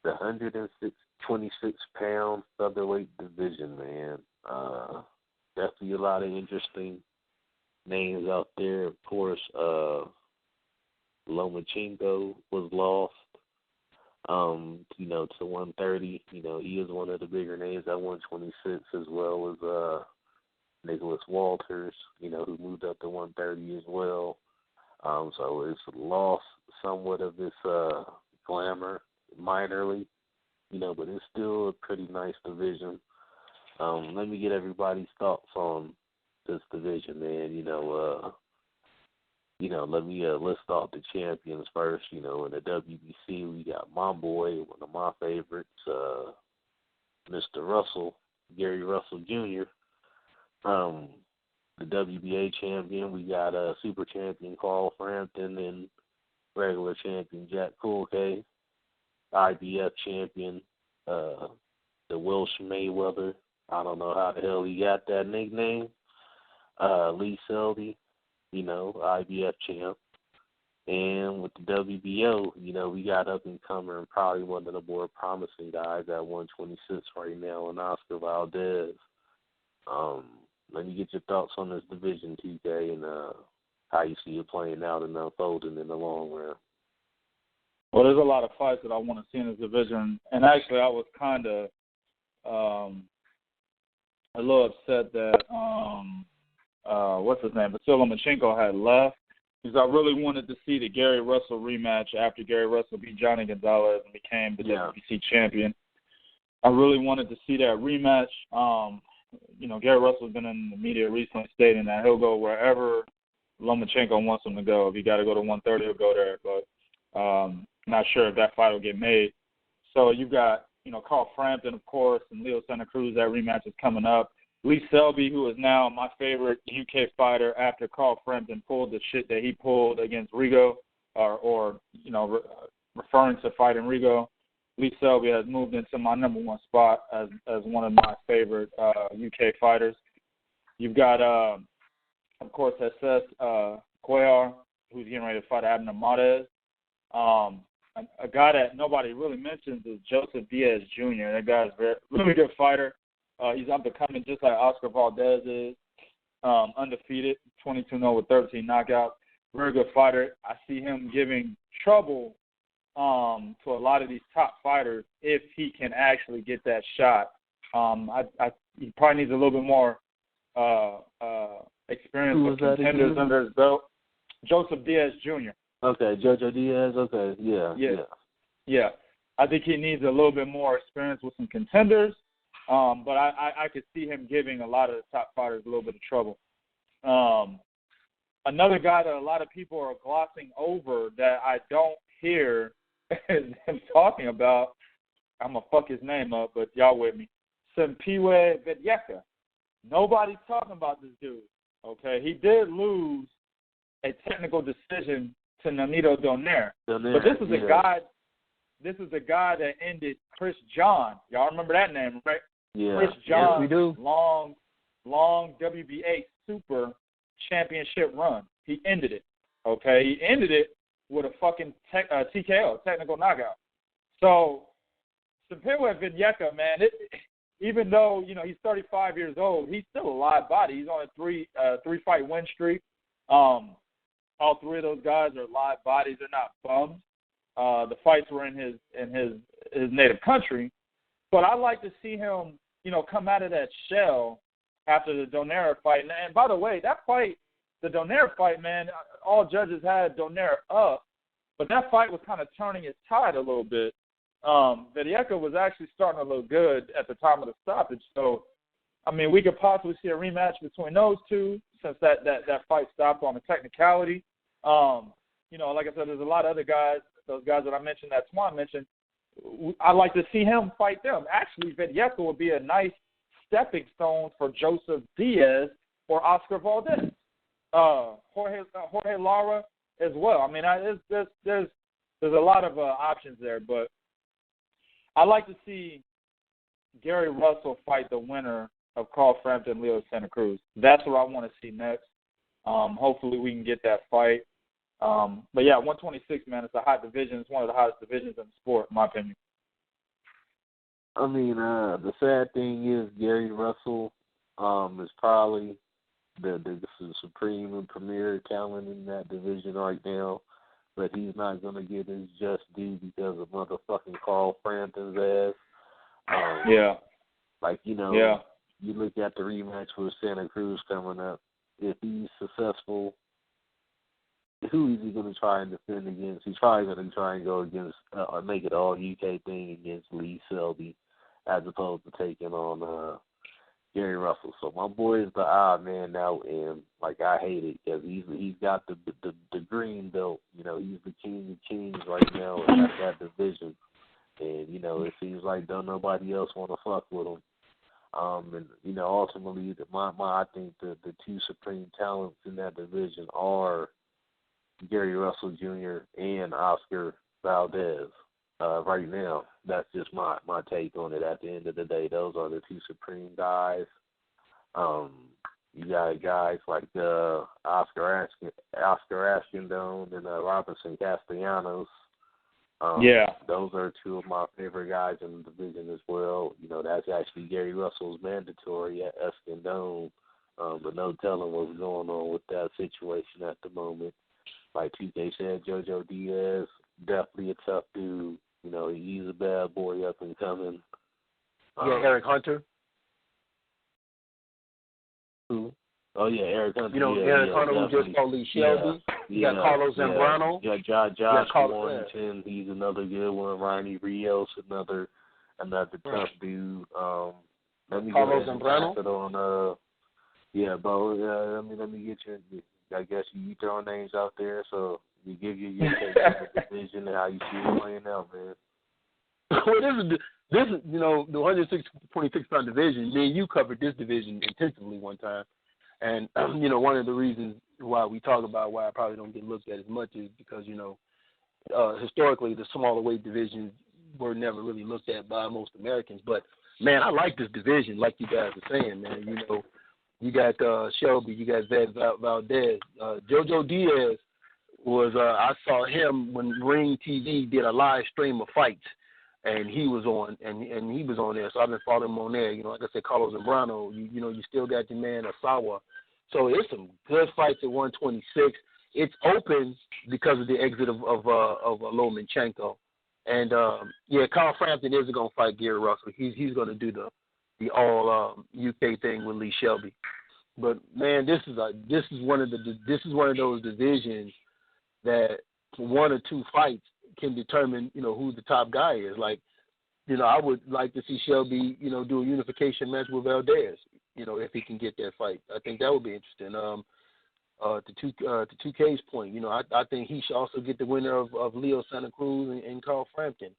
the 126-pound featherweight division, man. Definitely a lot of interesting names out there. Of course, Lomachenko was lost, to 130. He is one of the bigger names at 126, as well as Nicholas Walters, who moved up to 130 as well. So it's lost somewhat of its glamour minorly, but it's still a pretty nice division. Let me get everybody's thoughts on this division, man. let me list off the champions first. In the WBC, we got my boy, one of my favorites, Mr. Russell, Gary Russell Jr. The WBA champion, we got super champion Carl Frampton and regular champion Jack Culcay. IBF champion, the Welsh Mayweather. I don't know how the hell he got that nickname. Lee Selby, IBF champ. And with the WBO, we got up and comer and probably one of the more promising guys at 126 right now, and Oscar Valdez. Let me get your thoughts on this division, TK, and how you see it playing out and unfolding in the long run. Well, there's a lot of fights that I want to see in this division, and actually I was kind of a little upset that what's his name, Vasily Lomachenko had left, because I really wanted to see the Gary Russell rematch after Gary Russell beat Johnny Gonzalez and became the WBC champion. I really wanted to see that rematch. Gary Russell's been in the media recently stating that he'll go wherever Lomachenko wants him to go. If he got to go to 130, he'll go there. But not sure if that fight will get made. So you've got, Carl Frampton, of course, and Leo Santa Cruz. That rematch is coming up. Lee Selby, who is now my favorite UK fighter after Carl Frampton pulled the shit that he pulled against Rigo, referring to fighting Rigo. Lee Selby has moved into my number one spot as one of my favorite UK fighters. You've got, of course, Jesus Cuellar, who's getting ready to fight Abner Mares. A guy that nobody really mentions is Joseph Diaz Jr. That guy's a really good fighter. He's up and coming just like Oscar Valdez is, undefeated, 22-0 with 13 knockouts. Very good fighter. I see him giving trouble to a lot of these top fighters if he can actually get that shot. He probably needs a little bit more experience with contenders under his belt. Joseph Diaz Jr. Okay, Jojo Diaz. Okay, yeah. I think he needs a little bit more experience with some contenders, but I could see him giving a lot of the top fighters a little bit of trouble. Another guy that a lot of people are glossing over that I don't hear him talking about, I'm going to fuck his name up, but y'all with me, Sempiwe Vedyeka. Nobody's talking about this dude, okay? He did lose a technical decision to Nonito Donaire. But this is a guy that ended Chris John. Y'all remember that name, right? Yeah. Chris John, yes, we do. long WBA super championship run. He ended it, okay? He ended it with a fucking TKO, technical knockout. So, Sempiwe Vedyeka, man, even though, he's 35 years old, he's still a live body. He's on a three-fight win streak. All three of those guys are live bodies. They're not bums. The fights were in his native country. But I'd like to see him, come out of that shell after the Donaire fight. And by the way, that fight, the Donaire fight, man, all judges had Donaire up. But that fight was kind of turning his tide a little bit. Vedyeka was actually starting to look good at the time of the stoppage. So, we could possibly see a rematch between those two since that fight stopped on a technicality. Like I said, there's a lot of other guys, those guys that I mentioned, that Swan mentioned. I'd like to see him fight them. Actually, Vedyeka would be a nice stepping stone for Joseph Diaz or Oscar Valdez. Jorge Lara as well. There's a lot of options there, but I'd like to see Gary Russell fight the winner of Carl Frampton and Leo Santa Cruz. That's what I want to see next. Hopefully we can get that fight. But yeah, 126, man, it's a hot division. It's one of the hottest divisions in the sport, in my opinion. The sad thing is Gary Russell is probably the supreme and premier talent in that division right now, but he's not going to get his just due because of motherfucking Carl Frampton's ass. You look at the rematch with Santa Cruz coming up. If he's successful, who is he going to try and defend against? He's probably going to try and go against, make it all UK thing against Lee Selby, as opposed to taking on Gary Russell. So my boy is the odd man now, and like I hate it because he's got the green belt. You know, he's the king of kings right now in that division, and you know it seems like don't nobody else want to fuck with him. And you know ultimately, I think the two supreme talents in that division are Gary Russell Jr. and Oscar Valdez. Right now, that's just my take on it. At the end of the day, those are the two supreme guys. You got guys like Oscar Askindon and Robinson Castellanos. Those are two of my favorite guys in the division as well. You know, that's actually Gary Russell's mandatory at Askindon, but no telling what's going on with that situation at the moment. Like 2K said, JoJo Diaz, definitely a tough dude. You know, he's a bad boy up and coming. Eric Hunter. Who? Oh, yeah, Eric Hunter. You know, Eric Hunter who just called Lee Shelby. You got Carlos Zambrano. You got Josh Warrington. He's another good one. Ronnie Rios, another tough dude. Let me Carlos Zambrano. Let me get you. I guess you throwing names out there, so you give your take on the division and how you see it playing out, man. Well, this is you know the 126-pound division. Me and you covered this division intensively one time, and you know one of the reasons why we talk about why I probably don't get looked at as much is because you know historically the smaller weight divisions were never really looked at by most Americans. But man, I like this division, like you guys are saying, man. You know. You got Shelby, you got Valdez. JoJo Diaz was, I saw him when Ring TV did a live stream of fights, and he was on, and he was on there. So I've been following him on there. You know, like I said, Carlos Zambrano, you know, you still got your man Asawa. So it's some good fights at 126. It's open because of the exit of Lomachenko. And, Carl Frampton isn't going to fight Gary Russell. He's going to do the all UK thing with Lee Shelby. But man, this is one of those divisions that one or two fights can determine, you know, who the top guy is. Like, you know, I would like to see Shelby, you know, do a unification match with Valdez, you know, if he can get that fight. I think that would be interesting. To 2K's point, you know, I think he should also get the winner of Leo Santa Cruz and Carl Frampton.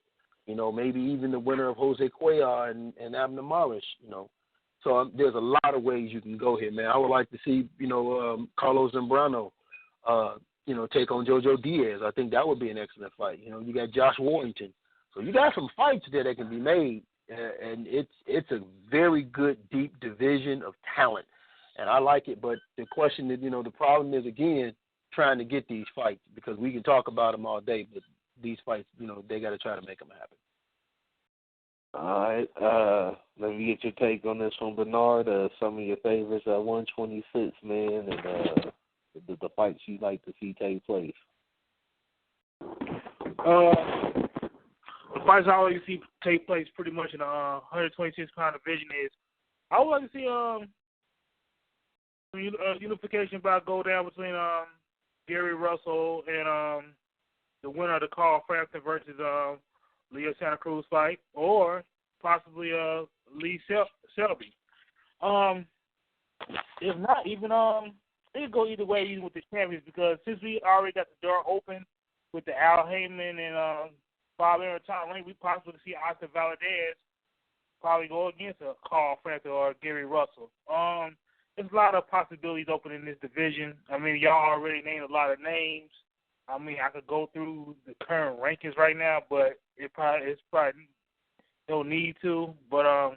You know, maybe even the winner of Jose Cuellar and Abner Mares, you know. So there's a lot of ways you can go here, man. I would like to see, you know, Carlos Zambrano, you know, take on JoJo Diaz. I think that would be an excellent fight. You know, you got Josh Warrington. So you got some fights there that can be made, and it's a very good, deep division of talent. And I like it, but the question is, you know, the problem is, again, trying to get these fights because we can talk about them all day, but these fights, you know, they got to try to make them happen. All right. Let me get your take on this one, Bernard. Some of your favorites at 126, man, and the fights you'd like to see take place. The fights I always see take place pretty much in the 126-pound division is I would like to see unification bout go down between Gary Russell and the winner of the Carl Frampton versus Leo Santa Cruz fight, or possibly Lee Shelby. If not, even it could go either way, even with the champions, because since we already got the door open with the Al Heyman and Bob Arum Tom Ring, we possibly see Oscar Valdez probably go against a Carl Frampton or Gary Russell. There's a lot of possibilities open in this division. I mean, y'all already named a lot of names. I mean, I could go through the current rankings right now, but it's probably no need to. But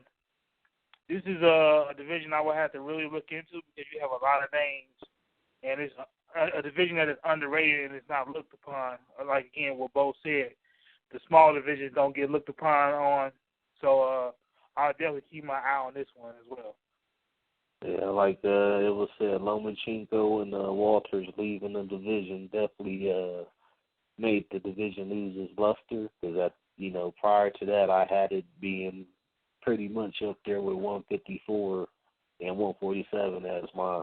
this is a division I would have to really look into because you have a lot of names, and it's a division that is underrated and is not looked upon. Like, again, what Bo said, the small divisions don't get looked upon on. So I'll definitely keep my eye on this one as well. Yeah, like it was said, Lomachenko and Walters leaving the division definitely made the division lose its luster. Because prior to that, I had it being pretty much up there with 154 and 147 as my,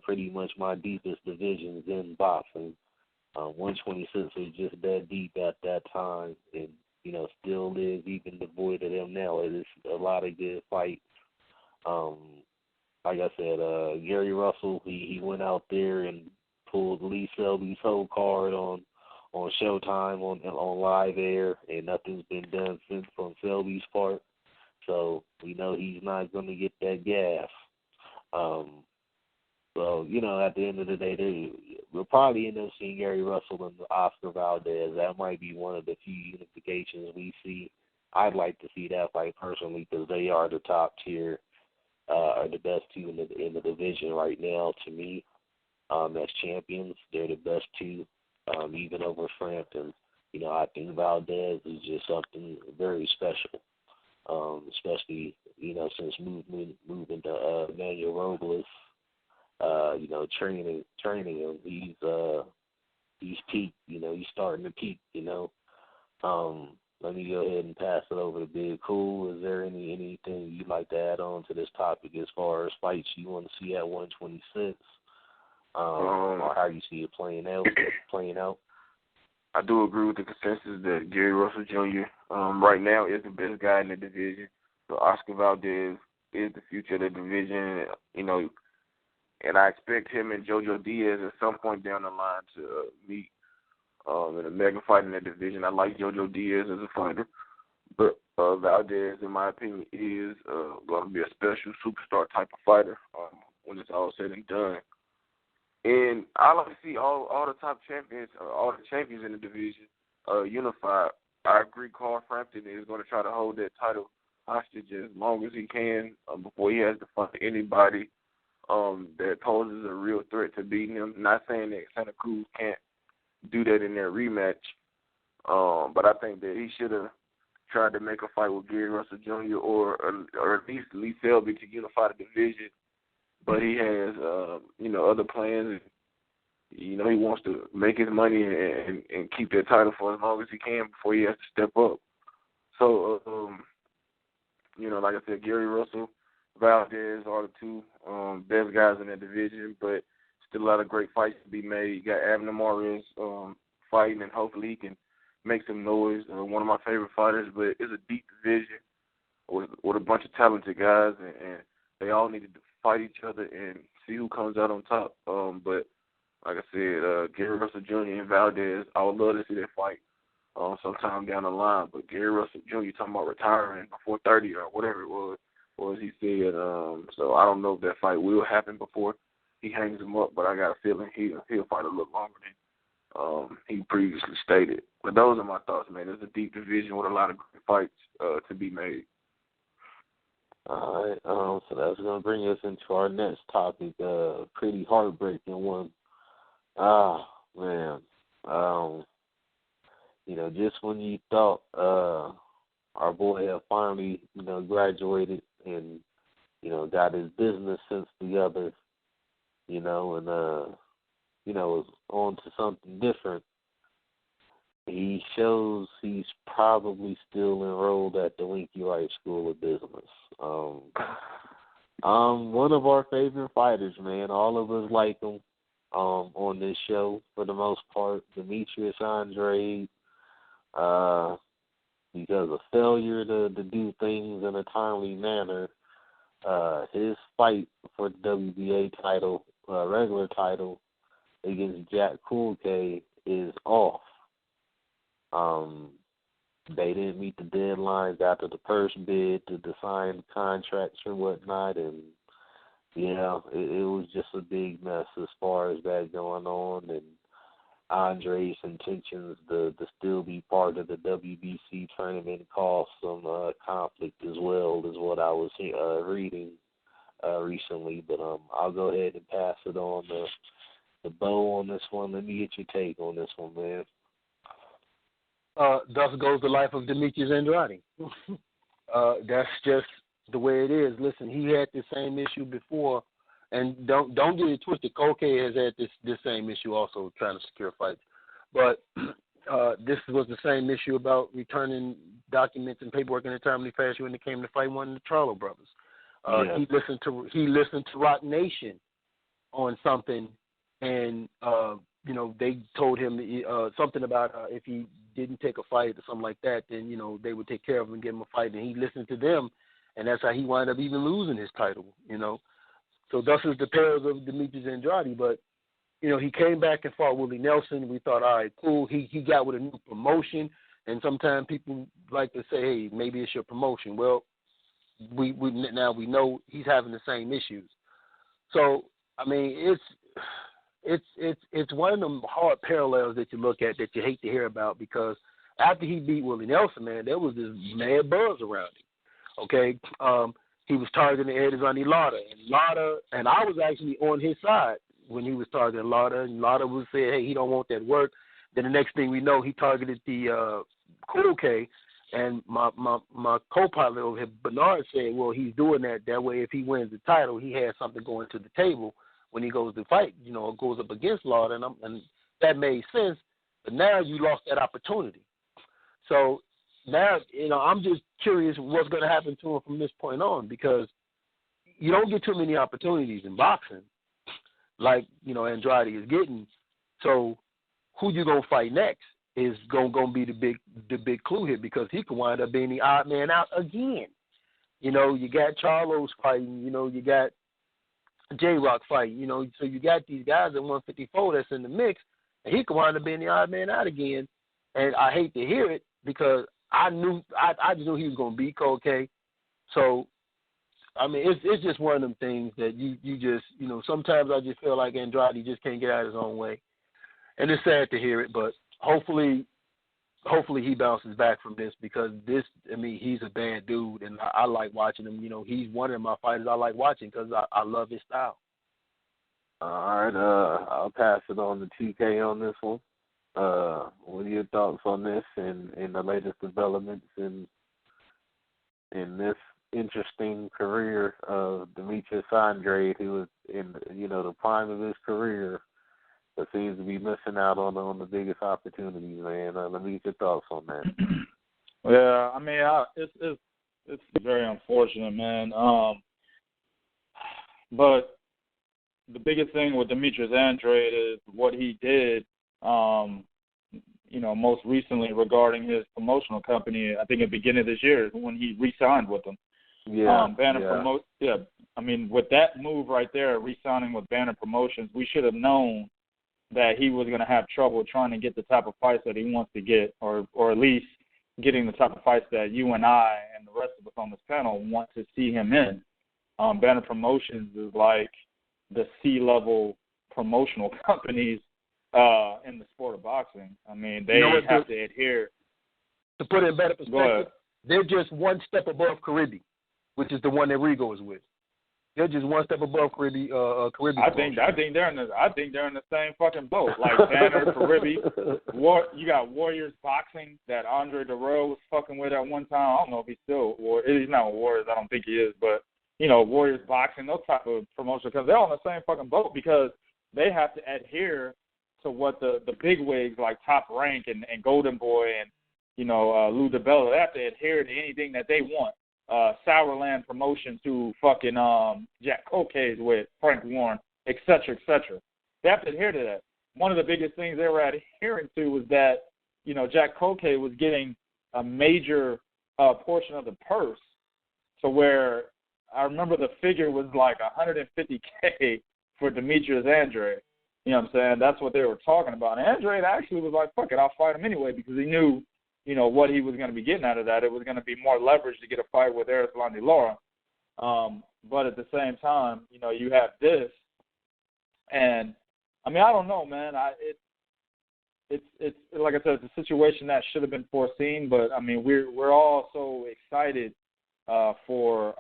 pretty much my deepest divisions in boxing. 126 was just that deep at that time, and still is even devoid of them now. It is a lot of good fights. Like I said, Gary Russell, he went out there and pulled Lee Selby's whole card on Showtime on live air, and nothing's been done since on Selby's part. So we know he's not going to get that gas. So, you know, at the end of the day, we'll probably end up seeing Gary Russell and Oscar Valdez. That might be one of the few unifications we see. I'd like to see that fight personally because they are the top tier, are the best two in the division right now to me. As champions, they're the best two, even over Frampton. You know, I think Valdez is just something very special, especially, you know, since moving to Manuel Robles. You know, training him. He's peaked. You know, he's starting to peak. You know, let me go ahead and pass it over to Big Cool. Is there anything you'd like to add on to this topic as far as fights you want to see at 126, or how you see it playing out? I do agree with the consensus that Gary Russell Jr. Right now is the best guy in the division. So Oscar Valdez is the future of the division. You know. And I expect him and JoJo Diaz at some point down the line to meet in a mega fight in that division. I like JoJo Diaz as a fighter, but Valdez, in my opinion, is going to be a special superstar type of fighter when it's all said and done. And I like to see all the top champions, all the champions in the division unified. I agree Carl Frampton is going to try to hold that title hostage as long as he can before he has to fight anybody that poses a real threat to beating him. Not saying that Santa Cruz can't do that in their rematch, but I think that he should have tried to make a fight with Gary Russell Jr. or at least Lee Selby to unify the division. But he has, you know, other plans. And, you know, he wants to make his money and keep that title for as long as he can before he has to step up. So, you know, like I said, Gary Russell, Valdez are the two best guys in that division, but still a lot of great fights to be made. You got Abner Mares fighting, and hopefully he can make some noise. One of my favorite fighters, but it's a deep division with a bunch of talented guys, and they all need to fight each other and see who comes out on top. But like I said, Gary Russell Jr. and Valdez, I would love to see that fight sometime down the line. But Gary Russell Jr. talking about retiring before 30 or whatever it was. Or as he said, so I don't know if that fight will happen before he hangs him up, but I got a feeling he'll fight a little longer than he previously stated. But those are my thoughts, man. It's a deep division with a lot of great fights to be made. All right, so that's going to bring us into our next topic, pretty heartbreaking one. Man. You know, just when you thought our boy had finally, you know, graduated and, you know, got his business sense together, you know, and, you know, was on to something different. He shows he's probably still enrolled at the Winky Wright School of Business. One of our favorite fighters, man. All of us like him on this show for the most part. Demetrius Andrade, because of failure to do things in a timely manner, his fight for the WBA title, regular title, against Jack Culcay is off. They didn't meet the deadlines after the first bid to sign contracts and whatnot, and yeah, it was just a big mess as far as that going on, and Andre's intentions to still be part of the WBC tournament caused some conflict as well, is what I was reading recently. But I'll go ahead and pass it on the bow on this one. Let me get your take on this one, man. Thus goes the life of Demetrius Andrade. That's just the way it is. Listen, he had the same issue before, and don't get it twisted. Culcay has had this same issue also, trying to secure fights. But this was the same issue about returning documents and paperwork in a timely fashion when it came to fight one of the Charlo brothers. Yeah. He listened to Rock Nation on something, and you know, they told him something about if he didn't take a fight or something like that, then, you know, they would take care of him and give him a fight. And he listened to them, and that's how he wound up even losing his title, you know. So thus is the perils of Demetrius Andrade. But, you know, he came back and fought Willie Nelson. We thought, all right, cool. He got with a new promotion, and sometimes people like to say, hey, maybe it's your promotion. Well, we now we know he's having the same issues. So, I mean, it's one of them hard parallels that you look at that you hate to hear about, because after he beat Willie Nelson, man, there was this mad buzz around him. Okay, he was targeting Erizani Lara, and I was actually on his side when he was targeting Lara, and Lara was saying, hey, he don't want that work. Then the next thing we know, he targeted the Culcay, and my co-pilot over here, Bernard, said, well, he's doing that way if he wins the title, he has something going to the table when he goes to fight, you know, goes up against Lara, and that made sense, but now you lost that opportunity. So now, you know, I'm just curious what's going to happen to him from this point on, because you don't get too many opportunities in boxing like, you know, Andrade is getting. So who you going to fight next is going to be the big clue here, because he could wind up being the odd man out again. You know, you got Charlos fighting, you know, you got J-Rock fighting, you know, so you got these guys at 154 that's in the mix, and he could wind up being the odd man out again. And I hate to hear it, because I just knew he was going to beat Culcay. So, I mean, it's just one of them things that you just, you know, sometimes I just feel like Andrade just can't get out of his own way. And it's sad to hear it, but hopefully he bounces back from this, because this, I mean, he's a bad dude, and I like watching him. You know, he's one of my fighters I like watching because I love his style. All right, I'll pass it on to TK on this one. What are your thoughts on this and the latest developments in this interesting career of Demetrius Andrade, who is in, you know, the prime of his career, but seems to be missing out on the biggest opportunities, man? Let me get your thoughts on that. Yeah, I mean, it's very unfortunate, man. But the biggest thing with Demetrius Andrade is what he did. You know, most recently regarding his promotional company, I think at the beginning of this year when he re-signed with them. Yeah. I mean, with that move right there, re-signing with Banner Promotions, we should have known that he was going to have trouble trying to get the type of fights that he wants to get, or at least getting the type of fights that you and I and the rest of us on this panel want to see him in. Banner Promotions is like the C-level promotional companies in the sport of boxing. I mean, they have to adhere. To put it in better Go ahead. perspective, they're just one step above Caribbean, which is the one that Rigo is with. They're just one step above Caribbean. I think they're in the same fucking boat. Like Banner, Caribbean, you got Warriors Boxing that Andre Darrell was fucking with at one time. I don't know if he's still he's not with Warriors. I don't think he is, but you know, Warriors Boxing, those type of promotions, because they're on the same fucking boat, because they have to adhere to what the big wigs like Top Rank and Golden Boy and, you know, Lou Dibella, they have to adhere to anything that they want. Sourland Promotions, who fucking Jack Culcay's with, Frank Warren, et cetera, et cetera. They have to adhere to that. One of the biggest things they were adhering to was that, you know, Jack Culcay was getting a major portion of the purse, to where I remember the figure was like $150K for Demetrius Andrade. You know what I'm saying? That's what they were talking about. And Andrade actually was like, fuck it, I'll fight him anyway, because he knew, you know, what he was going to be getting out of that. It was going to be more leverage to get a fight with Erizani Lara. But at the same time, you know, you have this. And, I mean, I don't know, man. It's like I said, it's a situation that should have been foreseen. But, I mean, we're all so excited for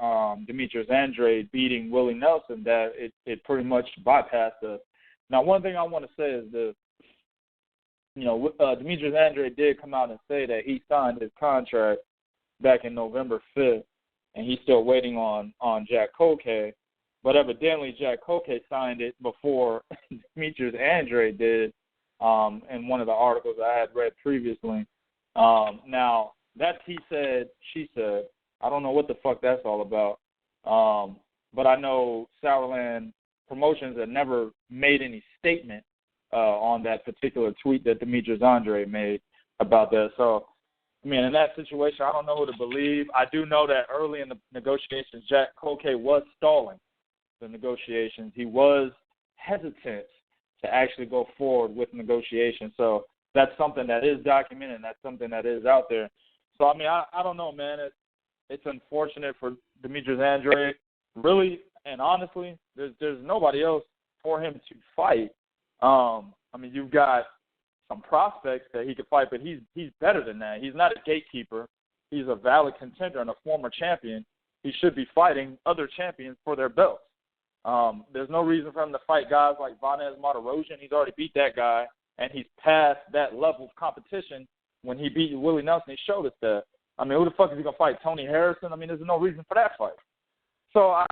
Demetrius Andrade beating Willie Nelson that it pretty much bypassed us. Now, one thing I want to say is this. You know, Demetrius Andrade did come out and say that he signed his contract back in November 5th, and he's still waiting on Jack Culcay. But evidently, Jack Culcay signed it before Demetrius Andrade did in one of the articles I had read previously. Now, that's he said, she said. I don't know what the fuck that's all about. But I know Sourland Promotions had never made any statement on that particular tweet that Demetrius Andrade made about that. So, I mean, in that situation, I don't know who to believe. I do know that early in the negotiations, Jack Culcay was stalling the negotiations. He was hesitant to actually go forward with negotiations. So that's something that is documented, and that's something that is out there. So, I mean, I don't know, man. It's unfortunate for Demetrius Andrade. Really and honestly, there's nobody else for him to fight. I mean, you've got some prospects that he could fight, but he's better than that. He's not a gatekeeper. He's a valid contender and a former champion. He should be fighting other champions for their belts. There's no reason for him to fight guys like Vanez Martirosyan. He's already beat that guy, and he's past that level of competition. When he beat Willie Nelson, he showed us that. I mean, who the fuck is he going to fight? Tony Harrison? I mean, there's no reason for that fight. So I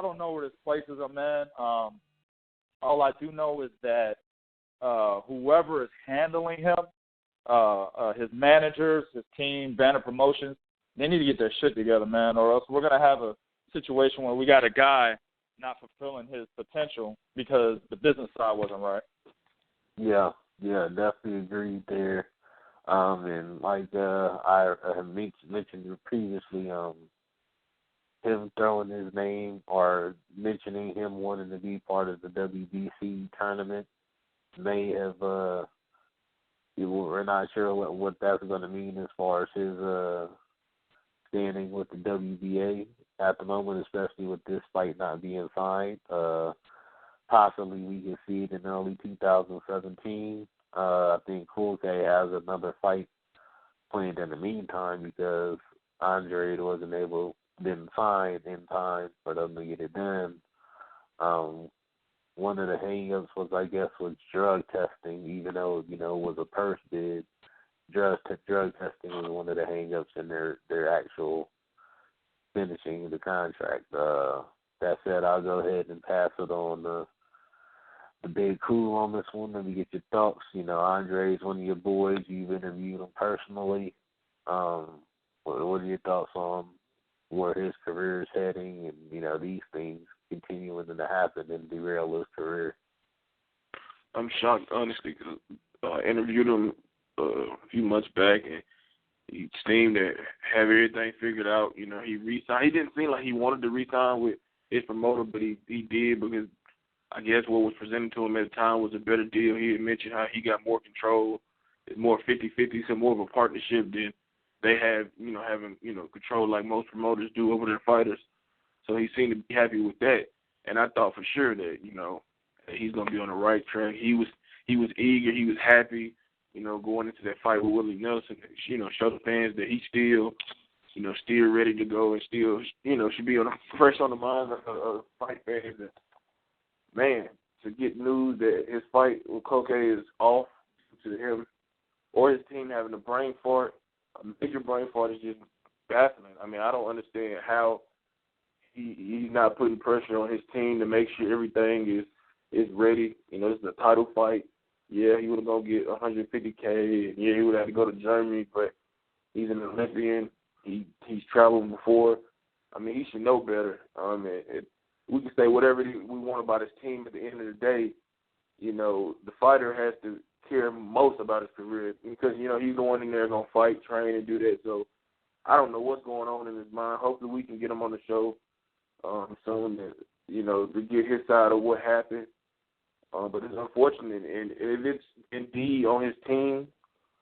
don't know where this places him, man. All I do know is that whoever is handling him, his managers, his team, Banner Promotions, they need to get their shit together, man, or else we're going to have a situation where we got a guy not fulfilling his potential because the business side wasn't right. Yeah, definitely agreed there. And like I have mentioned previously, him throwing his name or mentioning him wanting to be part of the WBC tournament may have, we're not sure what that's going to mean as far as his standing with the WBA at the moment, especially with this fight not being signed. Possibly we can see it in early 2017. I think Culcay has another fight planned in the meantime because Andrade didn't sign in time for them to get it done. One of the hang-ups was drug testing, even though, it was a purse bid. Drug testing was one of the hang-ups in their actual finishing the contract. That said, I'll go ahead and pass it on the Big Cool on this one. Let me get your thoughts. Andre's one of your boys. You've interviewed him personally. What are your thoughts on where his career is heading and, these things continuing to happen and derail his career? I'm shocked, honestly, because I interviewed him a few months back, and he seemed to have everything figured out. He re-signed. He didn't seem like he wanted to re-sign with his promoter, but he did because I guess what was presented to him at the time was a better deal. He had mentioned how he got more control. It's more 50-50, so more of a partnership than they have, having, control like most promoters do over their fighters. So he seemed to be happy with that. And I thought for sure that, that he's going to be on the right track. He was eager. He was happy, going into that fight with Willie Nelson, show the fans that he's still, still ready to go and still, should be fresh on the minds of fight fans. And, man, to get news that his fight with Culcay is off to him or his team having a brain fart, a major brain fart, is just baffling. I mean, I don't understand how he's not putting pressure on his team to make sure everything is ready. This is a title fight. Yeah, he would have gonna get $150K. And yeah, he would have to go to Germany, but he's an Olympian. He's traveled before. I mean, he should know better. We can say whatever we want about his team. At the end of the day, the fighter has to care most about his career because, he's the one in there going to fight, train, and do that. So I don't know what's going on in his mind. Hopefully we can get him on the show soon to get his side of what happened. But it's unfortunate, and if it's indeed on his team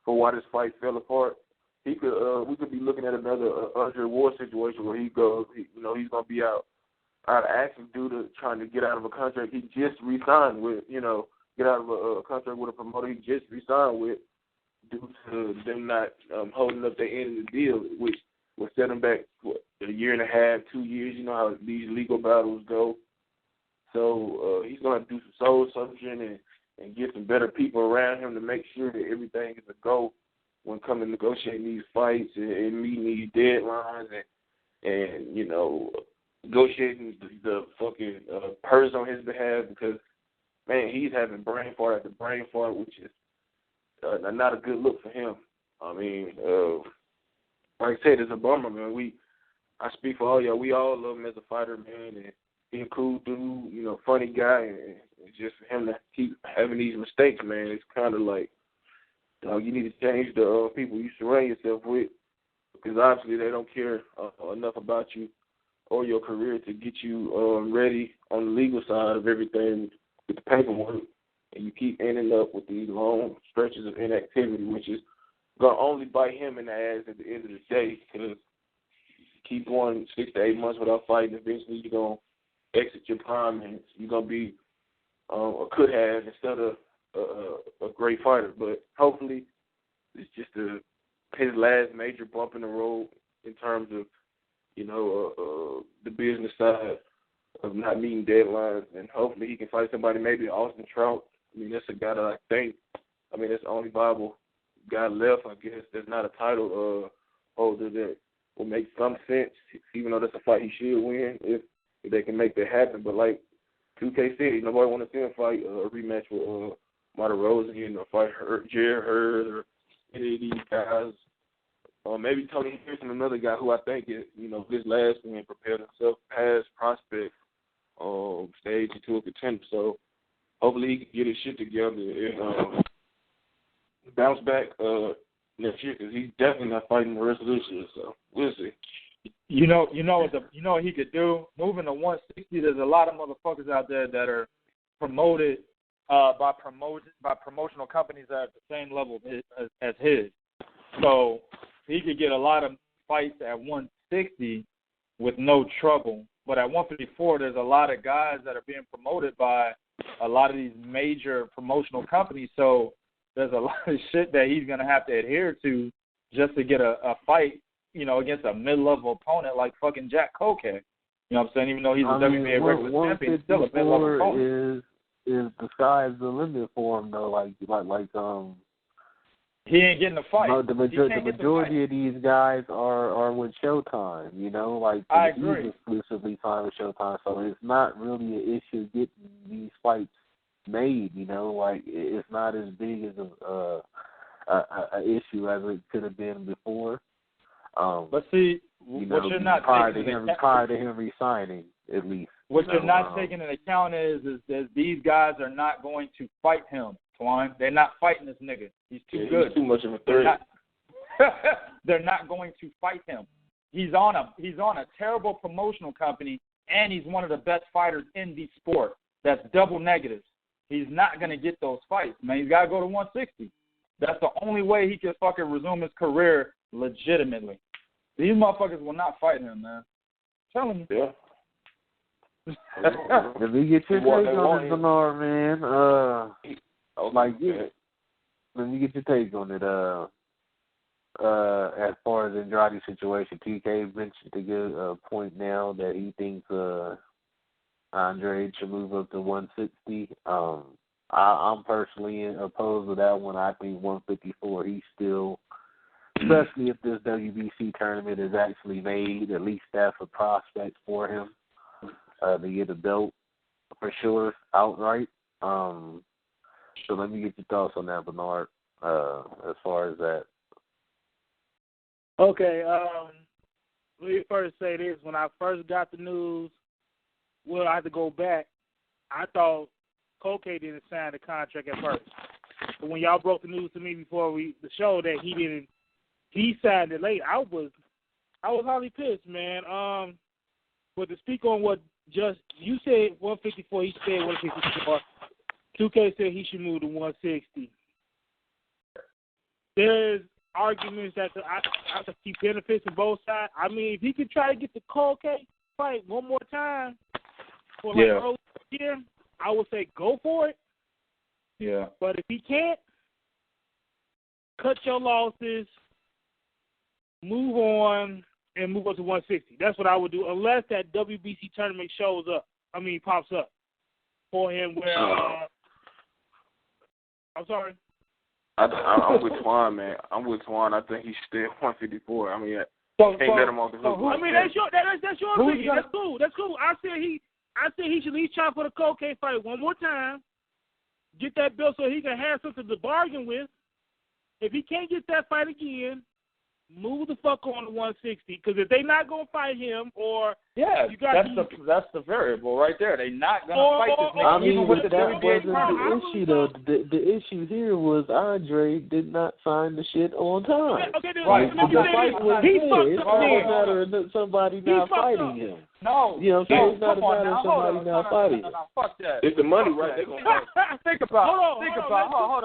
for why this fight fell apart, we could be looking at another Andre Ward situation where he's going to be out of action due to trying to get out of a contract he just re-signed with, get out of a contract with a promoter he just re-signed with due to them not holding up their end of the deal, which will set him back, a year and a half, 2 years. You know how these legal battles go. So he's going to do some soul searching and get some better people around him to make sure that everything is a go when coming to negotiating these fights and meeting these deadlines and negotiating the fucking purse on his behalf because, man, he's having brain fart after brain fart, which is not a good look for him. I mean, like I said, it's a bummer, man. I speak for all y'all. We all love him as a fighter, man, and he's a cool dude, funny guy, and just for him to keep having these mistakes, man, it's kind of like you need to change the people you surround yourself with, because obviously they don't care enough about you or your career to get you ready on the legal side of everything with the paperwork. And you keep ending up with these long stretches of inactivity, which is going to only bite him in the ass at the end of the day, because keep going 6 to 8 months without fighting, eventually you're going to exit your prime and you're going to be or could have instead of a great fighter. But hopefully it's just his last major bump in the road in terms of, the business side of not meeting deadlines, and hopefully he can fight somebody, maybe Austin Trout. I mean, that's a guy that that's the only viable guy left, I guess, that's not a title holder that will make some sense, even though that's a fight he should win if they can make that happen. But like 2K said, nobody want to see him fight a rematch with Martirosyan or fight Jared Hurd or any of these guys. Maybe Tony Pearson, another guy who I think is, his last win prepared himself past prospect stage into a contender. So hopefully he can get his shit together and bounce back next year, because he's definitely not fighting the rest of this year. So we'll see. You know what he could do? Moving to 160, there's a lot of motherfuckers out there that are promoted by promotional companies that are at the same level as his. So he could get a lot of fights at 160 with no trouble. But at 154, there's a lot of guys that are being promoted by a lot of these major promotional companies. So there's a lot of shit that he's going to have to adhere to just to get a fight, against a mid-level opponent like fucking Jack Culcay. You know what I'm saying? Even though he's a WBA regular champion, he's still a mid-level opponent. Is the sky's the limit for him, though? Like he ain't getting a fight. No, the majority of these guys are with Showtime, I agree. He's exclusively signed with Showtime, so it's not really an issue getting these fights made, it's not as big as a issue as it could have been before. But see, what you're not prior to him resigning, at least. What you're not taking into account is that these guys are not going to fight him, Twan. They're not fighting this nigga. He's too good. He's too much of a threat. They're not going to fight him. He's on a terrible promotional company, and he's one of the best fighters in the sport. That's double negatives. He's not going to get those fights, man. He's got to go to 160. That's the only way he can fucking resume his career legitimately. These motherfuckers will not fight him, man. I'm telling you. Yeah. Let me get your take on it, Donaire, man. Let me get your take on it. As far as Andrade's situation, TK mentioned a good point now that he thinks Andrade should move up to 160. I'm personally opposed to that one. I think 154, he's still, especially if this WBC tournament is actually made, at least that's a prospect for him to get a belt for sure outright. So let me get your thoughts on that, Bernard, as far as that. Okay, let me first say this. When I first got the news, I had to go back. I thought Culcay didn't sign the contract at first. But when y'all broke the news to me before the show that he signed it late, I was highly pissed, man. But to speak on what you said 154, he said 154. 2K said he should move to 160. There's arguments that I could see benefits on both sides. I mean, if he could try to get the Culcay fight one more time for early year, I would say go for it. Yeah. But if he can't, cut your losses, move on, and move up to 160. That's what I would do, unless that WBC tournament pops up for him where I'm sorry. I'm with Twan, man. I'm with Twan. I think he's still 154. I mean, can't let him off the hook. I mean, that's your opinion. That's cool. I said he should at least try for the Culcay fight one more time, get that belt so he can have something to bargain with. If he can't get that fight again, move the fuck on to 160, because if they not gonna fight him, or that's the variable right there. They not gonna fight this nigga. I mean, even with but the that wasn't WBA the issue though. The issue here was Andre did not sign the shit on time. Okay, right. The fight was he good. It's fucked not up. a matter of somebody not fighting him. No, you know what I'm saying? It's not a come on matter now. of somebody not fighting him. No, fuck that. If the money right, they're gonna fight. Think about. Hold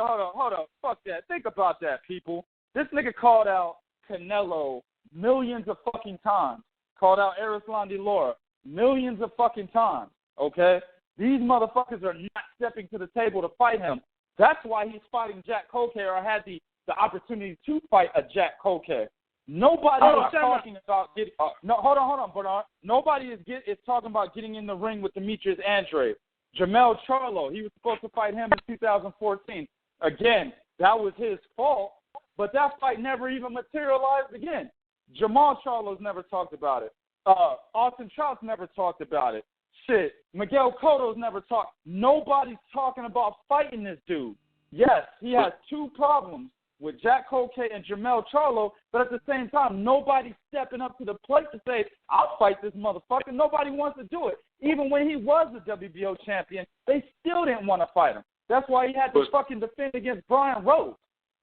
on. Fuck that. Think about that, people. This nigga called out Canelo millions of fucking times. Called out Erislandy Lara millions of fucking times. Okay? These motherfuckers are not stepping to the table to fight him. That's why he's fighting Jack Culcay, or had the opportunity to fight a Jack Culcay. Nobody is talking about getting. Hold on, Bernard. Nobody is talking about getting in the ring with Demetrius Andrade. Jermell Charlo, he was supposed to fight him in 2014. Again, that was his fault, but that fight never even materialized again. Jamal Charlo's never talked about it. Austin Trout's never talked about it. Shit, Miguel Cotto's never talked. Nobody's talking about fighting this dude. Yes, he has two problems with Jack Culcay and Jermell Charlo, but at the same time, nobody's stepping up to the plate to say, I'll fight this motherfucker. Nobody wants to do it. Even when he was the WBO champion, they still didn't want to fight him. That's why he had to fucking defend against Brian Rose.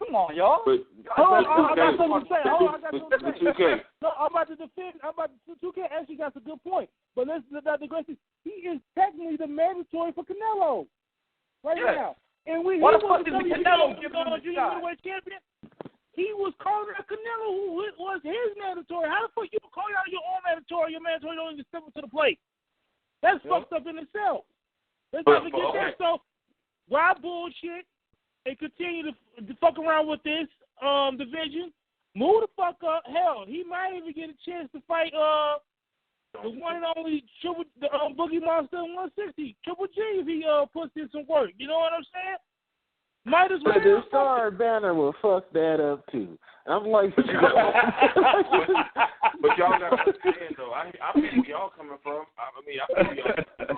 Come on, y'all. I got something to say. No, I'm about to defend. 2K actually got a good point. But let's Dr. Gracie, he is technically the mandatory for Canelo right now. And when he was the WBO junior middleweight champion, he was calling out Canelo, who was his mandatory. How the fuck you call out your own mandatory? Your mandatory don't even step up to the plate. That's fucked up in itself. Let's not forget that. So why bullshit and continue to fuck around with this division? Move the fuck up. Hell, he might even get a chance to fight the one and only Boogie Monster 160, Triple G, if he puts in some work. You know what I'm saying? Might as well. But the Star Banner will fuck that up too. I'm like, but y'all got to understand though. I feel where y'all coming from. I feel where y'all coming from.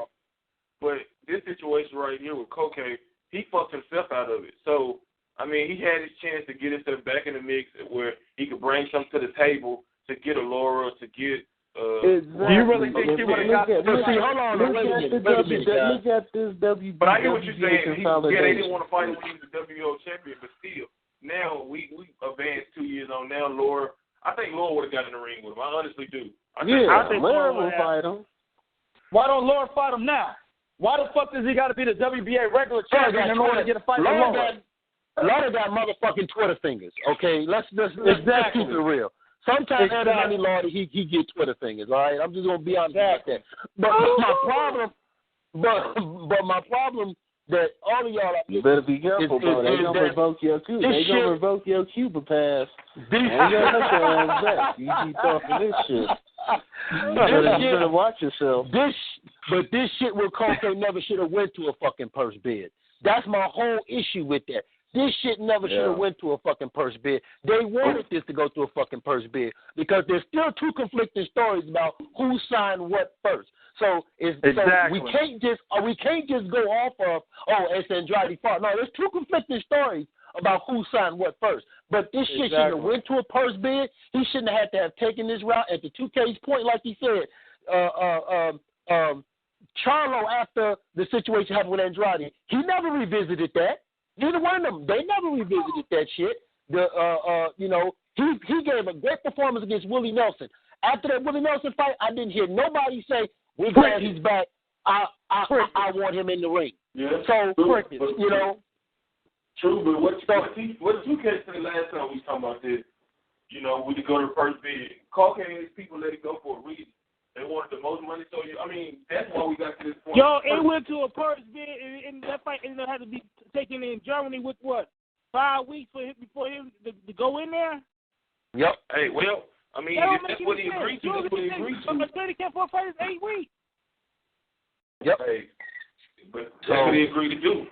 But this situation right here with Culcay, he fucked himself out of it. So I mean, he had his chance to get himself back in the mix where he could bring something to the table to get a Laura, to get. Exactly. You really think he would have got? Look at this WBO. But I hear what you're saying. They didn't want to fight him when he was the WBO champion, but still, now we advanced 2 years on. Now Laura, I think Laura would have got in the ring with him. I honestly do. I think Laura will fight him. Why don't Laura fight him now? Why the fuck does he got to be the WBA regular champion in order to get a fight with Laura? Laura got motherfucking Twitter fingers. Okay, let's keep it real. Sometimes everybody Lord he get Twitter fingers, all right? I'm just gonna be honest about that. But my problem that all of y'all you better be careful, bro. They gonna revoke your Cuba. They gonna revoke your Cuba pass. They gonna let your ass back. You keep talking this shit. You better watch yourself. This shit with Culcay never should have went to a fucking purse bid. That's my whole issue with that. This shit never should have went to a fucking purse bid. They wanted this to go to a fucking purse bid because there's still two conflicting stories about who signed what first. So we can't just go off of it's Andrade fault. No, there's two conflicting stories about who signed what first. But this shit shouldn't have went to a purse bid. He shouldn't have had to have taken this route. At the 2K's point, like he said, Charlo, after the situation happened with Andrade, he never revisited that. Neither one of them. They never revisited that shit. He gave a great performance against Willie Nelson. After that Willie Nelson fight, I didn't hear nobody say, we're glad he's back. I want him in the ring. Yeah. So, you know. True, but what 2K said last time we talking about this, you know, we could go to the first bid. Culcay and his people let it go for a reason. They wanted the most money, so that's why we got to this point. Yo, it went to a purse bid, and that fight had to be taken in Germany with 5 weeks before him to go in there. Yep. Hey, well, that's what he agreed to. That's what he agreed to. A 30-camp fight is 8 weeks. Yep. Hey, but that's what he agreed to do.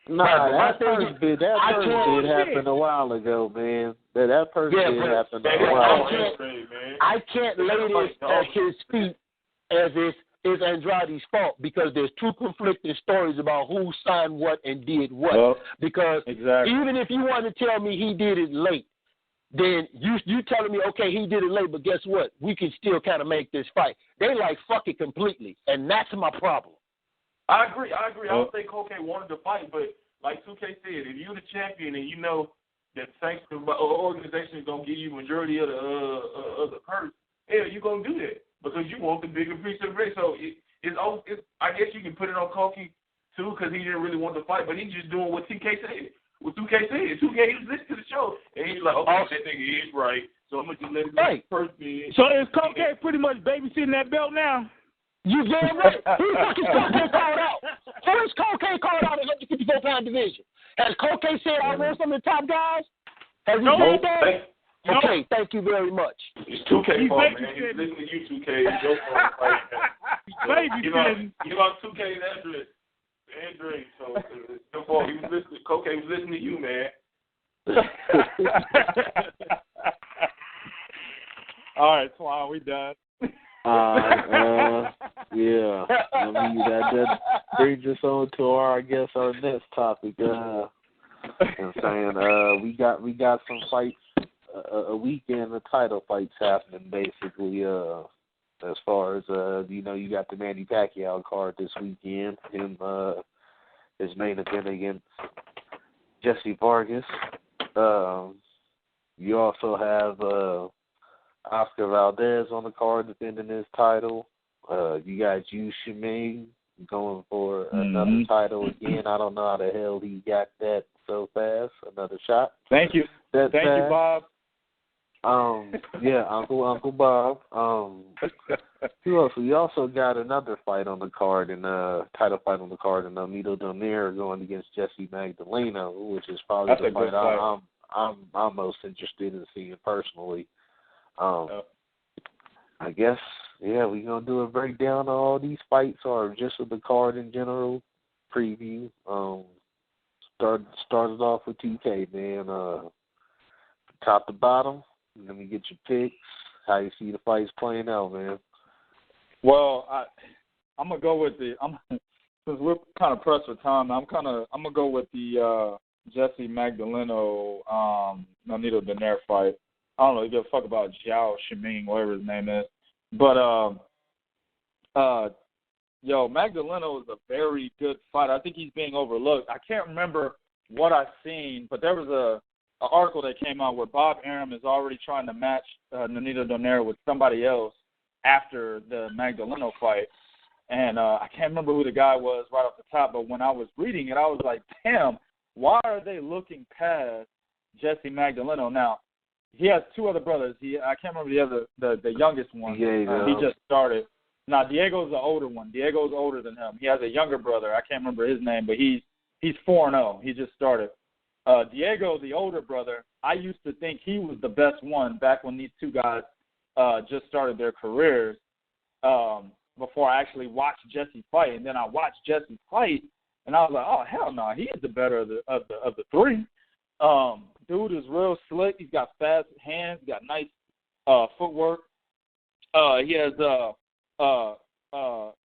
Nah, that first bid happened a while ago, man. That first bid happened a while ago. I can't lay this at his feet as it's Andrade's fault because there's two conflicting stories about who signed what and did what. Because even if you want to tell me he did it late, then you telling me, okay, he did it late, but guess what? We can still kind of make this fight. They like fuck it completely, and that's my problem. I agree. I don't think Culcay wanted to fight, but like 2K said, if you're the champion and you know that the organization is gonna give you majority of the purse, hell, you're gonna do that because you want the bigger piece of the race. So it's I guess you can put it on Culcay too because he didn't really want to fight, but he's just doing what 2K said. What 2K said. 2K was listening to the show, and he's like, okay, that nigga is right, so I'm gonna just let him go first. So is Culcay pretty much babysitting that belt now? You damn right. Who the fuck is Culcay called out? Who is Culcay called out in the 154-pound division? Has Culcay said I want some of the top guys? Has he said that? Okay, thank you very much. It's 2K fault, man. He's listening to you, 2K. It's your fault. You know, 2K Andrade, so it's your fault. He was listening. Culcay was listening to you, man. All right, Twan, we done. Yeah. I mean, that brings us on to our next topic. I'm saying we got some fights, a weekend of title fights happening basically. As far as you got the Manny Pacquiao card this weekend. His main event against Jessie Vargas. You also have Oscar Valdez on the card defending his title. You got U.O.E.N.O going for another title again. I don't know how the hell he got that so fast. Another shot. Thank you. Thank you, Bob. Yeah, Uncle Bob. We also got another fight on the card and title fight on the card, and Nonito Donaire going against Jessie Magdaleno, which is probably the fight I'm most interested in seeing personally. I guess, yeah, we're going to do a breakdown of all these fights or just of the card in general, preview. Started off with 2K, man. Top to bottom, let me get your picks, how you see the fights playing out, man. Well, I'm going to go with since we're kind of pressed for time, I'm going to go with the Jessie Magdaleno, Nonito Donaire fight. I don't know, give a fuck about Zhao whatever his name is. But, Magdaleno is a very good fighter. I think he's being overlooked. I can't remember what I've seen, but there was an article that came out where Bob Arum is already trying to match Nonito Donaire with somebody else after the Magdaleno fight. And I can't remember who the guy was right off the top, but when I was reading it, I was like, damn, why are they looking past Jessie Magdaleno? Now, he has two other brothers. I can't remember the youngest one. He just started. Now, Diego's the older one. Diego's older than him. He has a younger brother. I can't remember his name, but he's 4-0. He just started. Diego, the older brother, I used to think he was the best one back when these two guys just started their careers before I actually watched Jessie fight. And then I watched Jessie fight, and I was like, oh, hell no, he is the better of the three. Dude is real slick. He's got fast hands. He's got nice footwork. He has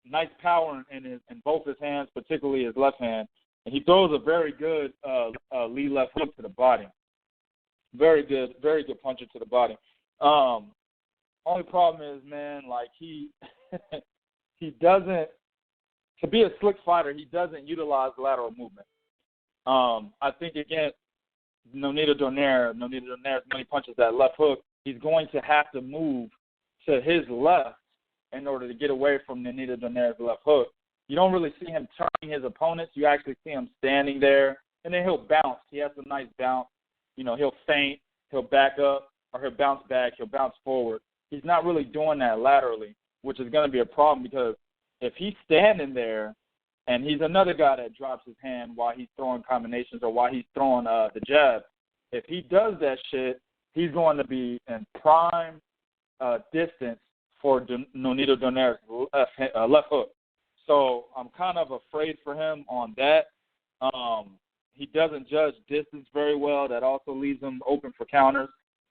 nice power in both his hands, particularly his left hand. And he throws a very good lead left hook to the body. Very good puncher to the body. Only problem is, man, like he doesn't, to be a slick fighter, he doesn't utilize lateral movement. I think against Nonito Donaire, when he punches that left hook, he's going to have to move to his left in order to get away from Nonito Donaire's left hook. You don't really see him turning his opponents. You actually see him standing there, and then he'll bounce. He has a nice bounce. He'll feint, he'll back up, or he'll bounce back, he'll bounce forward. He's not really doing that laterally, which is going to be a problem because if he's standing there and he's another guy that drops his hand while he's throwing combinations or while he's throwing the jab, if he does that shit, he's going to be in prime distance for Nonito Donaire's left hook. So I'm kind of afraid for him on that. He doesn't judge distance very well. That also leaves him open for counters.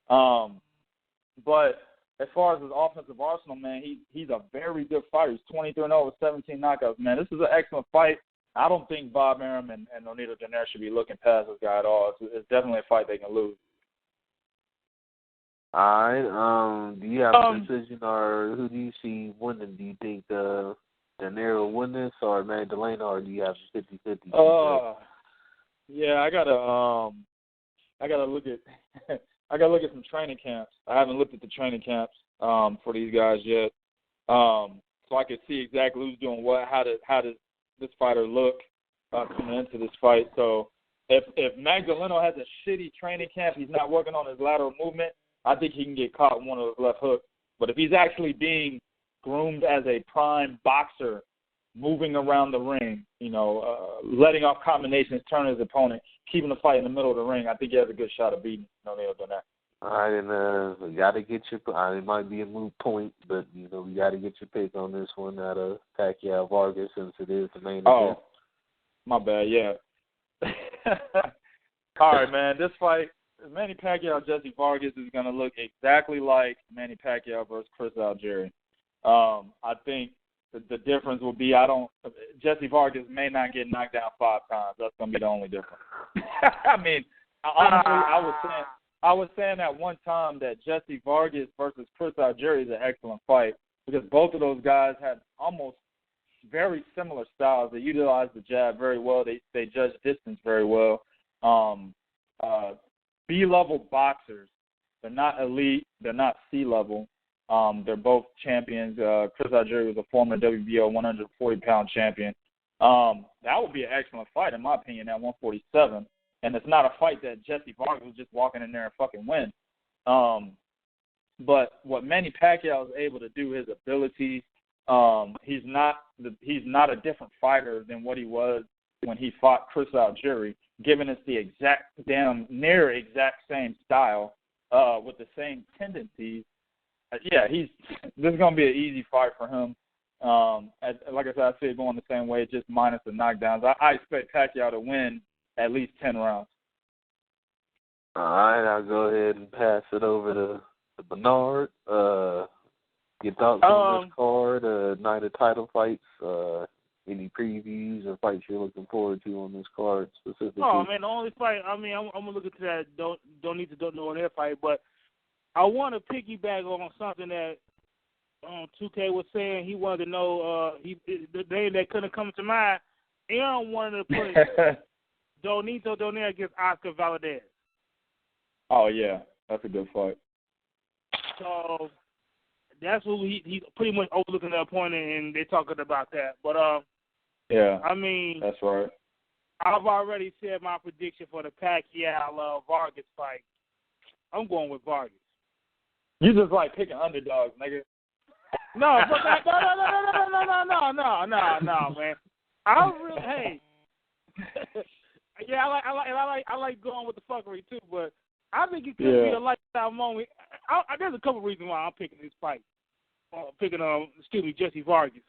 But as far as his offensive arsenal, man, he's a very good fighter. He's 23-0 with 17 knockouts. Man, this is an excellent fight. I don't think Bob Arum and Nonito Donaire should be looking past this guy at all. It's definitely a fight they can lose. All right. Do you have a decision, or who do you see winning? Do you think Donaire will win this, or Magdaleno, or do you have 50-50? Yeah, I gotta look at some training camps. I haven't looked at the training camps for these guys yet, so I could see exactly who's doing what. How does this fighter look coming into this fight? So if Magdaleno has a shitty training camp, he's not working on his lateral movement, I think he can get caught in one of those left hooks. But if he's actually being groomed as a prime boxer, moving around the ring, letting off combinations, turning his opponent, keeping the fight in the middle of the ring, I think he has a good shot of beating Nonito Donaire. All right, and we got to get your it might be a moot point, but, we got to get your pick on this one out of Pacquiao Vargas since it is the main event. Oh, my bad, yeah. All right, man, this fight, Manny Pacquiao, Jessie Vargas is going to look exactly like Manny Pacquiao versus Chris Algieri. I think the difference will be Jessie Vargas may not get knocked down 5 times. That's going to be the only difference. I mean, honestly, I was saying at one time that Jessie Vargas versus Chris Algieri is an excellent fight because both of those guys have almost very similar styles. They utilize the jab very well. They judge distance very well. B-level boxers. They're not elite. They're not C-level. They're both champions. Chris Algieri was a former WBO 140-pound champion. That would be an excellent fight, in my opinion, at 147. And it's not a fight that Jessie Vargas was just walking in there and fucking win. But what Manny Pacquiao is able to do, his abilities, he's not a different fighter than what he was when he fought Chris Algieri, giving us the near exact same style with the same tendencies. This is going to be an easy fight for him. Like I said, I see it going the same way, just minus the knockdowns. I expect Pacquiao to win at least 10 rounds. All right, I'll go ahead and pass it over to Bernard. Your thoughts on this card, night of title fights, any previews or fights you're looking forward to on this card specifically? Oh, man, the only fight, I'm going to look into that don't need to know their fight, but I want to piggyback on something that 2K was saying. He wanted to know the name that couldn't come to mind. Aaron wanted to put Nonito Donaire against Oscar Valdez. Oh, yeah. That's a good fight. So that's who he pretty much overlooking the opponent, and they're talking about that. But, yeah, I mean, that's right. I've already said my prediction for the Pacquiao Vargas fight. I'm going with Vargas. You just like picking underdogs, nigga. No, man. I like going with the fuckery too, but I think it could be a lifestyle moment. There's a couple reasons why I'm picking this fight. Jessie Vargas.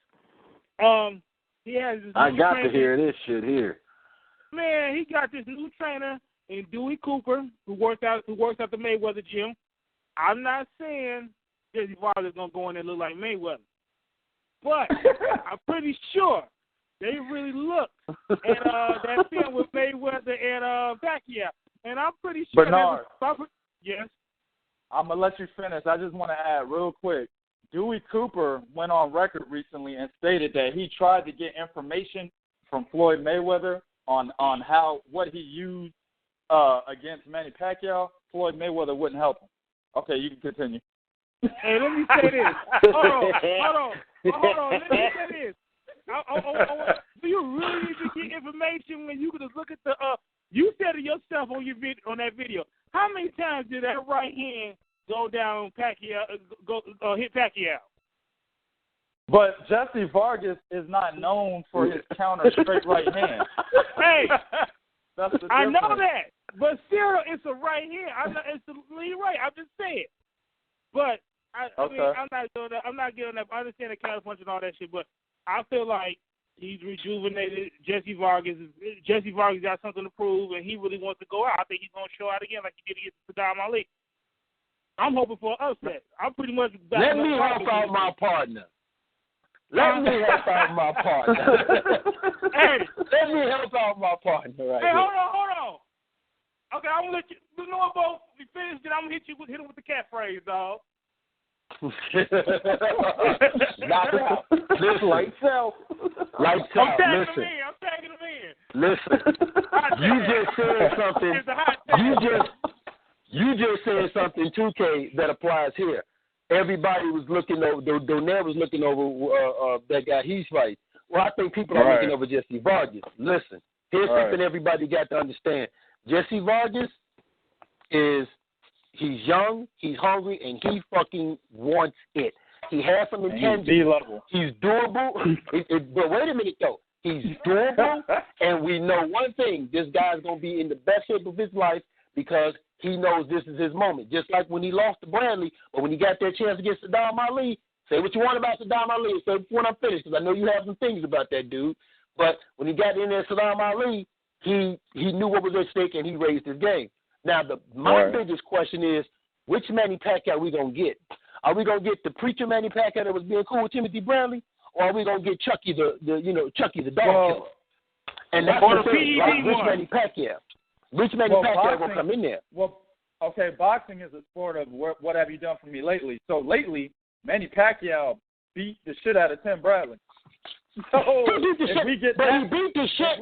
He has this I got trainer. to hear this shit here. Man, he got this new trainer in Dewey Cooper who works out the Mayweather gym. I'm not saying Jessie Vargas is gonna go in there and look like Mayweather, but I'm pretty sure they really looked at that film with Mayweather and Pacquiao, and I'm pretty sure. Bernard, yes. I'm gonna let you finish. I just want to add real quick. Dewey Cooper went on record recently and stated that he tried to get information from Floyd Mayweather on what he used against Manny Pacquiao. Floyd Mayweather wouldn't help him. Okay, you can continue. Hey, let me say this. Hold on. Let me say this. Do you really need to get information when you can just look at the? You said it yourself on that video. How many times did that right hand go down Pacquiao? Hit Pacquiao? But Jessie Vargas is not known for his counter straight right hand. Hey, that's the difference. I know that, but still, it's a right hand. It's the lead right. I'm just saying. But I mean, I'm not doing that. I'm not giving that. I understand the counter punch and all that shit, but I feel like he's rejuvenated. Jessie Vargas got something to prove, and he really wants to go out. I think he's going to show out again like he did against Saddam Ali. I'm hoping for an upset. I'm pretty much back. Let me help out my partner. Let me help out my partner. Hey, let me help out my partner right hey, here. hold on. Okay, I'm gonna let you. You know what, Bo? We finished it. I'm gonna hit him with the catchphrase, dog. Knock out. Listen, lights out. Lights I'm out. tagging him in. Listen. You just said something. It's a hot tag. You just said something, 2K, that applies here. Everybody was looking over. Donaire was looking over that guy he's fighting. Well, I think people are looking over Jessie Vargas. Listen, here's something everybody got to understand. Jessie Vargas he's young, he's hungry, and he fucking wants it. He has some intangibles. He's doable. But wait a minute, though. He's doable, and we know one thing. This guy's going to be in the best shape of his life because he knows this is his moment. Just like when he lost to Bradley, but when he got that chance against Saddam Ali, say what you want about Saddam Ali. Say when I'm finished, because I know you have some things about that dude. But when he got in there, Saddam Ali, he knew what was at stake, and he raised his game. Now, my biggest question is, which Manny Pacquiao are we going to get? Are we going to get the preacher Manny Pacquiao that was being cool with Timothy Bradley, or are we going to get Chucky Chucky the dog killer? And that's the thing, like, which Manny Pacquiao? Which Manny Pacquiao will come in there? Well, okay, boxing is a sport of what have you done for me lately? So lately, Manny Pacquiao beat the shit out of Tim Bradley. So he beat the shit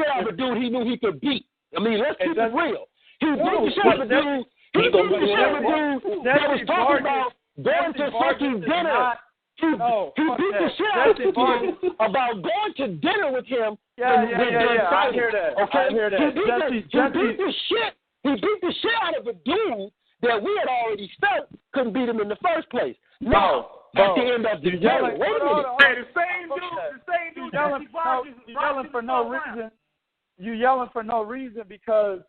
out of a dude he knew he could beat. I mean, let's keep it real. He beat the shit out of a dude. He beat the shit out of a dude that was talking about going to fucking dinner. He beat the shit out of a dude about going to dinner with him. Yeah. I hear that. Okay? I hear that. He beat the shit out of a dude that we had already felt couldn't beat him in the first place. No. At the end of the day, wait a minute. Hey, the same dude. You yelling for no reason. You yelling for no reason because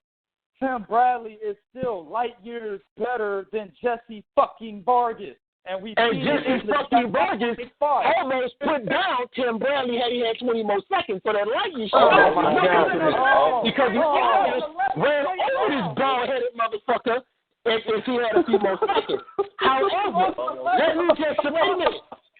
Tim Bradley is still light years better than Jessie fucking Vargas. And Jessie fucking Vargas almost put down Tim Bradley had he had 20 more seconds for that light year shot. Because he almost ran over this bald-headed motherfucker if he had a few more seconds. However,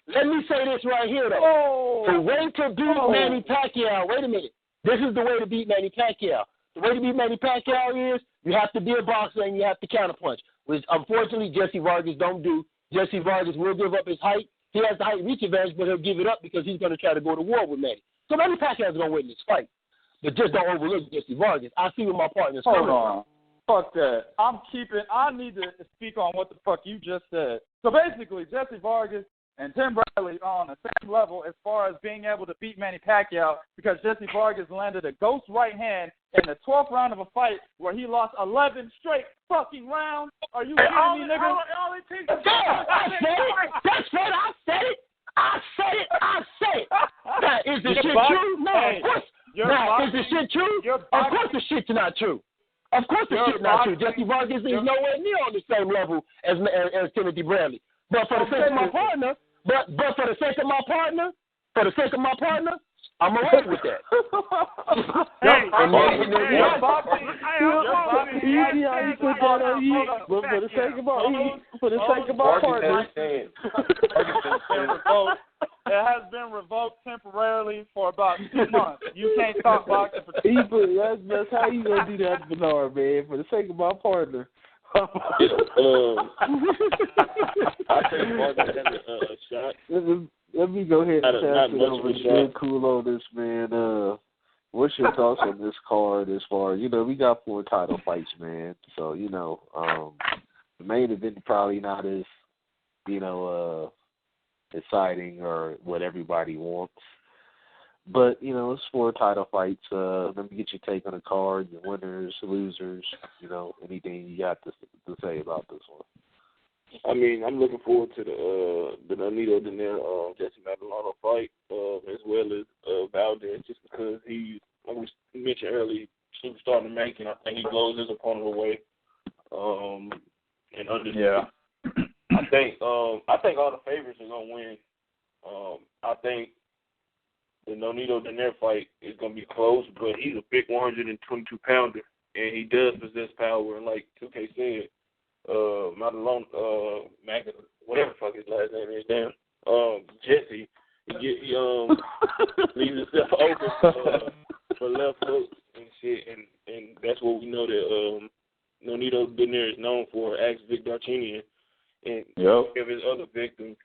let me say this right here, though. The way to beat Manny Pacquiao, wait a minute. This is the way to beat Manny Pacquiao. The way to beat Manny Pacquiao is you have to be a boxer and you have to counterpunch, which unfortunately Jessie Vargas don't do. Jessie Vargas will give up his height. He has the height reach advantage, but he'll give it up because he's going to try to go to war with Manny. So Manny Pacquiao is going to win this fight. But just don't overlook Jessie Vargas. I see what my partner's coming. Hold on. Fuck that. I need to speak on what the fuck you just said. So basically, Jessie Vargas and Tim Bradley are on the same level as far as being able to beat Manny Pacquiao because Jessie Vargas landed a ghost right hand in the 12th round of a fight where he lost 11 straight fucking rounds. Are you kidding me, nigga? I said it. Now, is this shit true? No, of course. Now, is this shit true? Of course the shit's not true. Of course the shit's not true. Jessie Vargas is nowhere near on the same level as Timothy Bradley. But for the sake of my partner, for the sake of my partner, I'm alright with that. For the sake of my partner, it has been revoked temporarily for about 2 months. You can't talk boxing for 2 months. That's how you gonna do that, Bernard, man. For the sake of my partner. I think Martin had a shot. Let me go ahead and pass it over to Shane Cool on this, man. What's your thoughts on this card as far as, we got 4 title fights, man. So, the main event probably not as, exciting or what everybody wants. But, it's 4 title fights. Let me get your take on the card, your winners, losers, anything you got to say about this one. I mean, I'm looking forward to the Nonito Donaire Jesse Magdaleno fight, as well as Valdez, just because he, like we mentioned earlier, superstar in the making. I think he blows his opponent away. And I think all the favorites are gonna win. I think the Nonito Donaire fight is gonna be close, but he's a big 122 pounder, and he does possess power. And like 2K said, Magdaleno, whatever the fuck his last name is, Jessie, he leaves himself open for left hooks and shit, and That's what we know that Nonito Donaire is known for. Ask Vic Darcinian and of his other victims,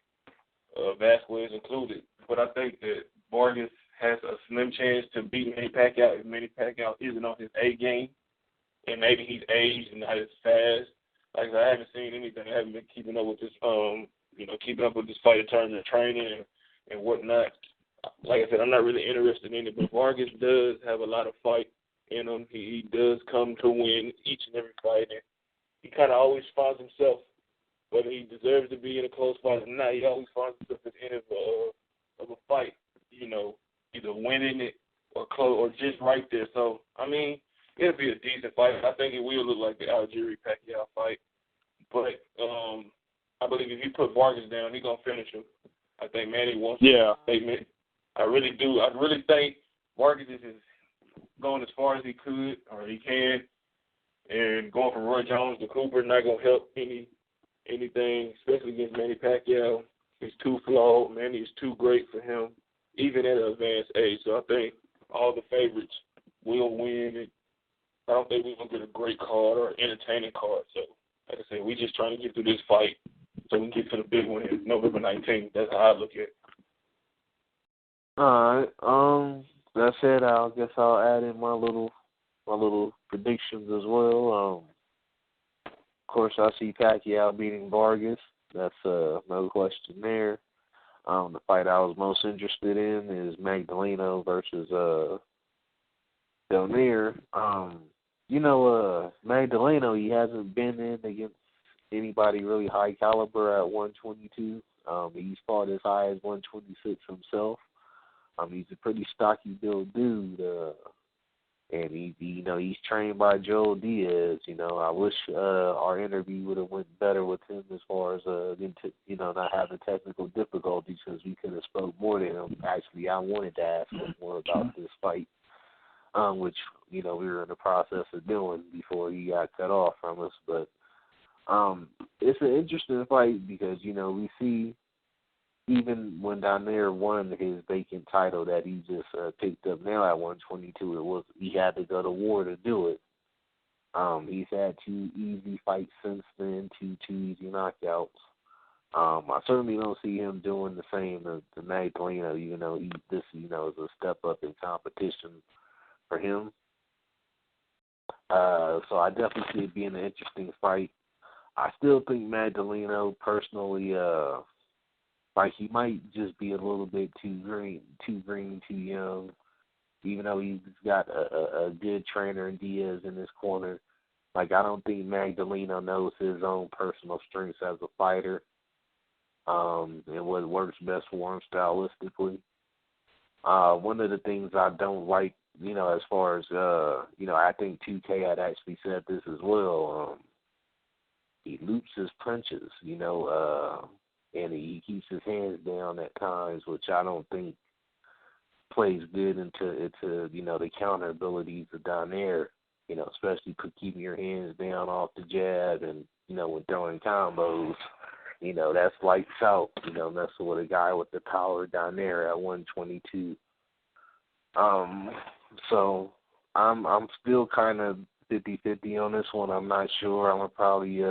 Vasquez included. But I think that Vargas has a slim chance to beat Manny Pacquiao if Manny Pacquiao isn't on his A game, and maybe he's aged and not as fast. Like I haven't seen anything. I haven't been keeping up with this, keeping up with this fight in terms of training and whatnot. Like I said, I'm not really interested in it, but Vargas does have a lot of fight in him. He does come to win each and every fight, and he kind of always finds himself, whether he deserves to be in a close fight or not, he always finds himself at the end of a fight, either winning it or close or just right there. So, I mean, it'll be a decent fight. I think it will look like the Algieri-Pacquiao fight. But I believe if you put Vargas down, he's going to finish him. I think Manny wants a statement. I really do. I really think Vargas is going as far as he could or he can, and going from Roy Jones to Cooper not going to help anything, especially against Manny Pacquiao. He's too flawed. Manny is too great for him, even at an advanced age. So I think all the favorites will win. And I don't think we're going to get a great card or entertaining card. So, like I said, we're just trying to get through this fight so we can get to the big one November 19th. That's how I look at it. All right. That said, I guess I'll add in my little predictions as well. Of course, I see Pacquiao beating Vargas. That's no question there. The fight I was most interested in is Magdaleno versus Donaire. Magdaleno, he hasn't been in against anybody really high caliber at 122. He's fought as high as 126 himself. He's a pretty stocky built dude, and he's trained by Joel Diaz. I wish our interview would have went better with him as far as not having technical difficulties, because we could have spoke more to him. Actually, I wanted to ask him more about this fight, which we were in the process of doing before he got cut off from us. But it's an interesting fight because we see, even when Donaire won his vacant title that he just picked up now at 122, he had to go to war to do it. He's had 2 easy fights since then, 2 easy knockouts. I certainly don't see him doing the same to Magdaleno, even though this is a step up in competition for him. So I definitely see it being an interesting fight. I still think Magdaleno, personally, he might just be a little bit too green, too young. Even though he's got a good trainer in Diaz in his corner, I don't think Magdaleno knows his own personal strengths as a fighter, and what works best for him stylistically. One of the things I don't like, as far as I think 2K had actually said this as well. He loops his punches, and he keeps his hands down at times, which I don't think plays good into the counter abilities of Donaire, especially keeping your hands down off the jab and, when throwing combos, that's lights out, messing with a guy with the power Donaire at 122. So I'm still kind of 50-50 on this one. I'm not sure. I'm going to probably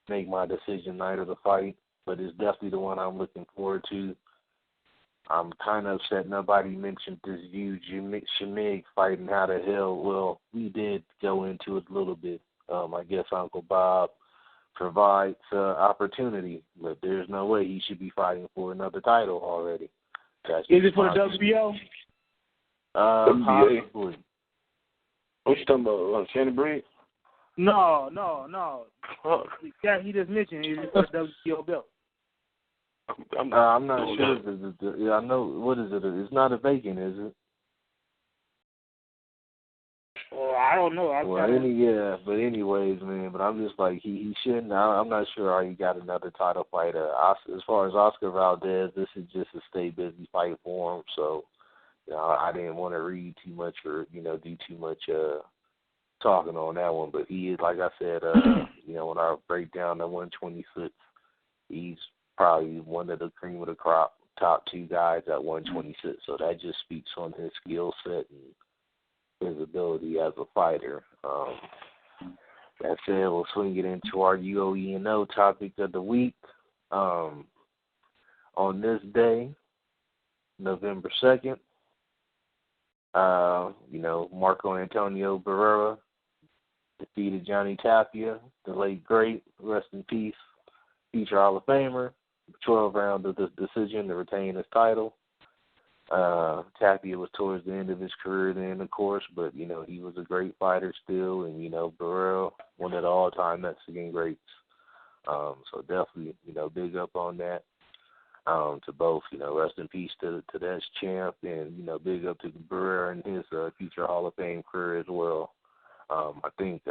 make my decision night of the fight, but it's definitely the one I'm looking forward to. I'm kind of upset nobody mentioned this huge Shamig fight and how the hell, well, we did go into it a little bit. I guess Uncle Bob provides opportunity, but there's no way he should be fighting for another title already. Is it for the WBO? Possibly. What you talking about, Shannon Breed? No. Yeah, he just mentioned is it for the WBO belt. I'm not sure. I know, what is it? It's not a vacant, is it? Well, I don't know. But anyways, man. But I'm just like he shouldn't. I'm not sure how he got another title fight. As far as Oscar Valdez, this is just a stay busy fight for him. So, I didn't want to read too much or do too much talking on that one. But he is, like I said, when I break down the 126, he's probably one of the cream of the crop, top 2 guys at 126. So that just speaks on his skill set and his ability as a fighter. That said, we'll swing it into our U.O.E.N.O topic of the week. On this day, November 2nd, Marco Antonio Barrera defeated Johnny Tapia, the late great, rest in peace, future Hall of Famer, 12-round of the decision to retain his title. Tapia was towards the end of his career then, of course, but, he was a great fighter still, and, Barrera, one of the all-time Mexican greats. So definitely, big up on that. To both, rest in peace to that champ, and, big up to Barrera and his future Hall of Fame career as well. I think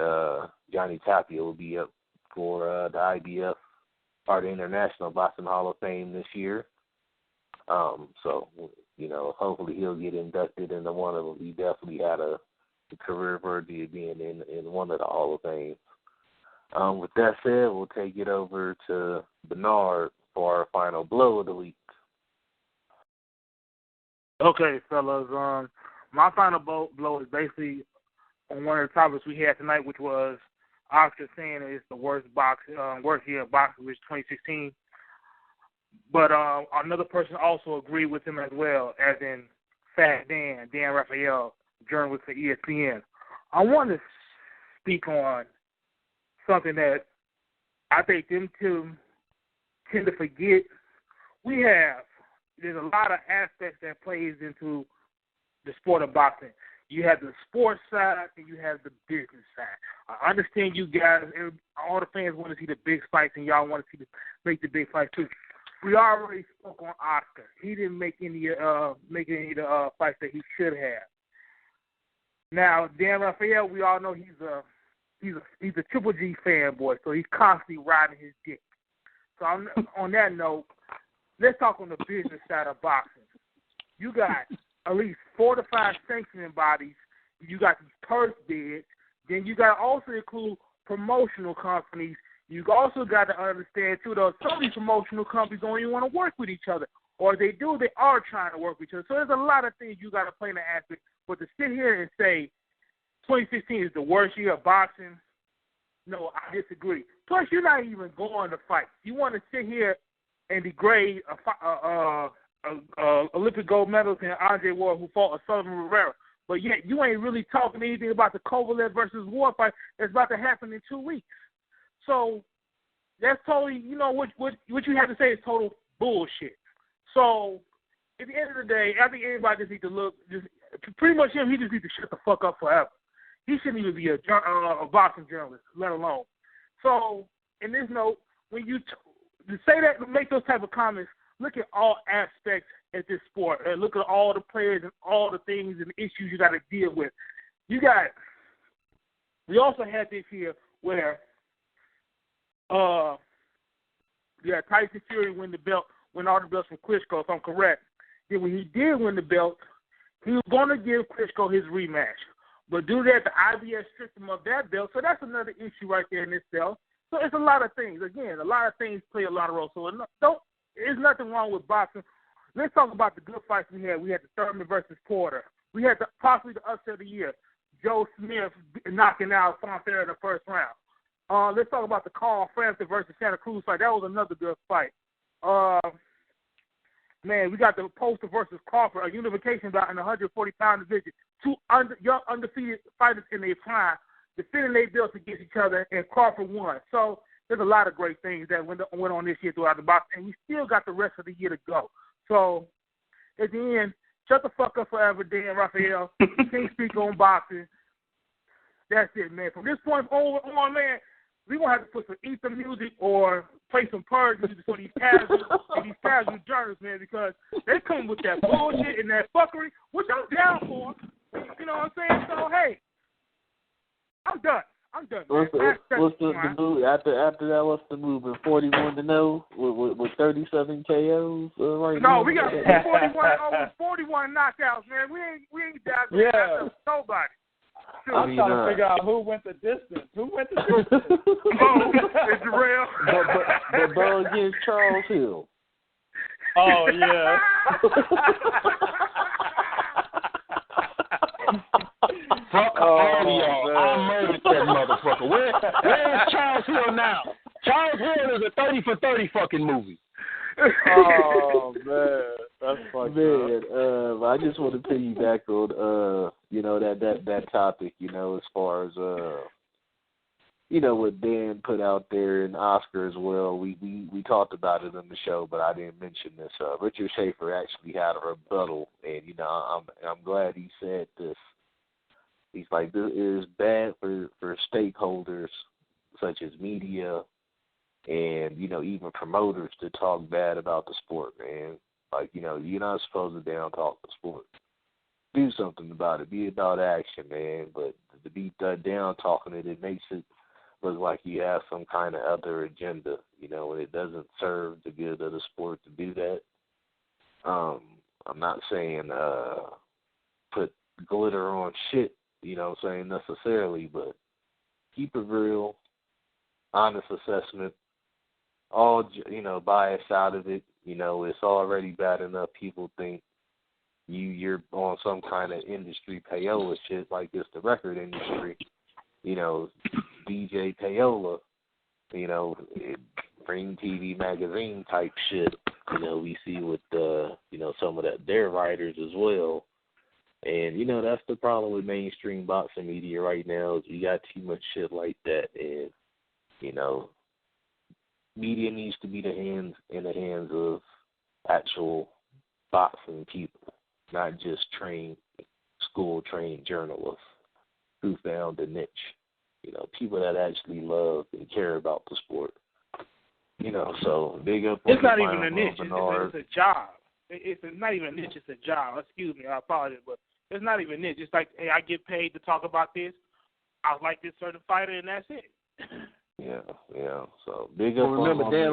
Johnny Tapia will be up for the IBF, or the International Boxing Hall of Fame this year. So, hopefully he'll get inducted into one of them. He definitely had a career worthy of being in one of the Hall of Fames. With that said, we'll take it over to Bernard for our final blow of the week. Okay, fellas. My final blow is basically on one of the topics we had tonight, which was Oscar saying it's the worst year of boxing, which is 2016. But another person also agreed with him as well, as in Fat Dan Rafael, journalist for ESPN. I want to speak on something that I think them two tend to forget. There's a lot of aspects that plays into the sport of boxing. You have the sports side and you have the business side. I understand you guys, all the fans want to see the big fights and y'all want to make the big fights too. We already spoke on Oscar. He didn't make any of the fights that he should have. Now, Dan Rafael, we all know he's a Triple G fanboy, so he's constantly riding his dick. So on that note, let's talk on the business side of boxing. You got at least 4 to 5 sanctioning bodies. You got these purse bids. Then you got to also include promotional companies. You also got to understand, too, though, some of these promotional companies don't even want to work with each other. Or if they do, they are trying to work with each other. So there's a lot of things you got to play in the aspect. But to sit here and say 2016 is the worst year of boxing, no, I disagree. Plus, you're not even going to fight. You want to sit here and degrade Olympic gold medalist in Andre Ward who fought a Sullivan Barrera. But yet you ain't really talking anything about the Kovalev versus Ward fight that's about to happen in 2 weeks. So that's totally, what you have to say is total bullshit. So at the end of the day, I think everybody just needs to pretty much him, he just needs to shut the fuck up forever. He shouldn't even be a boxing journalist, let alone. So in this note, when you to say that, to make those type of comments, look at all aspects at this sport and look at all the players and all the things and issues you got to deal with. We also had this year where Tyson Fury win all the belts from Klitschko, if I'm correct. Then when he did win the belt, he was going to give Klitschko his rematch. But due to that, the IBS stripped him of that belt, so that's another issue right there in itself. So it's a lot of things. Again, a lot of things play a lot of roles. So there's nothing wrong with boxing. Let's talk about the good fights we had. We had the Thurman versus Porter. We had possibly the upset of the year, Joe Smith knocking out Fonfara in the first round. Let's talk about the Carl Frampton versus Santa Cruz fight. That was another good fight. We got the Poster versus Crawford, a unification bout in the 140-pound division. Two young undefeated fighters in their prime defending their belts against each other, and Crawford won. So there's a lot of great things that went on this year throughout the box, and we still got the rest of the year to go. So at the end, shut the fuck up forever, Dan Rafael. You can't speak on boxing. That's it, man. From this point on, man, we're going to have to put some ether music or play some purge music for these casual journalists, man, because they come with that bullshit and that fuckery, which I'm down for. You know what I'm saying? So, hey, I'm done. What's the move? After that, what's the movement? 41-0 with 37 KOs right now. No, we got 41 knockouts, man. We ain't down to nobody. I'm trying to figure out who went the distance. It's Jarrell. But Bo against Charles Hill. Oh yeah. all of y'all. I murdered that motherfucker. Where's Charles Hill now? Charles Hill is a 30 for 30 fucking movie. Oh man, that's fucked up. I just want to piggyback on that topic, as far as what Dan put out there and Oscar as well. We talked about it on the show, but I didn't mention this. Richard Schaefer actually had a rebuttal, and I'm glad he said this. He's like, it is bad for stakeholders such as media and, even promoters to talk bad about the sport, man. Like, you're not supposed to down talk the sport. Do something about it. Be about action, man. But to be down talking it, it makes it look like you have some kind of other agenda, and it doesn't serve the good of the sport to do that. I'm not saying put glitter on shit, necessarily, but keep it real, honest assessment, all, bias out of it. It's already bad enough people think you're on some kind of industry payola shit like it's the record industry. DJ payola, Ring TV magazine type shit. We see with some of their writers as well. And, that's the problem with mainstream boxing media right now is you got too much shit like that. And, media needs to be in the hands of actual boxing people, not just school-trained journalists who found a niche. People that actually love and care about the sport. So big up on it's not even a niche. It's a job. It's not even a niche. It's a job. Excuse me. I apologize, but it's not even a niche. It's like, hey, I get paid to talk about this. I like this certain fighter, and that's it. Yeah. So big up. Remember, Dan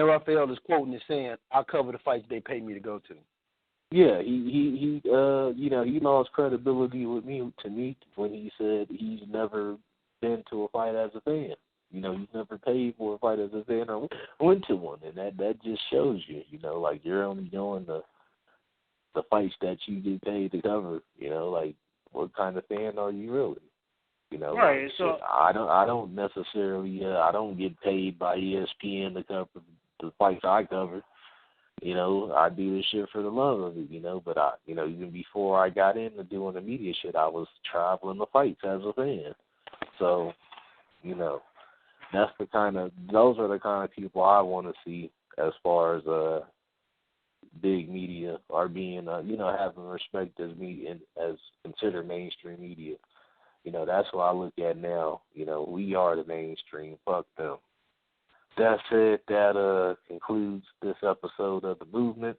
Rafael is quoting and saying, "I cover the fights they pay me to go to." Yeah, he lost credibility with me when he said he's never been to a fight as a fan. He's never paid for a fight as a fan or went to one, and that just shows you, like you're only doing the fights that you get paid to cover. Like what kind of fan are you really? Right. Like, so I don't necessarily I don't get paid by ESPN to cover the fights I cover. I do this shit for the love of it, but even before I got into doing the media shit, I was traveling the fights as a fan. So, those are the kind of people I want to see as far as big media are being, having respect as media, as considered mainstream media. That's what I look at now. We are the mainstream. Fuck them. That said, that concludes this episode of The Movement.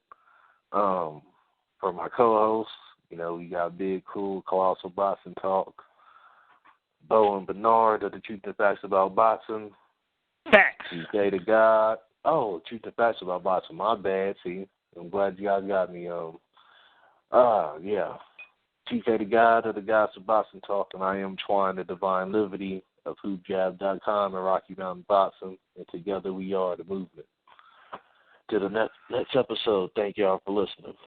For my co-hosts, we got Big Cool, Colossal Boxing Talk, Bo and Bernard of the Truth and Facts About Boxing. Facts. TK the God. Oh, Truth and Facts About Boxing. My bad. See, I'm glad you guys got me. Yeah. TK the God of the Gods of Boxing Talk, and I am Twine the Divine Liberty of HoopJab.com and Rocky Mountain Boxing, and together we are The Movement. To the next episode, thank y'all for listening.